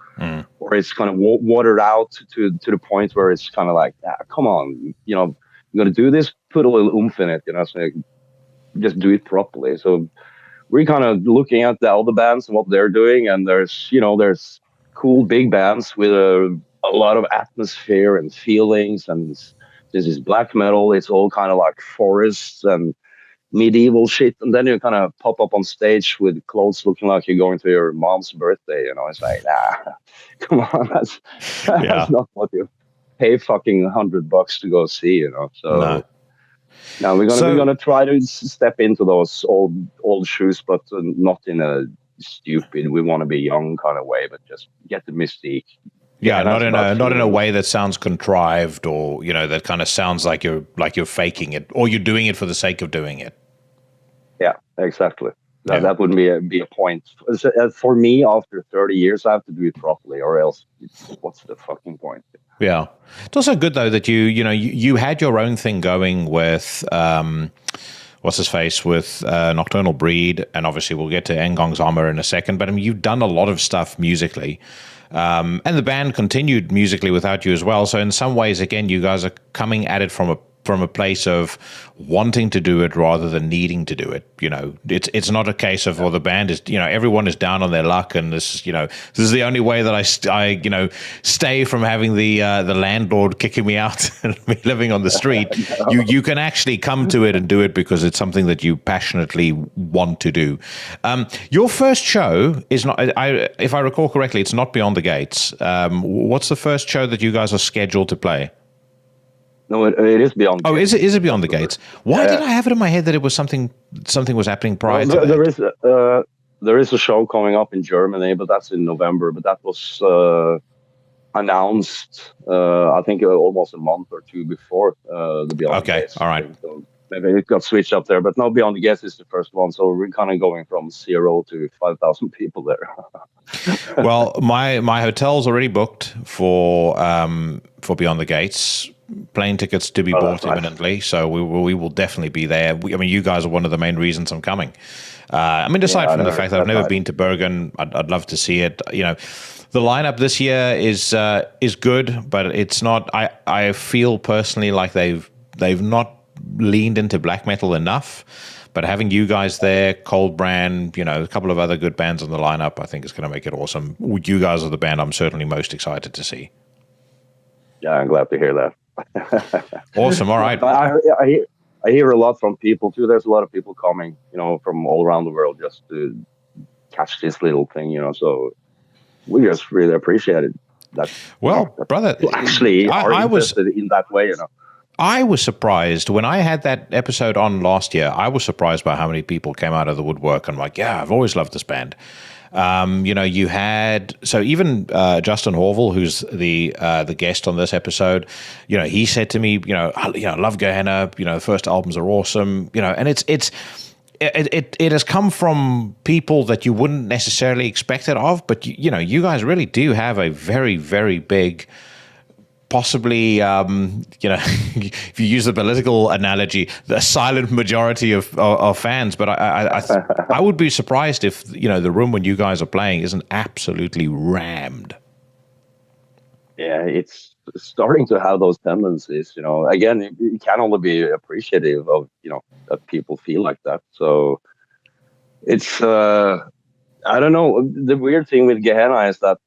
or it's kind of watered out to the point where it's kind of like, come on, you're going to do this, put a little oomph in it, so just do it properly. So we're kind of looking at the other bands and what they're doing, and there's cool big bands with a lot of atmosphere and feelings, and this is black metal. It's all kind of like forests and medieval shit, and then you kind of pop up on stage with clothes looking like you're going to your mom's birthday. It's like, come on, that's not what you pay fucking $100 to go see. So now we're gonna try to step into those old shoes, but not in a stupid, we want to be young kind of way, but just get the mystique. Yeah, not in a way that sounds contrived, or that kind of sounds like you're faking it, or you're doing it for the sake of doing it. Yeah, exactly. That wouldn't be a point. For me, after 30 years, I have to do it properly, or else what's the fucking point? Yeah. It's also good, though, that you had your own thing going with, what's his face, with Nocturnal Breed, and obviously we'll get to Engangshammer in a second, but I mean, you've done a lot of stuff musically. And the band continued musically without you as well. So in some ways, again, you guys are coming at it from a place of wanting to do it rather than needing to do it. It's not a case of, well, the band is, everyone is down on their luck, and this is the only way that I stay from having the landlord kicking me out and me living on the street. You can actually come to it and do it because it's something that you passionately want to do. Your first show is not, if I recall correctly, it's not Beyond the Gates. What's the first show that you guys are scheduled to play? No, it is Beyond. Oh, is it Beyond the Gates? Why did I have it in my head that it was something was happening prior to that? There is a show coming up in Germany, but that's in November. But that was announced, I think, almost a month or two before the Beyond the Gates. All right. So maybe it got switched up there, but no, Beyond the Gates is the first one. So we're kind of going from 0 to 5,000 people there. Well, my hotel's already booked for Beyond the Gates. Plane tickets to be bought imminently, so we will definitely be there. You guys are one of the main reasons I'm coming. Aside from the fact that I've never been to Bergen, I'd love to see it. The lineup this year is good, but it's not. I feel personally like they've not leaned into black metal enough. But having you guys there, Cold Brand, a couple of other good bands on the lineup, I think is going to make it awesome. You guys are the band I'm certainly most excited to see. Yeah, I'm glad to hear that. Awesome. All right. I hear a lot from people too. There's a lot of people coming, from all around the world just to catch this little thing, so we just really appreciate it. Brother, actually I was interested in that way, I was surprised when I had that episode on last year. I was surprised by how many people came out of the woodwork and like, yeah, I've always loved this band. You had, so even Justin Horval, who's the guest on this episode, he said to me, I love Gehenna, the first albums are awesome, and it has come from people that you wouldn't necessarily expect it of, but you guys really do have a very, very big, possibly, if you use the political analogy, the silent majority of fans. But I would be surprised if the room when you guys are playing isn't absolutely rammed. Yeah, it's starting to have those tendencies. Again, you can only be appreciative of that people feel like that. So it's I don't know. The weird thing with Gehenna is that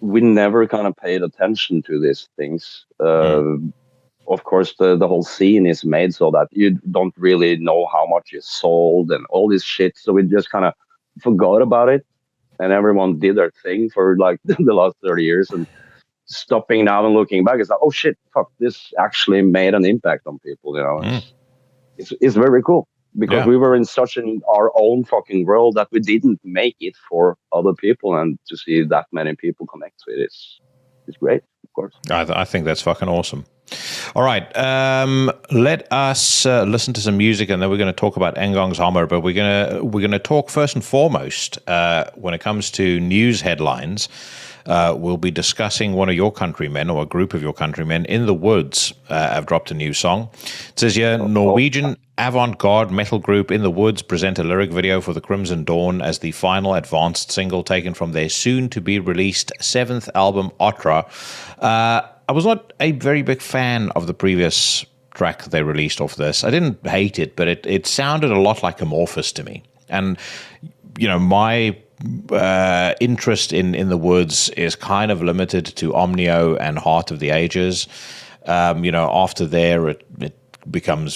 we never kind of paid attention to these things. Of course, the whole scene is made so that you don't really know how much is sold and all this shit. So we just kind of forgot about it, and everyone did their thing for like the last 30 years. And stopping now and looking back, it's like, oh shit, fuck, this actually made an impact on people. It's very cool. Because we were in such our own fucking world that we didn't make it for other people, and to see that many people connect to it is great, of course. I think that's fucking awesome. All right, let us listen to some music, and then we're going to talk about Engangshammer. But we're gonna talk first and foremost when it comes to news headlines. We'll be discussing one of your countrymen, or a group of your countrymen, In the Woods. Have dropped a new song. It says here, Norwegian avant-garde metal group In the Woods present a lyric video for The Crimson Dawn as the final advanced single taken from their soon-to-be-released 7th album, Otra. I was not a very big fan of the previous track they released off this. I didn't hate it, but it sounded a lot like Amorphous to me. And, my interest in The Woods is kind of limited to Omnio and Heart of the Ages. After there, it becomes,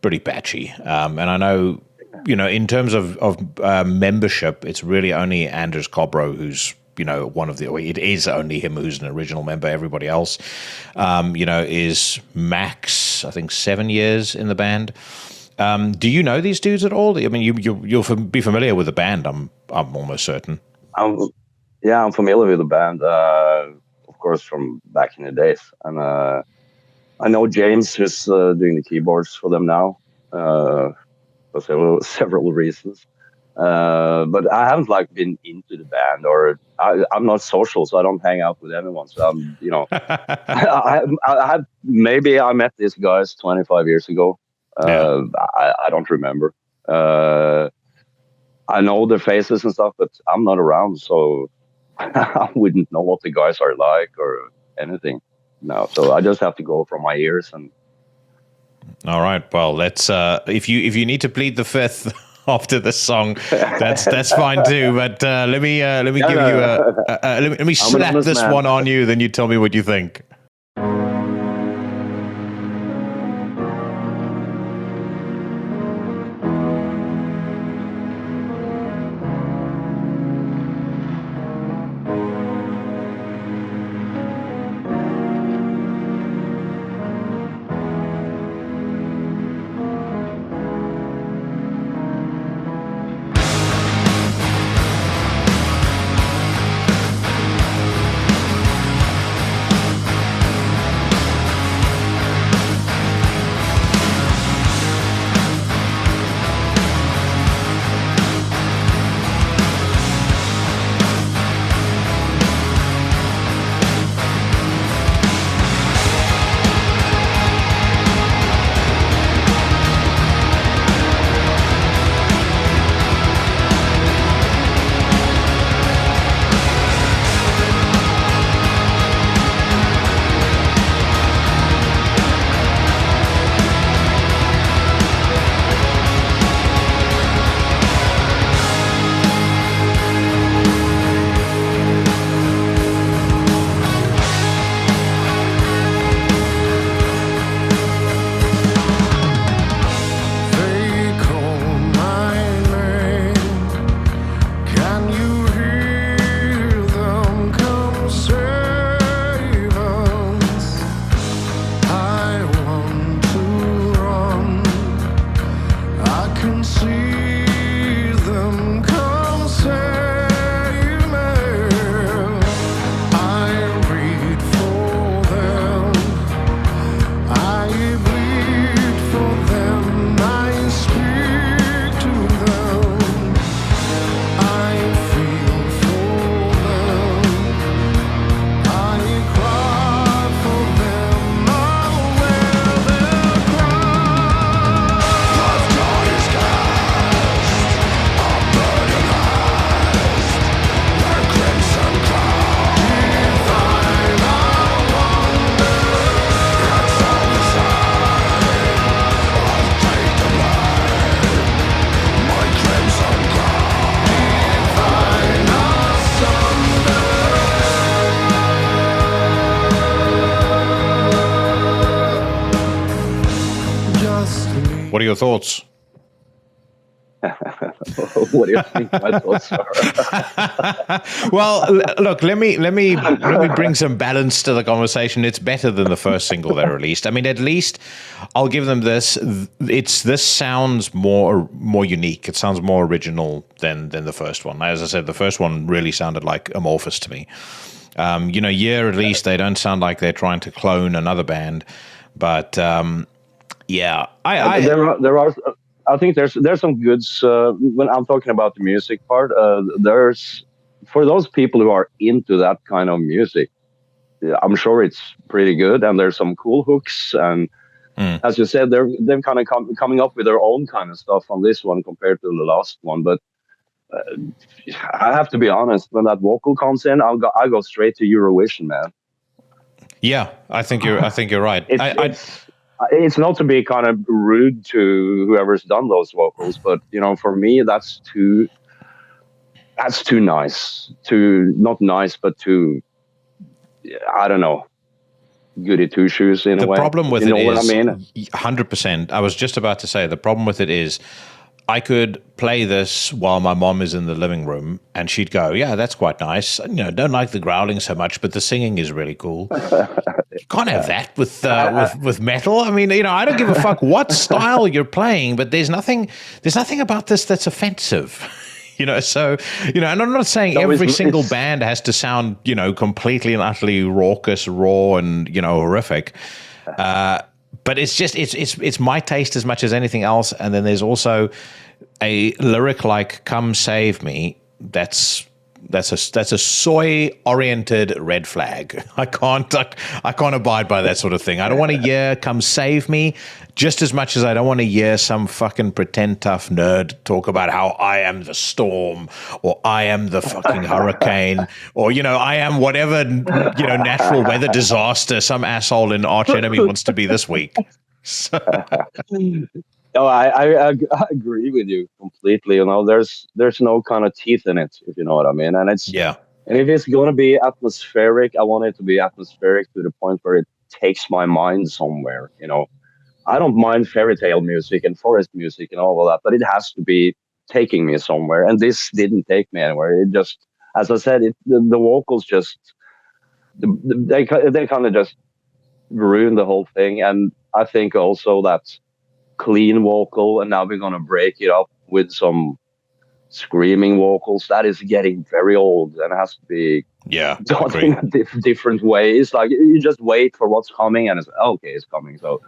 pretty patchy. And I know, in terms of membership, it's really only Anders Kobro who's, it is only him who's an original member. Everybody else, is max, I think, 7 years in the band. Do you know these dudes at all? I mean, you'll be familiar with the band, I'm almost certain. I'm familiar with the band, of course, from back in the days. And I know James is doing the keyboards for them now, for several reasons. But I haven't like been into the band, or I'm not social, so I don't hang out with anyone. So I'm, I had maybe I met these guys 25 years ago. I don't remember. I know their faces and stuff, but I'm not around, so I wouldn't know what the guys are like or anything. No, so I just have to go from my ears. And all right, well, let's. If you need to plead the fifth after this song, that's fine too. But let me give you let me slap this one on you. Then you tell me what you think. What are your thoughts? What do you think my thoughts are? Well, look, let me bring some balance to the conversation. It's better than the first single they released. I mean, at least I'll give them this. This sounds more unique. It sounds more original than the first one. As I said, the first one really sounded like Amorphous to me. Year at least they don't sound like they're trying to clone another band, but yeah, there are. I think there's some goods when I'm talking about the music part. There's for those people who are into that kind of music, I'm sure it's pretty good, and there's some cool hooks. And as you said, they're kind of coming up with their own kind of stuff on this one compared to the last one. But I have to be honest, when that vocal comes in, I go straight to Eurovision, man. Yeah, I think you're right. It's not to be kind of rude to whoever's done those vocals, but for me, that's too nice. Not nice, but too, I don't know, goody two shoes in a way. The problem with it is, what I mean? 100%. I was just about to say the problem with it is, I could play this while my mom is in the living room, and she'd go, "Yeah, that's quite nice. Don't like the growling so much, but the singing is really cool." You can't have that with metal. I mean, I don't give a fuck what style you're playing, but there's nothing about this that's offensive. So, and I'm not saying every single band has to sound, completely and utterly raucous, raw, and horrific. But it's just it's my taste as much as anything else. And then there's also a lyric like "Come Save Me," that's a soy-oriented red flag. I can't abide by that sort of thing. I don't want to hear "Come Save Me" just as much as I don't want to hear some fucking pretend tough nerd talk about how I am the storm, or I am the fucking hurricane, or I am whatever natural weather disaster some asshole in Arch Enemy wants to be this week. So. No, I agree with you completely. There's no kind of teeth in it, if you know what I mean. And and if it's going to be atmospheric, I want it to be atmospheric to the point where it takes my mind somewhere. I don't mind fairy tale music and forest music and all of that, but it has to be taking me somewhere. And this didn't take me anywhere. It just, as I said, the vocals just they kind of just ruined the whole thing. And I think also that clean vocal, and now we're going to break it up with some screaming vocals. That is getting very old and has to be done in different ways. Like, you just wait for what's coming, and it's okay, it's coming. So,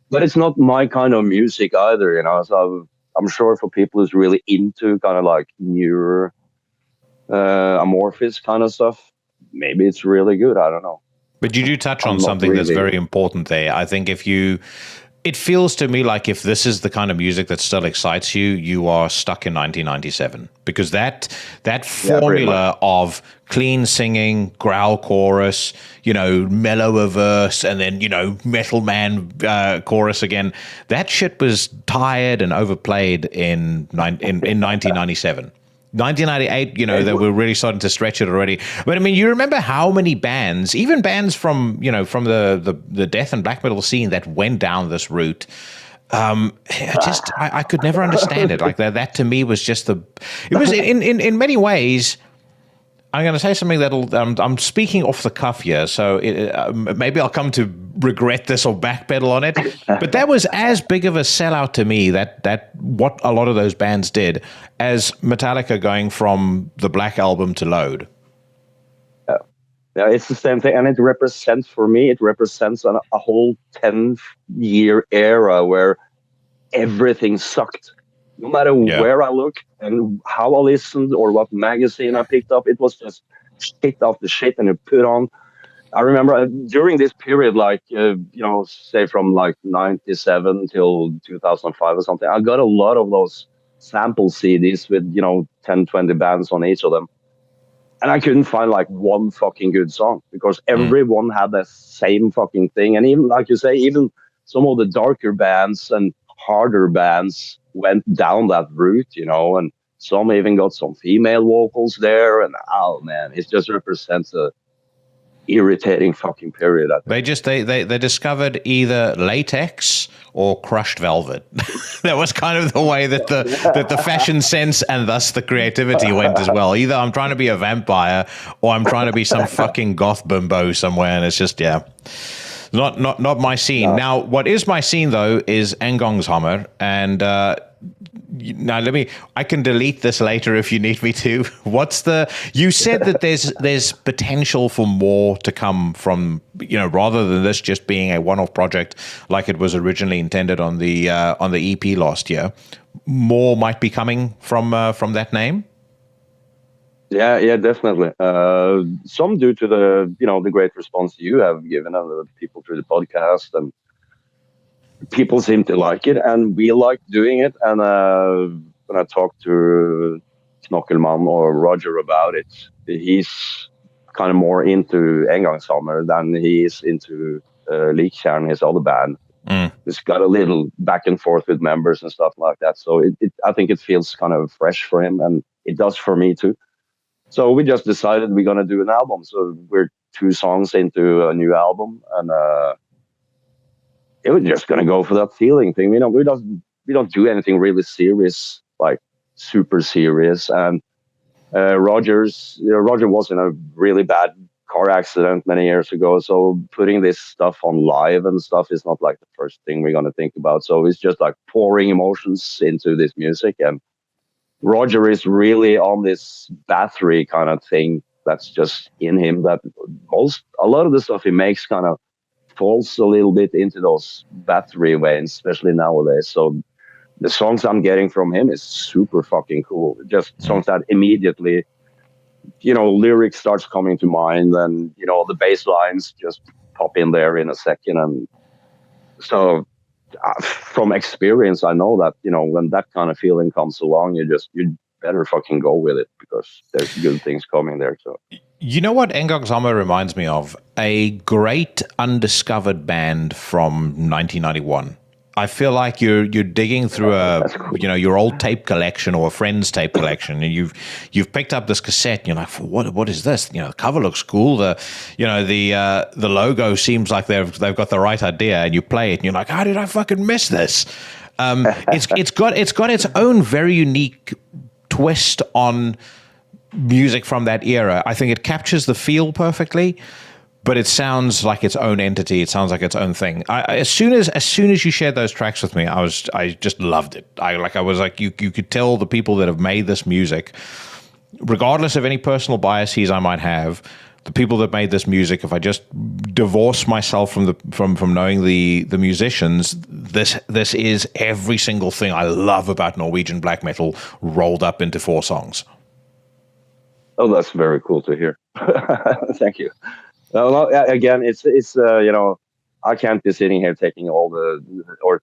but it's not my kind of music either, So I'm sure for people who's really into kind of like newer, amorphous kind of stuff, maybe it's really good. I don't know. But you do touch on something that's very important there. I think it feels to me like if this is the kind of music that still excites you, you are stuck in 1997, because that formula of clean singing, growl chorus, mellower verse, and then metal man chorus again. That shit was tired and overplayed in 1997. 1998, they were really starting to stretch it already. But I mean, you remember how many bands, even bands from the death and black metal scene, that went down this route. I could never understand it. Like that to me was just it was in many ways. I'm going to say something I'm speaking off the cuff here, so maybe I'll come to regret this or backpedal on it. But that was as big of a sellout to me, that what a lot of those bands did, as Metallica going from the Black Album to Load. Yeah, it's the same thing, and it represents a whole 10-year era where everything sucked. No matter where I look and how I listened or what magazine I picked up, it was just shit after shit, and it put on. I remember during this period, like, say from like 97 till 2005 or something, I got a lot of those sample CDs with, 10, 20 bands on each of them. And I couldn't find like one fucking good song, because everyone had the same fucking thing. And even, like you say, even some of the darker bands and harder bands went down that route, and some even got some female vocals there. And oh man, it just represents a irritating fucking period. They discovered either latex or crushed velvet. That was kind of the way that the fashion sense and thus the creativity went as well. Either I'm trying to be a vampire or I'm trying to be some fucking goth bimbo somewhere, and it's just not my scene. No. Now, what is my scene though is Engangshammer, and now I can delete this later if you need me to. You said that there's potential for more to come from, rather than this just being a one-off project like it was originally intended on the EP last year. More might be coming from that name. Yeah, definitely. Some due to the great response you have given, and the people through the podcast, and people seem to like it, and we like doing it. And when I talked to Knokkelman or Roger about it, he's kind of more into Engangshammer than he is into Likkjern, his other band. It's got a little back and forth with members and stuff like that. So I think it feels kind of fresh for him, and it does for me too. So we just decided we're going to do an album. So we're 2 songs into a new album, and it was just going to go for that feeling thing. We don't do anything really serious, like super serious. And Roger was in a really bad car accident many years ago. So putting this stuff on live and stuff is not like the first thing we're going to think about. So it's just like pouring emotions into this music. And Roger is really on this battery kind of thing that's just in him, that a lot of the stuff he makes kind of falls a little bit into those battery veins, especially nowadays. So the songs I'm getting from him is super fucking cool. Just songs that immediately, lyrics starts coming to mind, and the bass lines just pop in there in a second. And so from experience, I know that when that kind of feeling comes along, you better fucking go with it, because there's good things coming there. So you know what Engangshammer reminds me of? A great undiscovered band from 1991. I feel like you're digging through your old tape collection or a friend's tape collection, and you've picked up this cassette, and you're like, what is this? The cover looks cool. The logo seems like they've got the right idea, and you play it, and you're like, how did I fucking miss this? It's got its own very unique twist on music from that era. I think it captures the feel perfectly, but it sounds like its own entity. It sounds like its own thing. As soon as you shared those tracks with me, I just loved it. I was like, you could tell the people that have made this music, regardless of any personal biases I might have, the people that made this music, if I just divorce myself from knowing the musicians, this is every single thing I love about Norwegian black metal rolled up into 4 songs. Oh, that's very cool to hear. Thank you. No, again, it's I can't be sitting here taking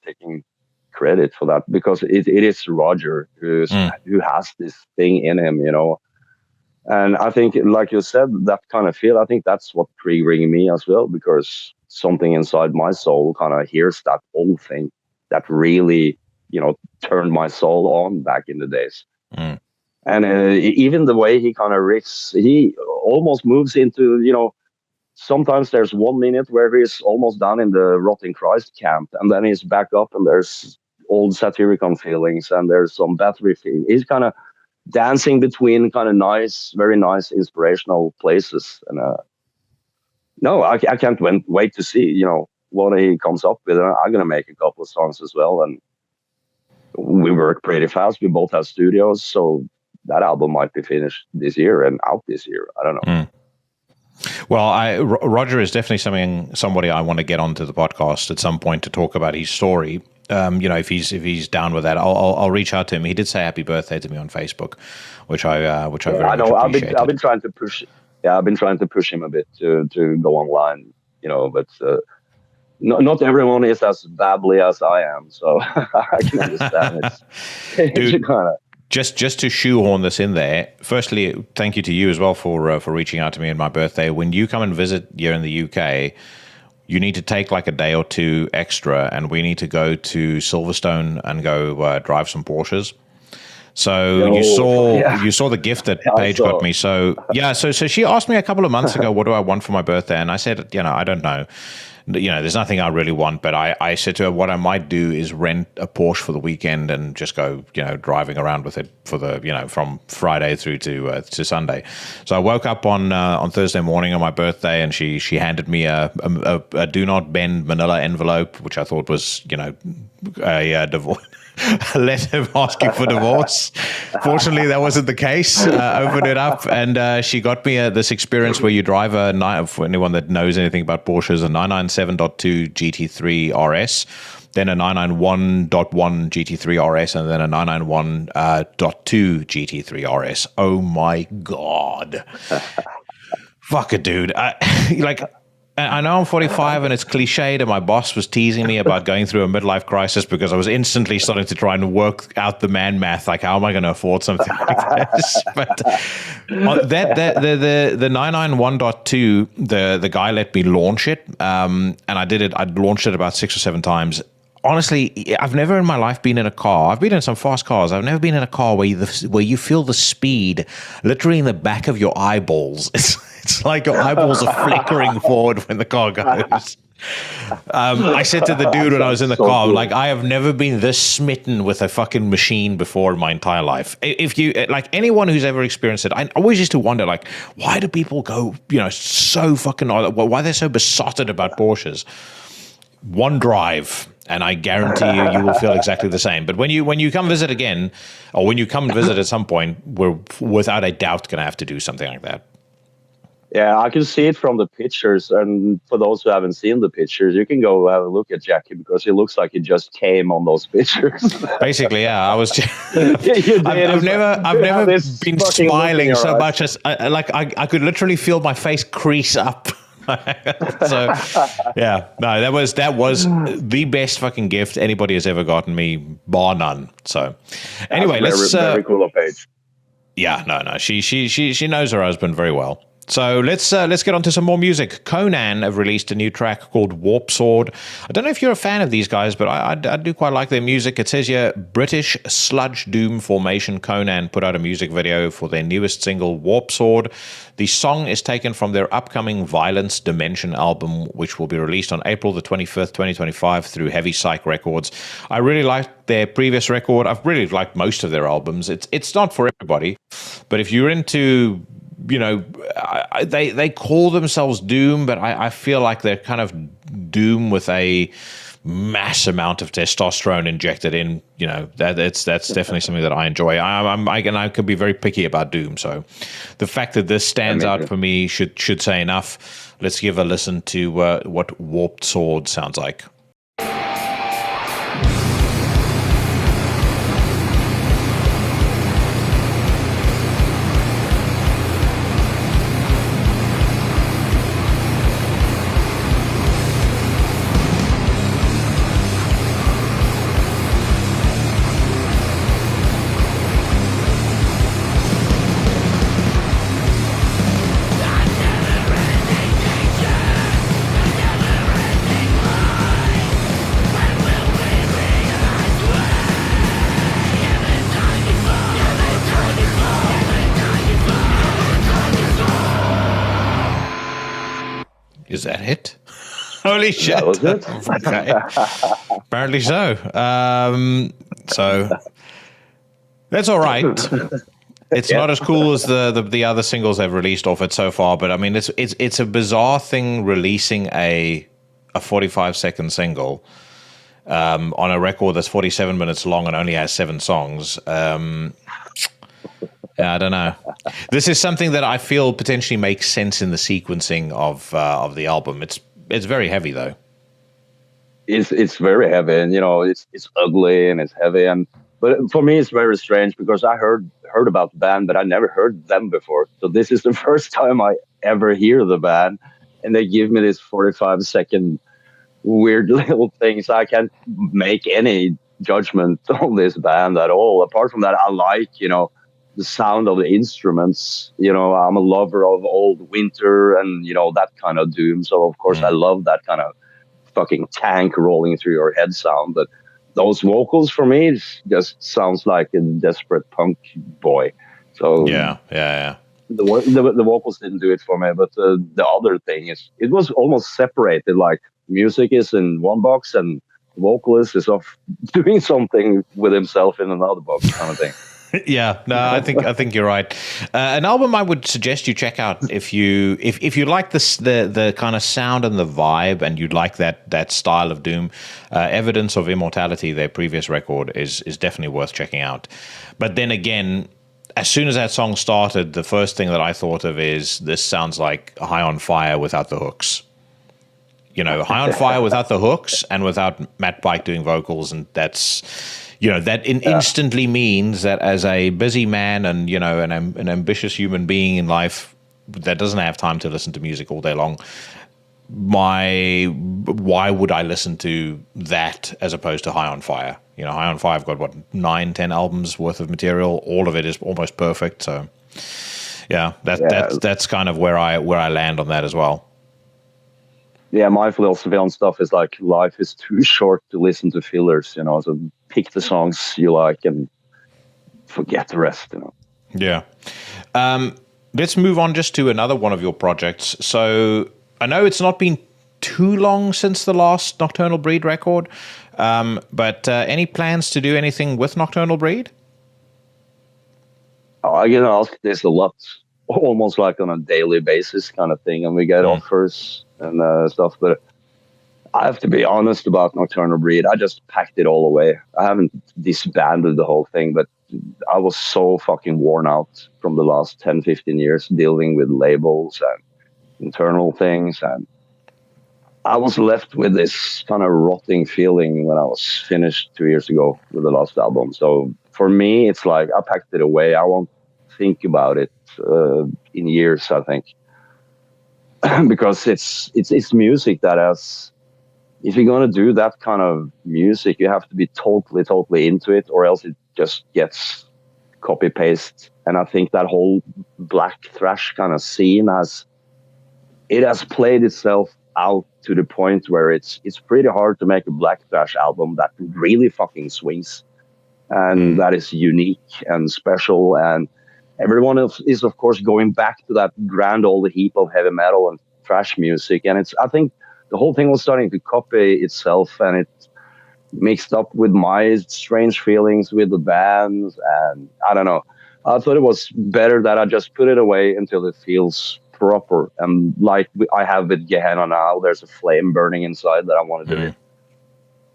taking credit for that, because it is Roger who has this thing in him, and I think, like you said, that kind of feel, I think that's what triggering me as well, because something inside my soul kind of hears that old thing that really turned my soul on back in the days. And even the way he kind of riffs, he almost moves into sometimes there's 1 minute where he's almost down in the Rotting Christ camp, and then he's back up, and there's old Satyricon feelings, and there's some battery feeling. He's kind of dancing between kind of nice, very nice, inspirational places. And no, I can't wait to see what he comes up with. I'm gonna make a couple of songs as well, and we work pretty fast. We both have studios, so that album might be finished this year and out this year. I don't know. Well, Roger is definitely somebody I want to get onto the podcast at some point to talk about his story. If he's down with that, I'll reach out to him. He did say happy birthday to me on Facebook, which I very much appreciated. I've been trying to push. Yeah, I've been trying to push him a bit to go online. But not everyone is as babbly as I am, so I can understand it. Dude, Just to shoehorn this in there, firstly, thank you to you as well for reaching out to me on my birthday. When you come and visit here in the UK, you need to take like a day or 2 extra, and we need to go to Silverstone and go drive some Porsches. So you saw the gift that Paige got me. So so she asked me a couple of months ago, what do I want for my birthday? And I said, I don't know. There's nothing I really want, but I said to her, what I might do is rent a Porsche for the weekend and just go, driving around with it for the, from Friday through to Sunday. So I woke up on Thursday morning on my birthday, and she handed me a do not bend manila envelope, which I thought was, a divorce. A letter asking for divorce. Fortunately, that wasn't the case. Opened it up, and she got me this experience where you drive for anyone that knows anything about Porsches, a 997.2 GT3 RS, then a 991.1 GT3 RS, and then a 991.2 GT3 RS. Oh my God. Fuck it, dude. I know I'm 45 and it's cliched, and my boss was teasing me about going through a midlife crisis because I was instantly starting to try and work out the man math, like how am I going to afford something like this? But the 991.2, the guy let me launch it, and I did it. I'd launched it about 6 or 7 times. Honestly, I've never in my life been in a car. I've been in some fast cars. I've never been in a car where you feel the speed literally in the back of your eyeballs. It's like your eyeballs are flickering forward when the car goes. I said to the dude when I was in the car, cool. Like, I have never been this smitten with a fucking machine before in my entire life. If you, like, anyone who's ever experienced it, I always used to wonder, like, why do people go, so fucking, why they're so besotted about Porsches? One drive, and I guarantee you will feel exactly the same. But when you come visit again, or when you come visit at some point, we're without a doubt going to have to do something like that. Yeah, I can see it from the pictures, and for those who haven't seen the pictures, you can go have a look at Jackie because he looks like he just came on those pictures. Basically, yeah. I was. I've I've never been smiling so eyes. much as I could literally feel my face crease up. So, yeah, no, that was the best fucking gift anybody has ever gotten me, bar none. So, anyway, That's very cool of Paige. Yeah, no, she knows her husband very well. So let's get on to some more music. Conan have released a new track called Warp Sword. I don't know if you're a fan of these guys, but I do quite like their music. It says here, British sludge doom formation Conan put out a music video for their newest single, Warp Sword. The song is taken from their upcoming Violence Dimension album, which will be released on April the 25th, 2025 through Heavy Psych Records. I really liked their previous record. I've really liked most of their albums. It's not for everybody, but if you're into, they call themselves doom, but I feel like they're kind of doom with a mass amount of testosterone injected in. That's definitely something that I enjoy. I can be very picky about doom, so the fact that this stands out for me should say enough. Let's give a listen to what Warped Sword sounds like. Is that it? Holy shit. That was it. Okay. Apparently so. So that's all right. It's not as cool as the other singles they've released off it so far, but I mean it's a bizarre thing releasing a 45-second single on a record that's 47 minutes long and only has 7 songs. I don't know. This is something that I feel potentially makes sense in the sequencing of the album. It's very heavy though. It's very heavy, and it's ugly and it's heavy, but for me it's very strange because I heard about the band, but I never heard them before. So this is the first time I ever hear the band, and they give me this 45-second weird little thing, so I can't make any judgment on this band at all. Apart from that, I like the sound of the instruments. I'm a lover of old Winter and that kind of doom. So of course I love that kind of fucking tank rolling through your head sound. But those vocals for me just sounds like a desperate punk boy. So yeah. The vocals didn't do it for me, but the other thing is it was almost separated. Like music is in one box and the vocalist is off doing something with himself in another box, kind of thing. Yeah, no, I think you're right. An album I would suggest you check out if you like the kind of sound and the vibe, and you'd like that style of doom. Evidence of Immortality, their previous record, is definitely worth checking out. But then again, as soon as that song started, the first thing that I thought of is this sounds like High on Fire without the hooks. High on Fire without the hooks and without Matt Pike doing vocals, and that's. That instantly means that as a busy man and, an ambitious human being in life that doesn't have time to listen to music all day long, why would I listen to that as opposed to High on Fire? High on Fire, I've got, 9-10 albums worth of material. All of it is almost perfect. So, that's kind of where I land on that as well. Yeah, my philosophy on stuff is like life is too short to listen to fillers, so pick the songs you like and forget the rest, Yeah. Let's move on just to another one of your projects. So I know it's not been too long since the last Nocturnal Breed record, but any plans to do anything with Nocturnal Breed? I get asked this a lot, almost like on a daily basis kind of thing, and we get offers and stuff, but I have to be honest about Nocturnal Breed. I just packed it all away. I haven't disbanded the whole thing, but I was so fucking worn out from the last 10, 15 years dealing with labels and internal things, and I was left with this kind of rotting feeling when I was finished 2 years ago with the last album. So for me, it's like I packed it away. I won't think about it in years, I think, because it's music that has. If you're gonna do that kind of music, you have to be totally into it, or else it just gets copy paste. And I think that whole black thrash kind of scene has played itself out to the point where it's pretty hard to make a black thrash album that really fucking swings and that is unique and special. And everyone else is of course going back to that grand old heap of heavy metal and thrash music. And I think the whole thing was starting to copy itself, and it mixed up with my strange feelings with the bands. And I don't know. I thought it was better that I just put it away until it feels proper. And like I have with Gehenna now, there's a flame burning inside that I want to do it.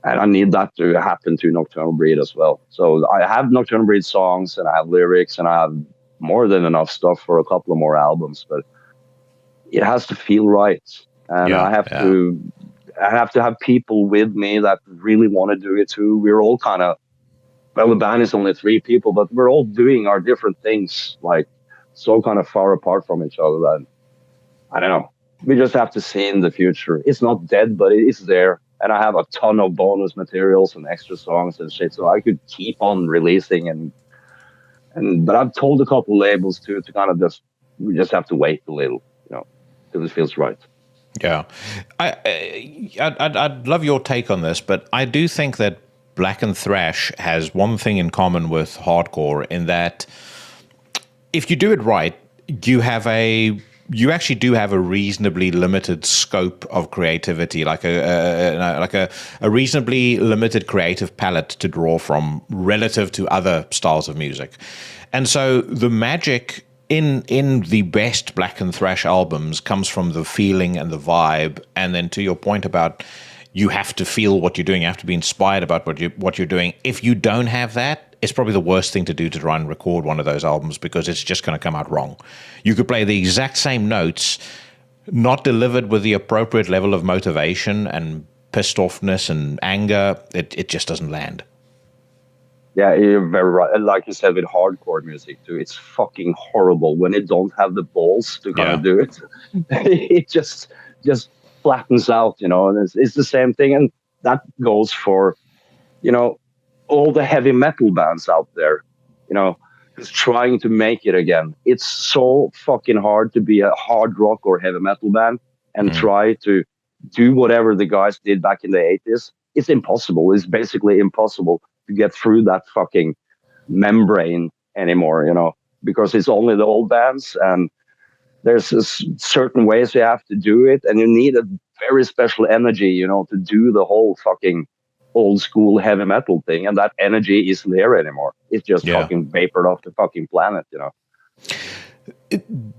And I need that to happen to Nocturnal Breed as well. So I have Nocturnal Breed songs, and I have lyrics, and I have more than enough stuff for a couple of more albums, but it has to feel right. And I have to have people with me that really want to do it too. We're all kind of, well, the band is only 3 people, but we're all doing our different things, like so kind of far apart from each other that, I don't know. We just have to see in the future. It's not dead, but it's there. And I have a ton of bonus materials and extra songs and shit, so I could keep on releasing. But I've told a couple labels to kind of we just have to wait a little, till it feels right. Yeah, I'd love your take on this, but I do think that black and thrash has one thing in common with hardcore, in that if you do it right, you actually do have a reasonably limited scope of creativity, like a reasonably limited creative palette to draw from relative to other styles of music. And so the magic in the best black and thrash albums comes from the feeling and the vibe. And then to your point about you have to feel what you're doing, you have to be inspired about what you're doing. If you don't have that, it's probably the worst thing to do to try and record one of those albums, because it's just going to come out wrong. You could play the exact same notes, not delivered with the appropriate level of motivation and pissed offness and anger. It just doesn't land. Yeah, you're very right. And like you said with hardcore music too, it's fucking horrible when they don't have the balls to kind of do it. It just flattens out, and it's the same thing. And that goes for, all the heavy metal bands out there, who's trying to make it again. It's so fucking hard to be a hard rock or heavy metal band and try to do whatever the guys did back in the 80s. It's impossible. It's basically impossible to get through that fucking membrane anymore, because it's only the old bands, and there's certain ways you have to do it, and you need a very special energy, to do the whole fucking old school heavy metal thing, and that energy isn't there anymore. It's just fucking vapored off the fucking planet,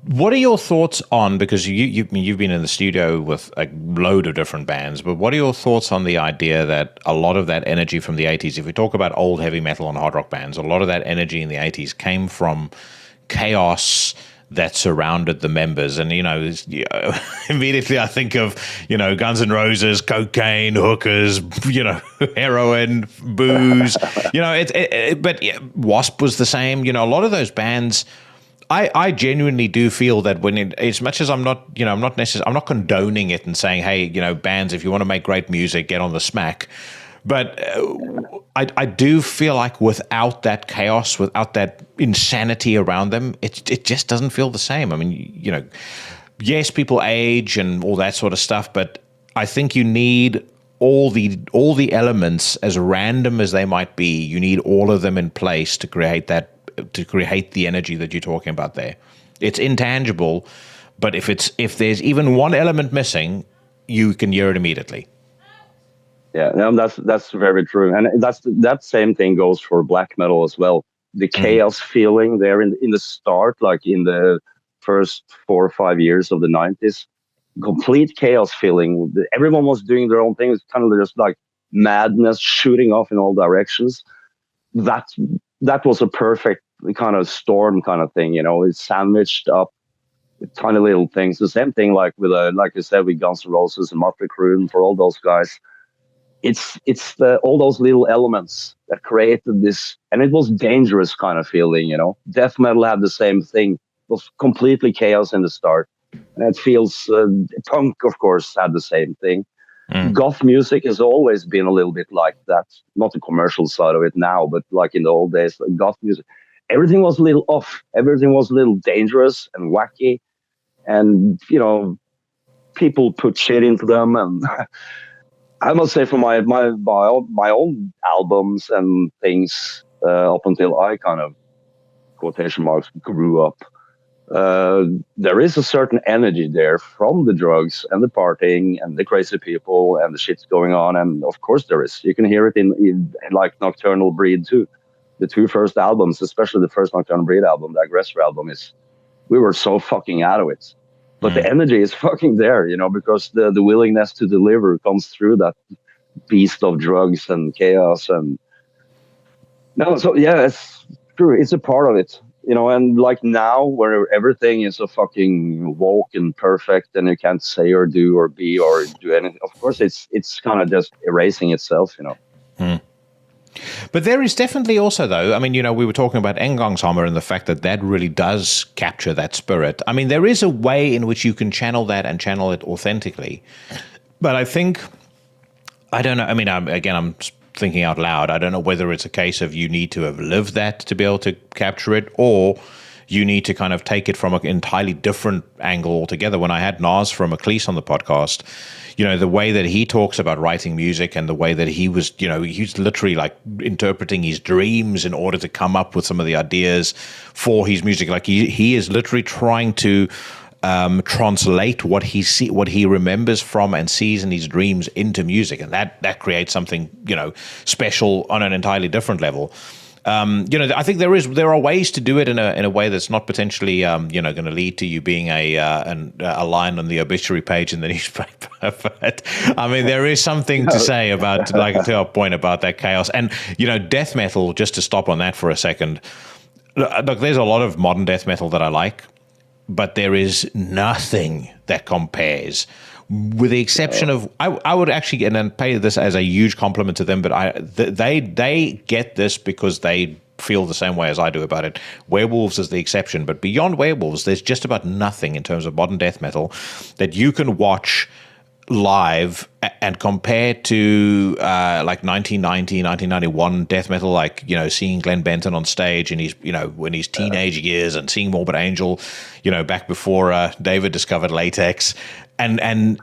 What are your thoughts on, because you've been in the studio with a load of different bands, but what are your thoughts on the idea that a lot of that energy from the 80s, if we talk about old heavy metal and hard rock bands, a lot of that energy in the 80s came from chaos that surrounded the members? And, immediately I think of, Guns N' Roses, cocaine, hookers, heroin, booze, but Wasp was the same. A lot of those bands, I genuinely do feel that as much as I'm not condoning it and saying, hey, bands, if you want to make great music, get on the smack. But I do feel like without that chaos, without that insanity around them, it just doesn't feel the same. I mean, yes, people age and all that sort of stuff, but I think you need all the elements, as random as they might be. You need all of them in place to create the energy that you're talking about there. It's intangible, but if there's even one element missing, you can hear it immediately. Yeah, no, that's very true, and that same thing goes for black metal as well. The chaos feeling there in the start, like in the first 4 or 5 years of the 90s, complete chaos feeling. Everyone was doing their own thing. It's kind of just like madness shooting off in all directions. That was a perfect kind of storm kind of thing. It's sandwiched up tiny little things. The same thing like with like you said, with Guns N' Roses and Motley Crue, and for all those guys. It's all those little elements that created this, and it was dangerous kind of feeling, you know. Death metal had the same thing. It was completely chaos in the start, and it feels punk, of course, had the same thing. Goth music has always been a little bit like that. Not the commercial side of it now, but like in the old days, like goth music, everything was a little off. Everything was a little dangerous and wacky, and you know, people put shit into them. And I must say, for my own albums and things, up until I kind of quotation marks grew up, there is a certain energy there from the drugs and the partying and the crazy people and the shit's going on. And of course there is. You can hear it in like Nocturnal Breed too. The two first albums, especially the first Nocturnal Breed album, the Aggressor album, we were so fucking out of it. But the energy is fucking there, you know, because the willingness to deliver comes through that beast of drugs and chaos. And no, so yeah, it's true. It's a part of it. You know, and like now where everything is so fucking woke and perfect and you can't say or do or be or do anything, of course it's kind of just erasing itself, you know. But there is definitely also, though, I mean, you know, we were talking about Engangshammer and the fact that really does capture that spirit. I mean, there is a way in which you can channel that and channel it authentically. But I think, I don't know, I mean, I'm thinking out loud. I don't know whether it's a case of you need to have lived that to be able to capture it, or you need to kind of take it from an entirely different angle altogether. When I had Nas from Ecclese on the podcast, you know, the way that he talks about writing music and the way that he was, you know, he's literally like interpreting his dreams in order to come up with some of the ideas for his music. Like he is literally trying to translate what he remembers from and sees in his dreams into music, and that creates something, you know, special on an entirely different level. You know, I think there are ways to do it in a way that's not potentially you know, going to lead to you being a line on the obituary page in the newspaper. But I mean, there is something to say about, like, to our point about that chaos. And you know, death metal. Just to stop on that for a second. Look, there's a lot of modern death metal that I like, but there is nothing that compares, with the exception of, I would actually, and then pay this as a huge compliment to them, but they get this because they feel the same way as I do about it. Werewolves is the exception, but beyond Werewolves, there's just about nothing in terms of modern death metal that you can watch live and compare to like 1990, 1991 death metal, like, you know, seeing Glenn Benton on stage in his, you know, when his teenage years, and seeing Morbid Angel, you know, back before David discovered latex, and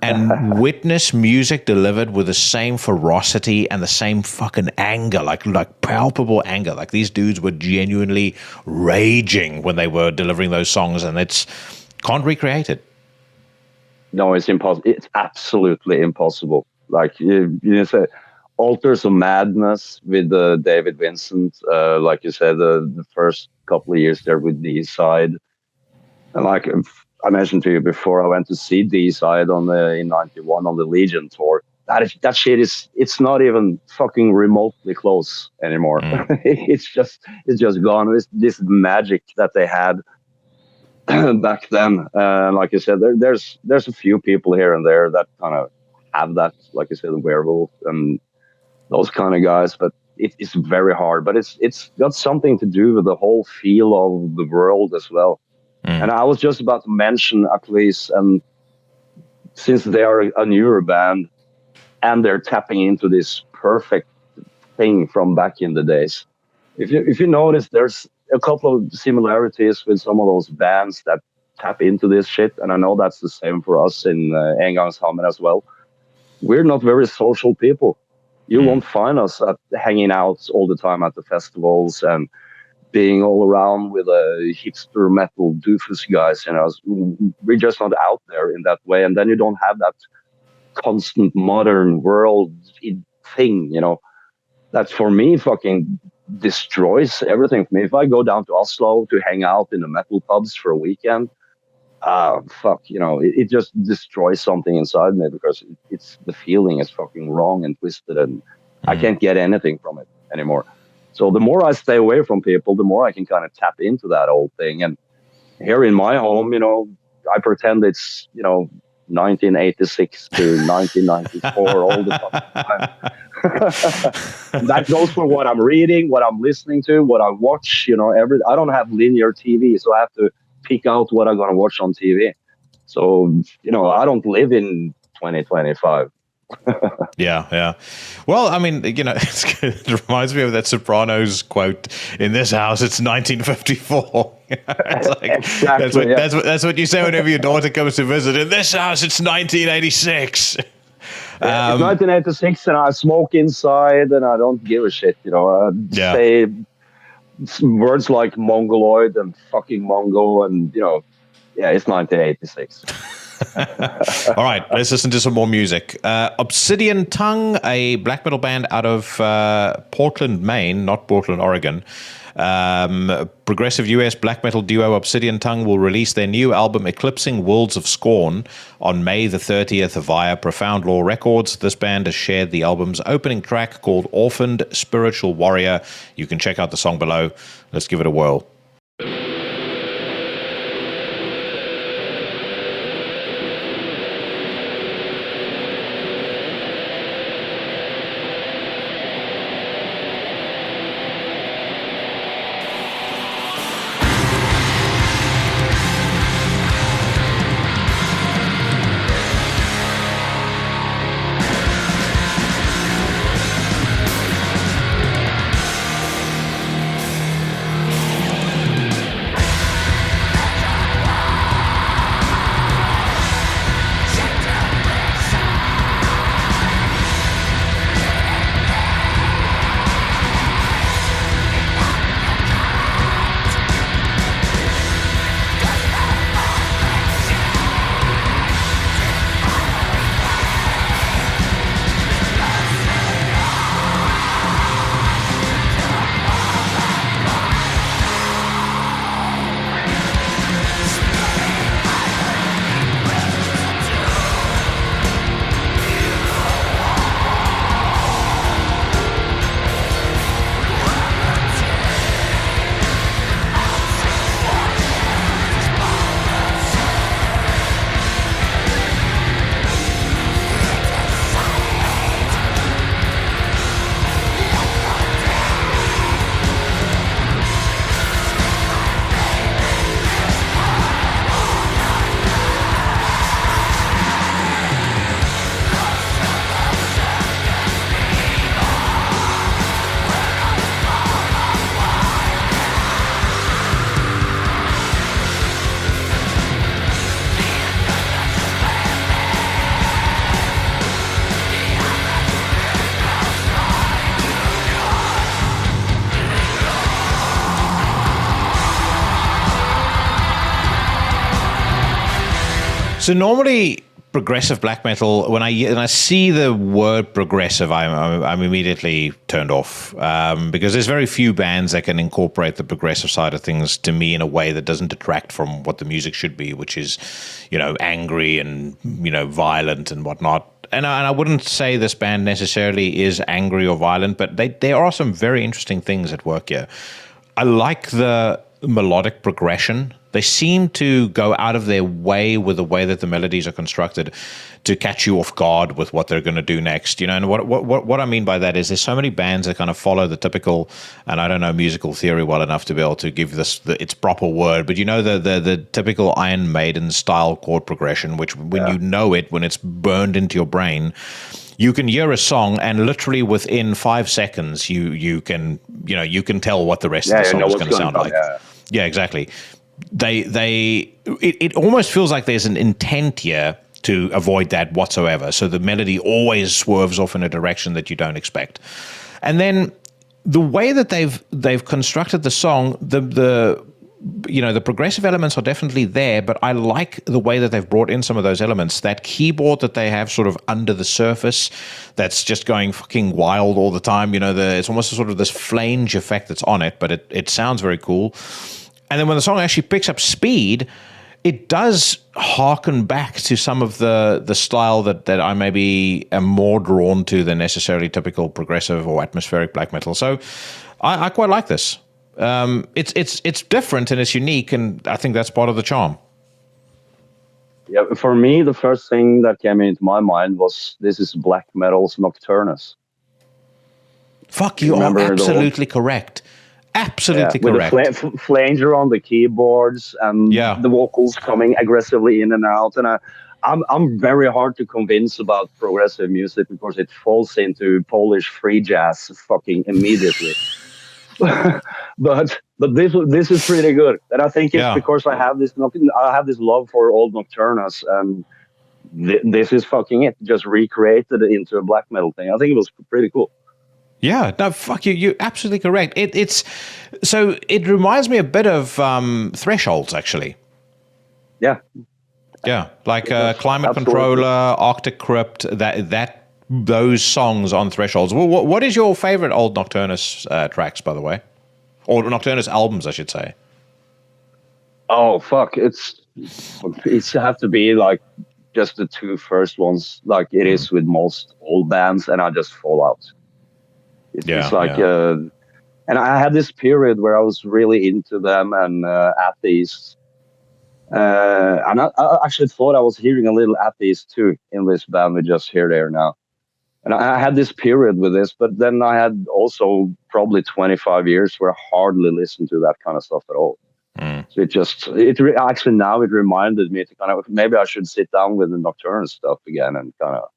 witness music delivered with the same ferocity and the same fucking anger, like palpable anger. Like, these dudes were genuinely raging when they were delivering those songs, and can't recreate it. No, it's impossible. It's absolutely impossible. Like you say, Altars of Madness with David Vincent. Like you said, the first couple of years there with D-Side, and like I mentioned to you before, I went to see D-Side in '91 on the Legion tour. That shit it's not even fucking remotely close anymore. It's just gone. It's this magic that they had back then. Like you said, there's a few people here and there that kind of have that, like you said, the Werewolf and those kind of guys, but it's very hard. But it's got something to do with the whole feel of the world as well. And I was just about to mention Ecclese, and since they are a newer band and they're tapping into this perfect thing from back in the days, if you notice, there's a couple of similarities with some of those bands that tap into this shit, and I know that's the same for us in Engangshammer as well. We're not very social people. You won't find us hanging out all the time at the festivals and being all around with a hipster metal doofus guys. You know, we're just not out there in that way, and then you don't have that constant modern world thing. You know, that for me fucking destroys everything for me. If I go down to Oslo to hang out in the metal pubs for a weekend, fuck, you know, it just destroys something inside me, because it's the feeling is fucking wrong and twisted, and I can't get anything from it anymore. So the more I stay away from people, the more I can kind of tap into that old thing. And here in my home, you know, I pretend it's 1986 to 1994 all the time. That goes for what I'm reading, what I'm listening to, what I watch. I don't have linear TV, so I have to pick out what I'm gonna watch on TV. So I don't live in 2025. Yeah. Well, I mean, it reminds me of that Sopranos quote, "In this house, it's 1954." It's like, Exactly, that's what you say whenever your daughter comes to visit. In this house, it's 1986. It's 1986, and I smoke inside, and I don't give a shit. I say words like mongoloid and fucking Mongo, and it's 1986. All right, let's listen to some more music. Obsidian Tongue, a black metal band out of Portland, Maine, not Portland, Oregon. Progressive US black metal duo Obsidian Tongue will release their new album Eclipsing Worlds of Scorn on May the 30th via Profound Law Records. This band has shared the album's opening track called Orphaned Spiritual Warrior. You can check out the song below. Let's give it a whirl. So normally progressive black metal, when I see the word progressive, I'm immediately turned off because there's very few bands that can incorporate the progressive side of things to me in a way that doesn't detract from what the music should be, which is, angry and, violent and whatnot. And I wouldn't say this band necessarily is angry or violent, but there are some very interesting things at work here. I like the melodic progression. They seem to go out of their way with the way that the melodies are constructed to catch you off guard with what they're going to do next. And what I mean by that is there's so many bands that kind of follow the typical, and I don't know musical theory well enough to be able to give this its proper word, but the typical Iron Maiden style chord progression, which when you know it, when it's burned into your brain, you can hear a song and literally within 5 seconds you can tell what the rest of the song is going to sound like. Yeah, exactly. It almost feels like there's an intent here to avoid that whatsoever. So the melody always swerves off in a direction that you don't expect. And then the way that they've constructed the song, the progressive elements are definitely there, but I like the way that they've brought in some of those elements. That keyboard that they have sort of under the surface that's just going fucking wild all the time. It's almost sort of this flange effect that's on it, but it sounds very cool. And then when the song actually picks up speed, it does harken back to some of the style that I maybe am more drawn to than necessarily typical progressive or atmospheric black metal. So I quite like this. It's different and it's unique, and I think that's part of the charm. Yeah, for me, the first thing that came into my mind was this is black metal's Nocturnus. Fuck, you are Remember the absolutely correct. Absolutely with correct. the flanger on the keyboards and the vocals coming aggressively in and out. And I'm very hard to convince about progressive music because it falls into Polish free jazz fucking immediately. but this is pretty good, and I think it's because I have this love for old Nocturnus, and this is fucking it. Just recreated it into a black metal thing. I think it was pretty cool. Yeah, no, fuck you. You're absolutely correct. It reminds me a bit of Thresholds, actually. Yeah, like Climate Controller, Arctic Crypt. Those songs on Thresholds. What is your favorite old Nocturnus tracks, by the way, or Nocturnus albums, I should say? Oh fuck! It's have to be like just the two first ones, like it is with most old bands, and I just fall out. It's like, and I had this period where I was really into them and atheists. And I actually thought I was hearing a little atheist too in this band we just hear there now. And I had this period with this, but then I had also probably 25 years where I hardly listened to that kind of stuff at all. So actually now it reminded me to kind of, maybe I should sit down with the Nocturnal stuff again and kind of,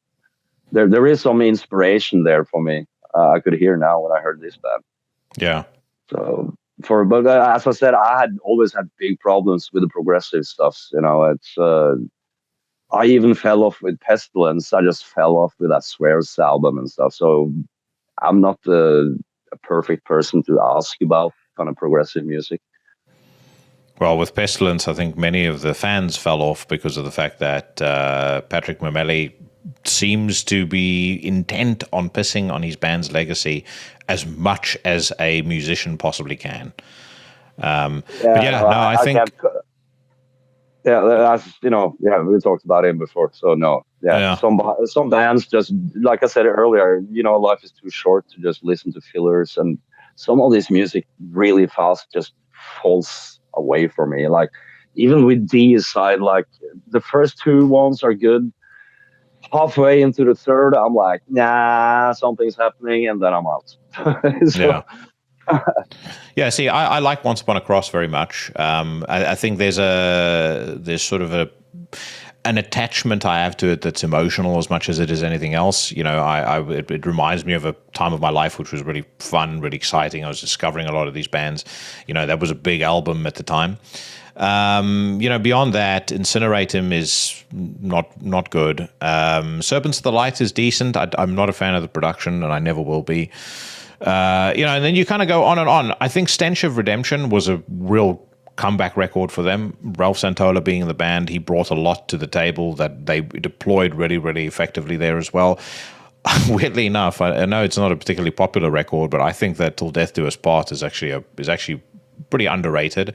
there is some inspiration there for me. I could hear now when I heard this band. Yeah. So but as I said, I had always had big problems with the progressive stuff. You know, it's, I even fell off with Pestilence. I just fell off with that Swears album and stuff. So I'm not a perfect person to ask about kind of progressive music. Well, with Pestilence, I think many of the fans fell off because of the fact that Patrick Mameli seems to be intent on pissing on his band's legacy as much as a musician possibly can. I think... we talked about him before, so no. Some bands just, like I said earlier, life is too short to just listen to fillers, and some of this music really fast just falls away for me. Like, even with D's side, like, the first two ones are good. Halfway into the third, I'm like, nah, something's happening, and then I'm out. See, I like Once Upon a Cross very much. I think there's sort of an attachment I have to it that's emotional as much as it is anything else. It reminds me of a time of my life which was really fun, really exciting. I was discovering a lot of these bands. That was a big album at the time. Beyond that, Incineratum is not good. Serpents of the Light is decent. I'm not a fan of the production, and I never will be. And then you kind of go on and on. I think Stench of Redemption was a real comeback record for them. Ralph Santola being in the band, he brought a lot to the table that they deployed really, really effectively there as well. Weirdly enough, I know it's not a particularly popular record, but I think that Till Death Do Us Part is actually pretty underrated.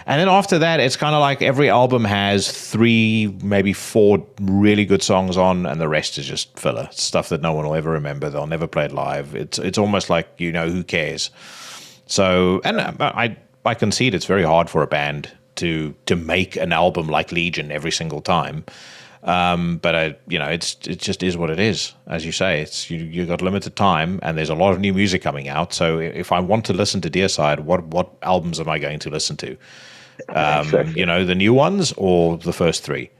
And then after that, it's kind of like every album has 3, maybe 4 really good songs on, and the rest is just filler. It's stuff that no one will ever remember. They'll never play it live. It's almost like, who cares? So, and I concede it's very hard for a band to make an album like Legion every single time. But it just is what it is. As you say, it's you got limited time, and there's a lot of new music coming out. So if I want to listen to Deicide, what albums am I going to listen to? Exactly. The new ones or the first 3.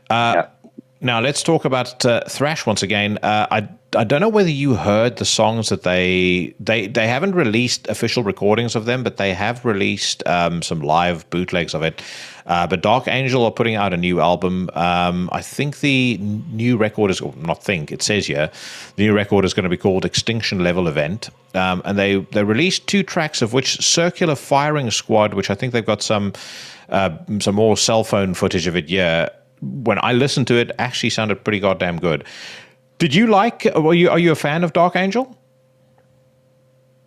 Now let's talk about thrash once again. I don't know whether you heard the songs that they haven't released official recordings of them, but they have released some live bootlegs of it. But Dark Angel are putting out a new album. I think the new record is, it says here, the new record is going to be called Extinction Level Event. And they released 2 tracks, of which Circular Firing Squad, which I think they've got some more cell phone footage of it here. When I listened to it, actually sounded pretty goddamn good. Did you are you a fan of Dark Angel?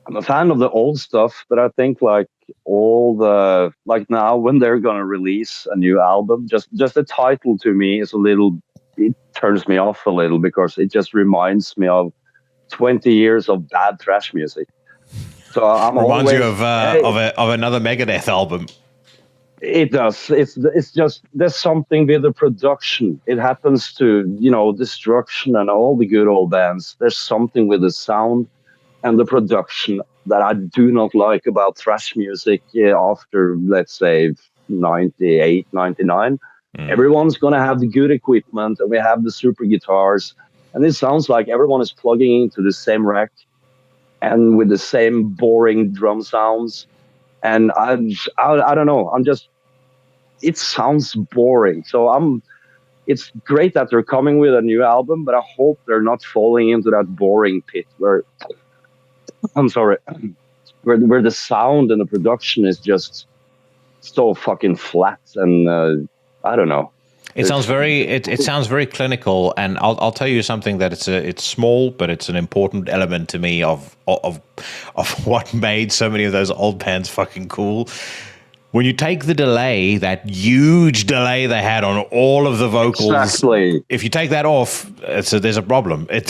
I'm a fan of the old stuff, but I think like now when they're gonna release a new album, just the title to me is it turns me off a little, because it just reminds me of 20 years of bad thrash music. So I'm reminds always, you of another Megadeth album. It does. It's just there's something with the production. It happens to Destruction and all the good old bands. There's something with the sound and the production that I do not like about thrash music after, let's say, 98, 99. Everyone's gonna have the good equipment, and we have the super guitars, and it sounds like everyone is plugging into the same rack and with the same boring drum sounds. And I don't know. It sounds boring. So it's great that they're coming with a new album, but I hope they're not falling into that boring pit where where the sound and the production is just so fucking flat. And I don't know. It sounds very clinical, and I'll tell you something that it's small, but it's an important element to me of what made so many of those old bands fucking cool. When you take the delay, that huge delay they had on all of the vocals, exactly. If you take that off, there's a problem. I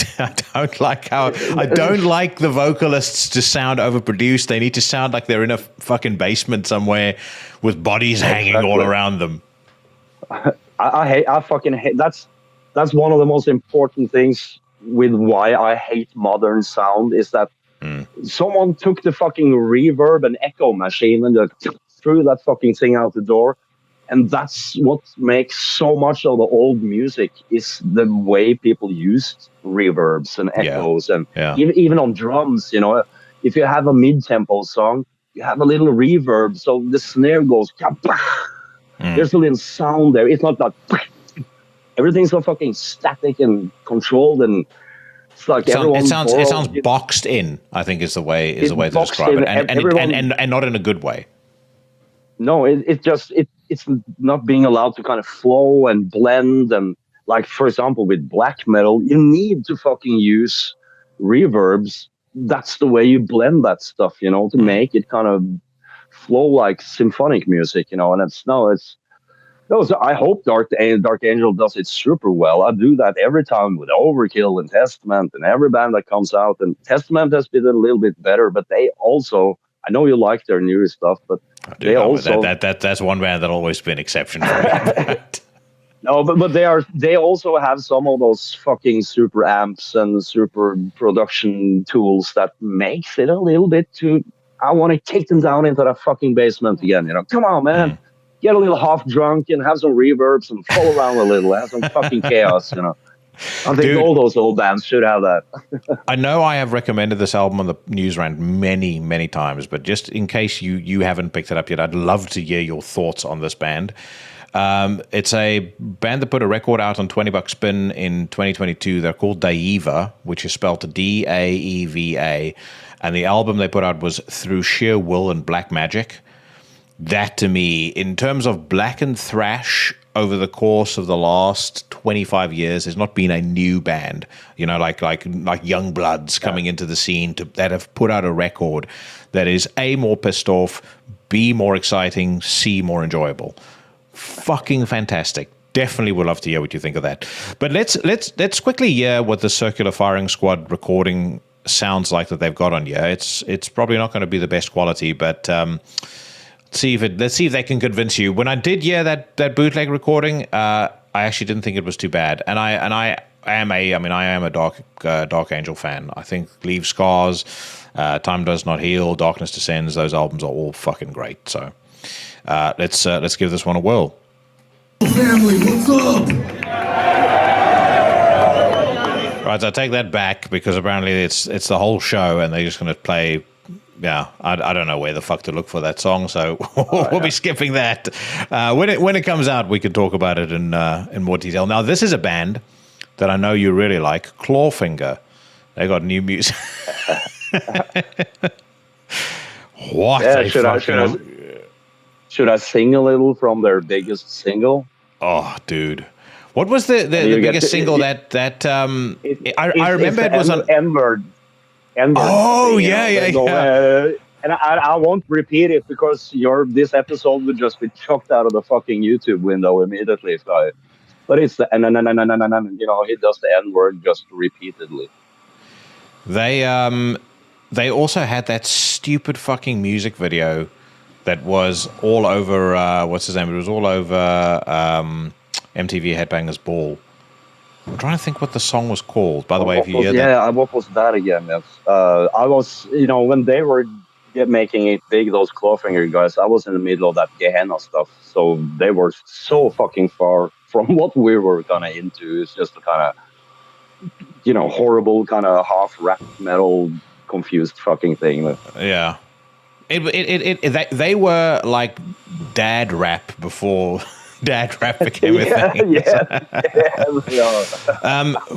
don't like the vocalists to sound overproduced. They need to sound like they're in a fucking basement somewhere with bodies hanging all around them. I fucking hate. That's one of the most important things with why I hate modern sound is that someone took the fucking reverb and echo machine and threw that fucking thing out the door. And that's what makes so much of the old music is the way people used reverbs and echoes and even on drums. If you have a mid-tempo song, you have a little reverb, so the snare goes. There's a little sound there. It's not that everything's so fucking static and controlled, and it's like it sounds boxed in. I think is the way to describe it, and not in a good way. No, it's not being allowed to kind of flow and blend, and like for example with black metal, you need to fucking use reverbs. That's the way you blend that stuff, to make it kind of flow like symphonic music, and I hope Dark Angel does it super well. I do that every time with Overkill and Testament and every band that comes out, and Testament has been a little bit better, but they also, I know you like their newer stuff, but they also that's one band that always been exception for me. No, but they also have some of those fucking super amps and super production tools that makes it a little bit too. I want to kick them down into that fucking basement again. Come on, man. Get a little half drunk and have some reverbs and fall around a little. Have some fucking chaos. I think all those old bands should have that. I know I have recommended this album on the News Rant many, many times, but just in case you haven't picked it up yet, I'd love to hear your thoughts on this band. It's a band that put a record out on 20 Buck Spin in 2022. They're called Daeva, which is spelled Daeva. And the album they put out was Through Sheer Will and Black Magic. That, to me, in terms of black and thrash over the course of the last 25 years, there's not been a new band, like Young Bloods coming into the scene that have put out a record that is A, more pissed off, B, more exciting, C, more enjoyable. Fucking fantastic. Definitely would love to hear what you think of that. But let's quickly hear what the Circular Firing Squad recording sounds like that they've got on here. It's probably not going to be the best quality, but let's see if they can convince you. When I did hear that bootleg recording, I actually didn't think it was too bad. And I am a Dark Angel fan. I think Leave Scars, Time Does Not Heal, Darkness Descends, those albums are all fucking great. So let's give this one a whirl. Family, what's up? Right, so I take that back because apparently it's the whole show and they're just going to play. Yeah, I don't know where the fuck to look for that song, so we'll be skipping that. When it comes out, we can talk about it in more detail. Now, this is a band that I know you really like, Clawfinger. They got new music. What? Yeah, should I sing a little from their biggest single? Oh, dude. What was the biggest single that I remember it was on N-word. Oh, yeah. And I won't repeat it because this episode would just be chucked out of the fucking YouTube window immediately. But it's the he does the N-word just repeatedly. They also had that stupid fucking music video that was all over, what's his name? It was all over MTV Headbangers Ball. I'm trying to think what the song was called. By the way, if you hear that. Yeah, what was that again? Yes. I was, when they were making it big, those Clawfinger guys, I was in the middle of that Gehenna stuff. So they were so fucking far from what we were kind of into. It's just a kind of, horrible kind of half rap metal confused fucking thing. Yeah. They were like dad rap before dad rap became a thing.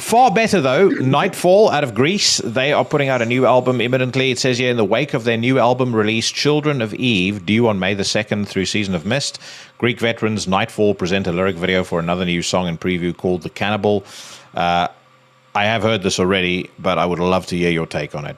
Far better though, Nightfall out of Greece. They are putting out a new album imminently. It says here, in the wake of their new album release, Children of Eve, due on May the 2nd through Season of Mist, Greek veterans Nightfall present a lyric video for another new song and preview called The Cannibal. I have heard this already, but I would love to hear your take on it.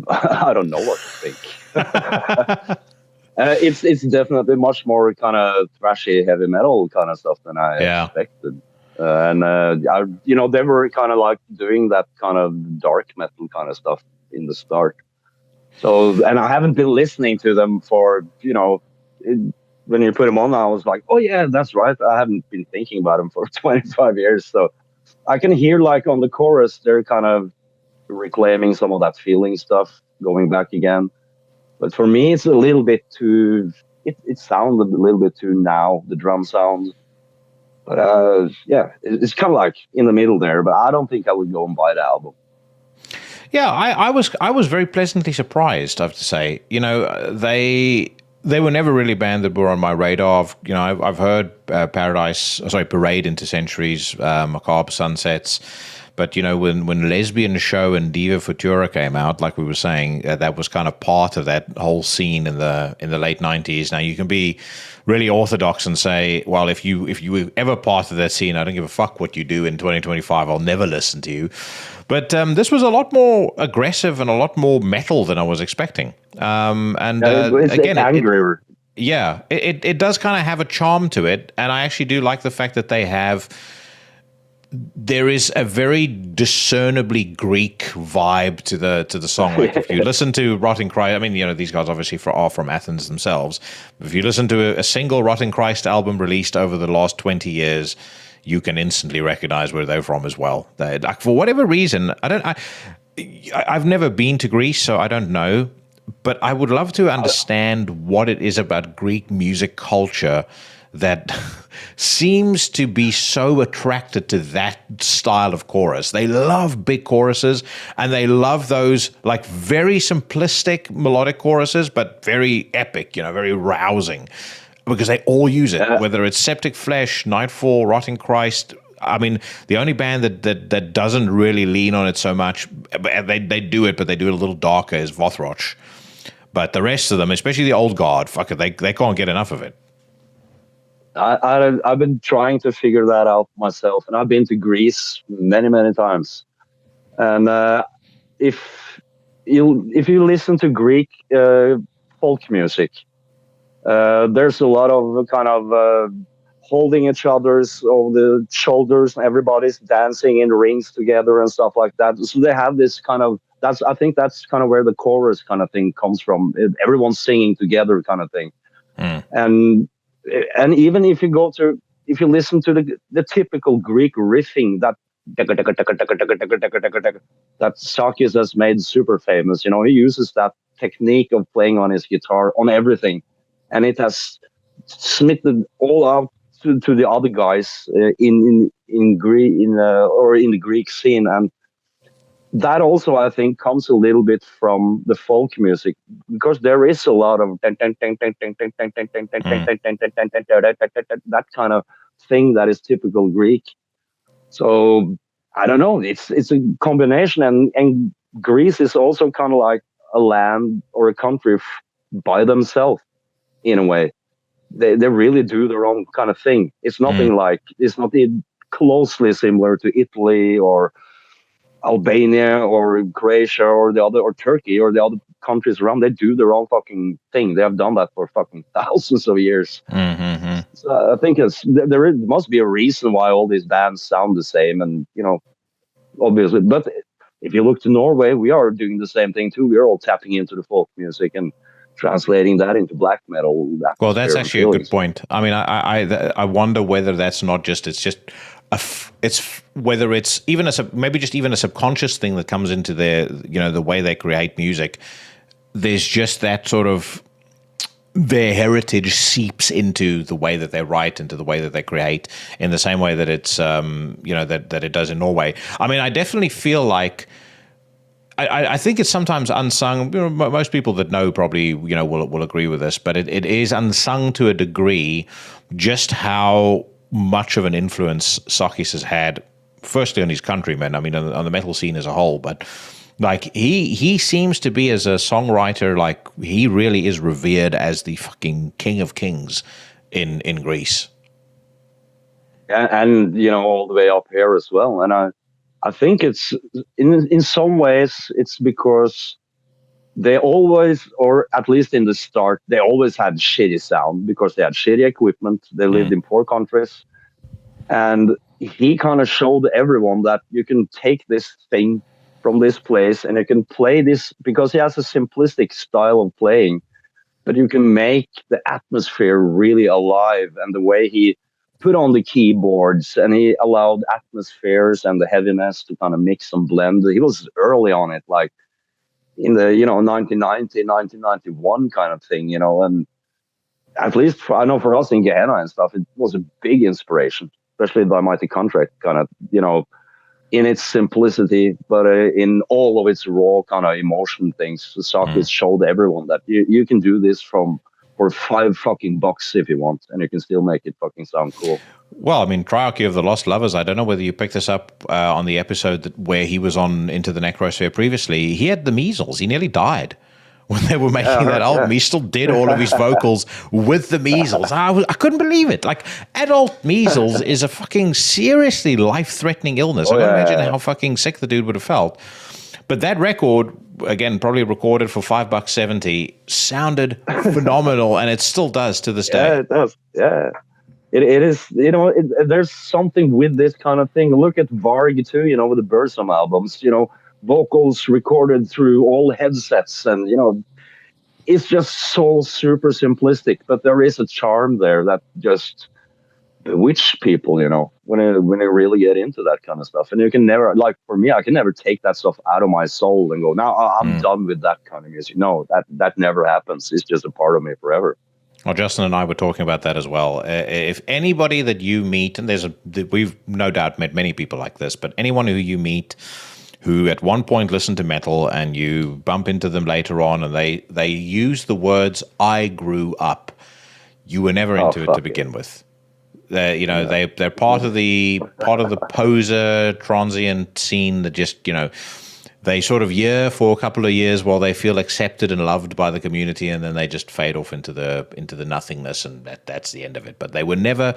I don't know what to think. It's definitely much more kind of thrashy heavy metal kind of stuff than I expected. They were kind of like doing that kind of dark metal kind of stuff in the start. So, and I haven't been listening to them for, when you put them on, I was like, oh yeah, that's right. I haven't been thinking about them for 25 years. So I can hear like on the chorus, they're kind of reclaiming some of that feeling stuff, going back again. But for me, it's a little bit too, it sounded a little bit too now, the drum sound. But it's kind of like in the middle there, but I don't think I would go and buy the album. Yeah, I was very pleasantly surprised, I have to say. They were never really a band that were on my radar. I've heard Parade into Centuries, Macabre Sunsets. But, when Lesbian Show and Diva Futura came out, like we were saying, that was kind of part of that whole scene in the late 90s. Now, you can be really orthodox and say, well, if you were ever part of that scene, I don't give a fuck what you do in 2025. I'll never listen to you. But this was a lot more aggressive and a lot more metal than I was expecting. Again, angrier. It does kind of have a charm to it. And I actually do like the fact that there is a very discernibly Greek vibe to the song. Like if you listen to Rotting Christ, I mean, these guys obviously are from Athens themselves. If you listen to a single Rotting Christ album released over the last 20 years, you can instantly recognize where they're from as well. For whatever reason, I've never been to Greece, so I don't know. But I would love to understand what it is about Greek music culture that seems to be so attracted to that style of chorus. They love big choruses, and they love those like very simplistic melodic choruses, but very epic, very rousing, because they all use it, whether it's Septic Flesh, Nightfall, Rotting Christ. I mean, the only band that doesn't really lean on it so much, they do it, but they do it a little darker, is Vothroch. But the rest of them, especially the old guard, fuck it, they can't get enough of it. I've been trying to figure that out myself, and I've been to Greece many times. And if you listen to Greek folk music, there's a lot of kind of holding each other's over the shoulders, and everybody's dancing in rings together and stuff like that. So they have this kind of, I think that's kind of where the chorus kind of thing comes from. Everyone's singing together kind of thing. And even if you listen to the typical Greek riffing, that Sakis has made super famous, he uses that technique of playing on his guitar on everything, and it has smitten all out to the other guys in the Greek scene. And that also, I think, comes a little bit from the folk music, because there is a lot of that kind of thing that is typical Greek. So I don't know. It's a combination, and Greece is also kind of like a land or a country by themselves in a way. They really do their own kind of thing. It's nothing like, it's not closely similar to Italy or Albania or Croatia or Turkey or the other countries around. They do their own fucking thing. They have done that for fucking thousands of years. So I think there must be a reason why all these bands sound the same, and obviously. But if you look to Norway, we are doing the same thing too. We are all tapping into the folk music and translating that into black metal. Well, that's actually a good point. I mean, I wonder whether that's not just, it's whether it's even maybe just even a subconscious thing that comes into the way they create music. There's just that sort of, their heritage seeps into the way that they write, into the way that they create, in the same way that it's that it does in Norway. I mean, I definitely feel like, I think it's sometimes unsung. Most people that know probably will agree with this, but it is unsung to a degree just how much of an influence Sakis has had, firstly on his countrymen, I mean on the metal scene as a whole, but like he seems to be, as a songwriter, like he really is revered as the fucking king of kings in Greece. And all the way up here as well. And I think it's in some ways it's because they always, or at least in the start, they always had shitty sound because they had shitty equipment. They lived in poor countries. And he kind of showed everyone that you can take this thing from this place and you can play this, because he has a simplistic style of playing, but you can make the atmosphere really alive. And the way he put on the keyboards and he allowed atmospheres and the heaviness to kind of mix and blend. He was early on it, like in the 1990, 1991 kind of thing, and at least I know for us in Gehenna and stuff, it was a big inspiration, especially by Mighty Contract, kind of in its simplicity, but in all of its raw kind of emotion things. Sakis showed everyone that you can do this for $5 if you want, and you can still make it fucking sound cool. Well, I mean, Triarchy of the Lost Lovers, I don't know whether you picked this up on the episode where he was on Into the Necrosphere previously. He had the measles. He nearly died when they were making that album. He still did all of his vocals with the measles. I couldn't believe it. Like, adult measles is a fucking seriously life-threatening illness. I can't imagine how fucking sick the dude would have felt. But that record, again, probably recorded for $5.70, sounded phenomenal, and it still does to this day. Yeah, it does. Yeah. It is, there's something with this kind of thing. Look at Varg too, with the Burzum albums, vocals recorded through all headsets, and it's just so super simplistic, but there is a charm there that just bewitch people, when they really get into that kind of stuff. And you can never, like for me, I can never take that stuff out of my soul and go, now I'm done with that kind of music. No, that never happens. It's just a part of me forever. Well, Justin and I were talking about that as well. If anybody that you meet, and we've no doubt met many people like this, but anyone who you meet who at one point listened to metal and you bump into them later on and they use the words, "I grew up," you were never into it to begin with. They're part of the poser transient scene that just they sort of for a couple of years while they feel accepted and loved by the community, and then they just fade off into the nothingness, and that's the end of it. But they were never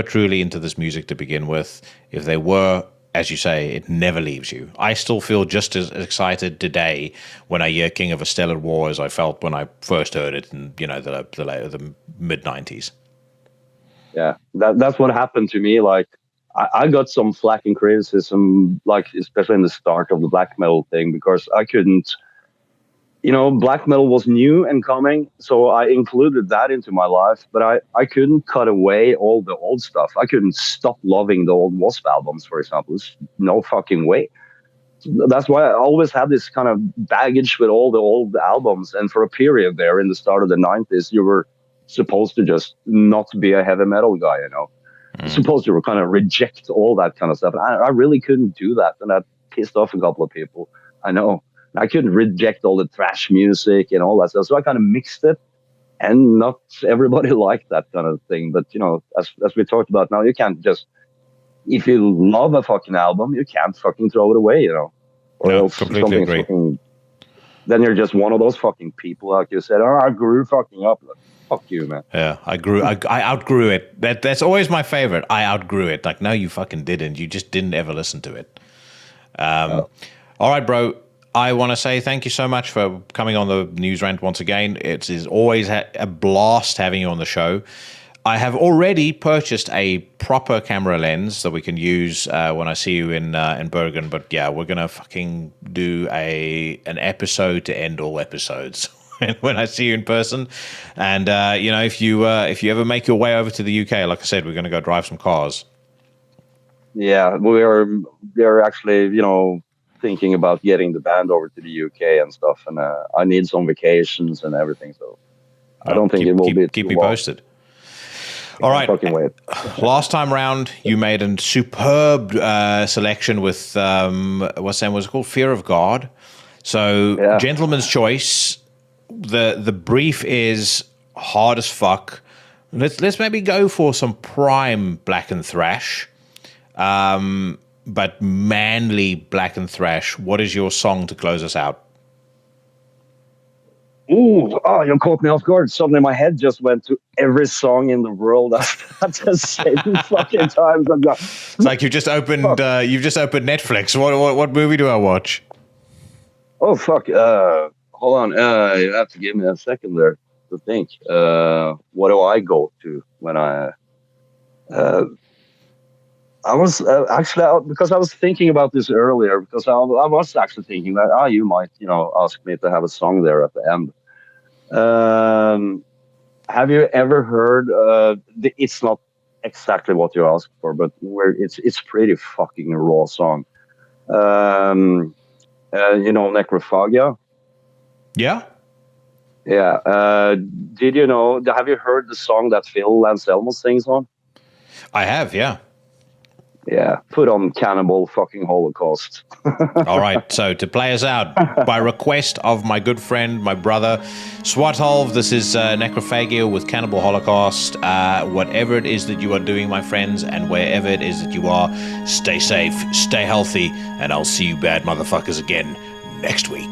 truly into this music to begin with. If they were, as you say, it never leaves you. I still feel just as excited today when I hear King of a Stellar War as I felt when I first heard it in the mid-90s. Yeah, that's what happened to me. Like, I got some flack and criticism, like especially in the start of the black metal thing, because I couldn't, black metal was new and coming, so I included that into my life, but I couldn't cut away all the old stuff. I couldn't stop loving the old Wasp albums, for example. There's no fucking way. That's why I always had this kind of baggage with all the old albums, and for a period there in the start of the 90s, you were supposed to just not be a heavy metal guy, You're supposed to kind of reject all that kind of stuff. And I really couldn't do that, and that pissed off a couple of people. I know. I couldn't reject all the thrash music and all that stuff. So I kind of mixed it, and not everybody liked that kind of thing. But, as we talked about now, you can't just, if you love a fucking album, you can't fucking throw it away, Or no, completely agree. Then you're just one of those fucking people, like you said, I grew fucking up. Fuck you, man. Yeah, I outgrew it. That's always my favorite. I outgrew it. Like, no, you fucking didn't. You just didn't ever listen to it. All right, bro. I want to say thank you so much for coming on the News Rant once again. It is always a blast having you on the show. I have already purchased a proper camera lens that we can use when I see you in Bergen. But yeah, we're gonna fucking do an episode to end all episodes. When I see you in person, and if you ever make your way over to the UK, like I said, we're going to go drive some cars. Yeah, we're actually thinking about getting the band over to the UK and stuff, and I need some vacations and everything, so I don't think it will be. Keep me posted. All right. Wait. Last time round, you made a superb selection with what's that was called, Fear of God. So, yeah. Gentleman's choice. The brief is hard as fuck. Let's maybe go for some prime black and thrash, but manly black and thrash. What is your song to close us out? You caught me off guard. Suddenly my head just went to every song in the world at the same fucking time. It's like you've just opened Netflix. What movie do I watch? Oh fuck. Hold on, you have to give me a second there to think. What do I go to when I was actually, because I was thinking about this earlier, because I was actually thinking that you might ask me to have a song there at the end. Have you ever heard? It's not exactly what you asked for, but where it's pretty fucking raw song. Necrophagia. Yeah. Yeah. Did you know? Have you heard the song that Phil Anselmo sings on? I have, yeah. Yeah. Put on Cannibal fucking Holocaust. All right. So to play us out, by request of my good friend, my brother, Svartalv, this is Necrophagia with Cannibal Holocaust. Whatever it is that you are doing, my friends, and wherever it is that you are, stay safe, stay healthy, and I'll see you bad motherfuckers again next week.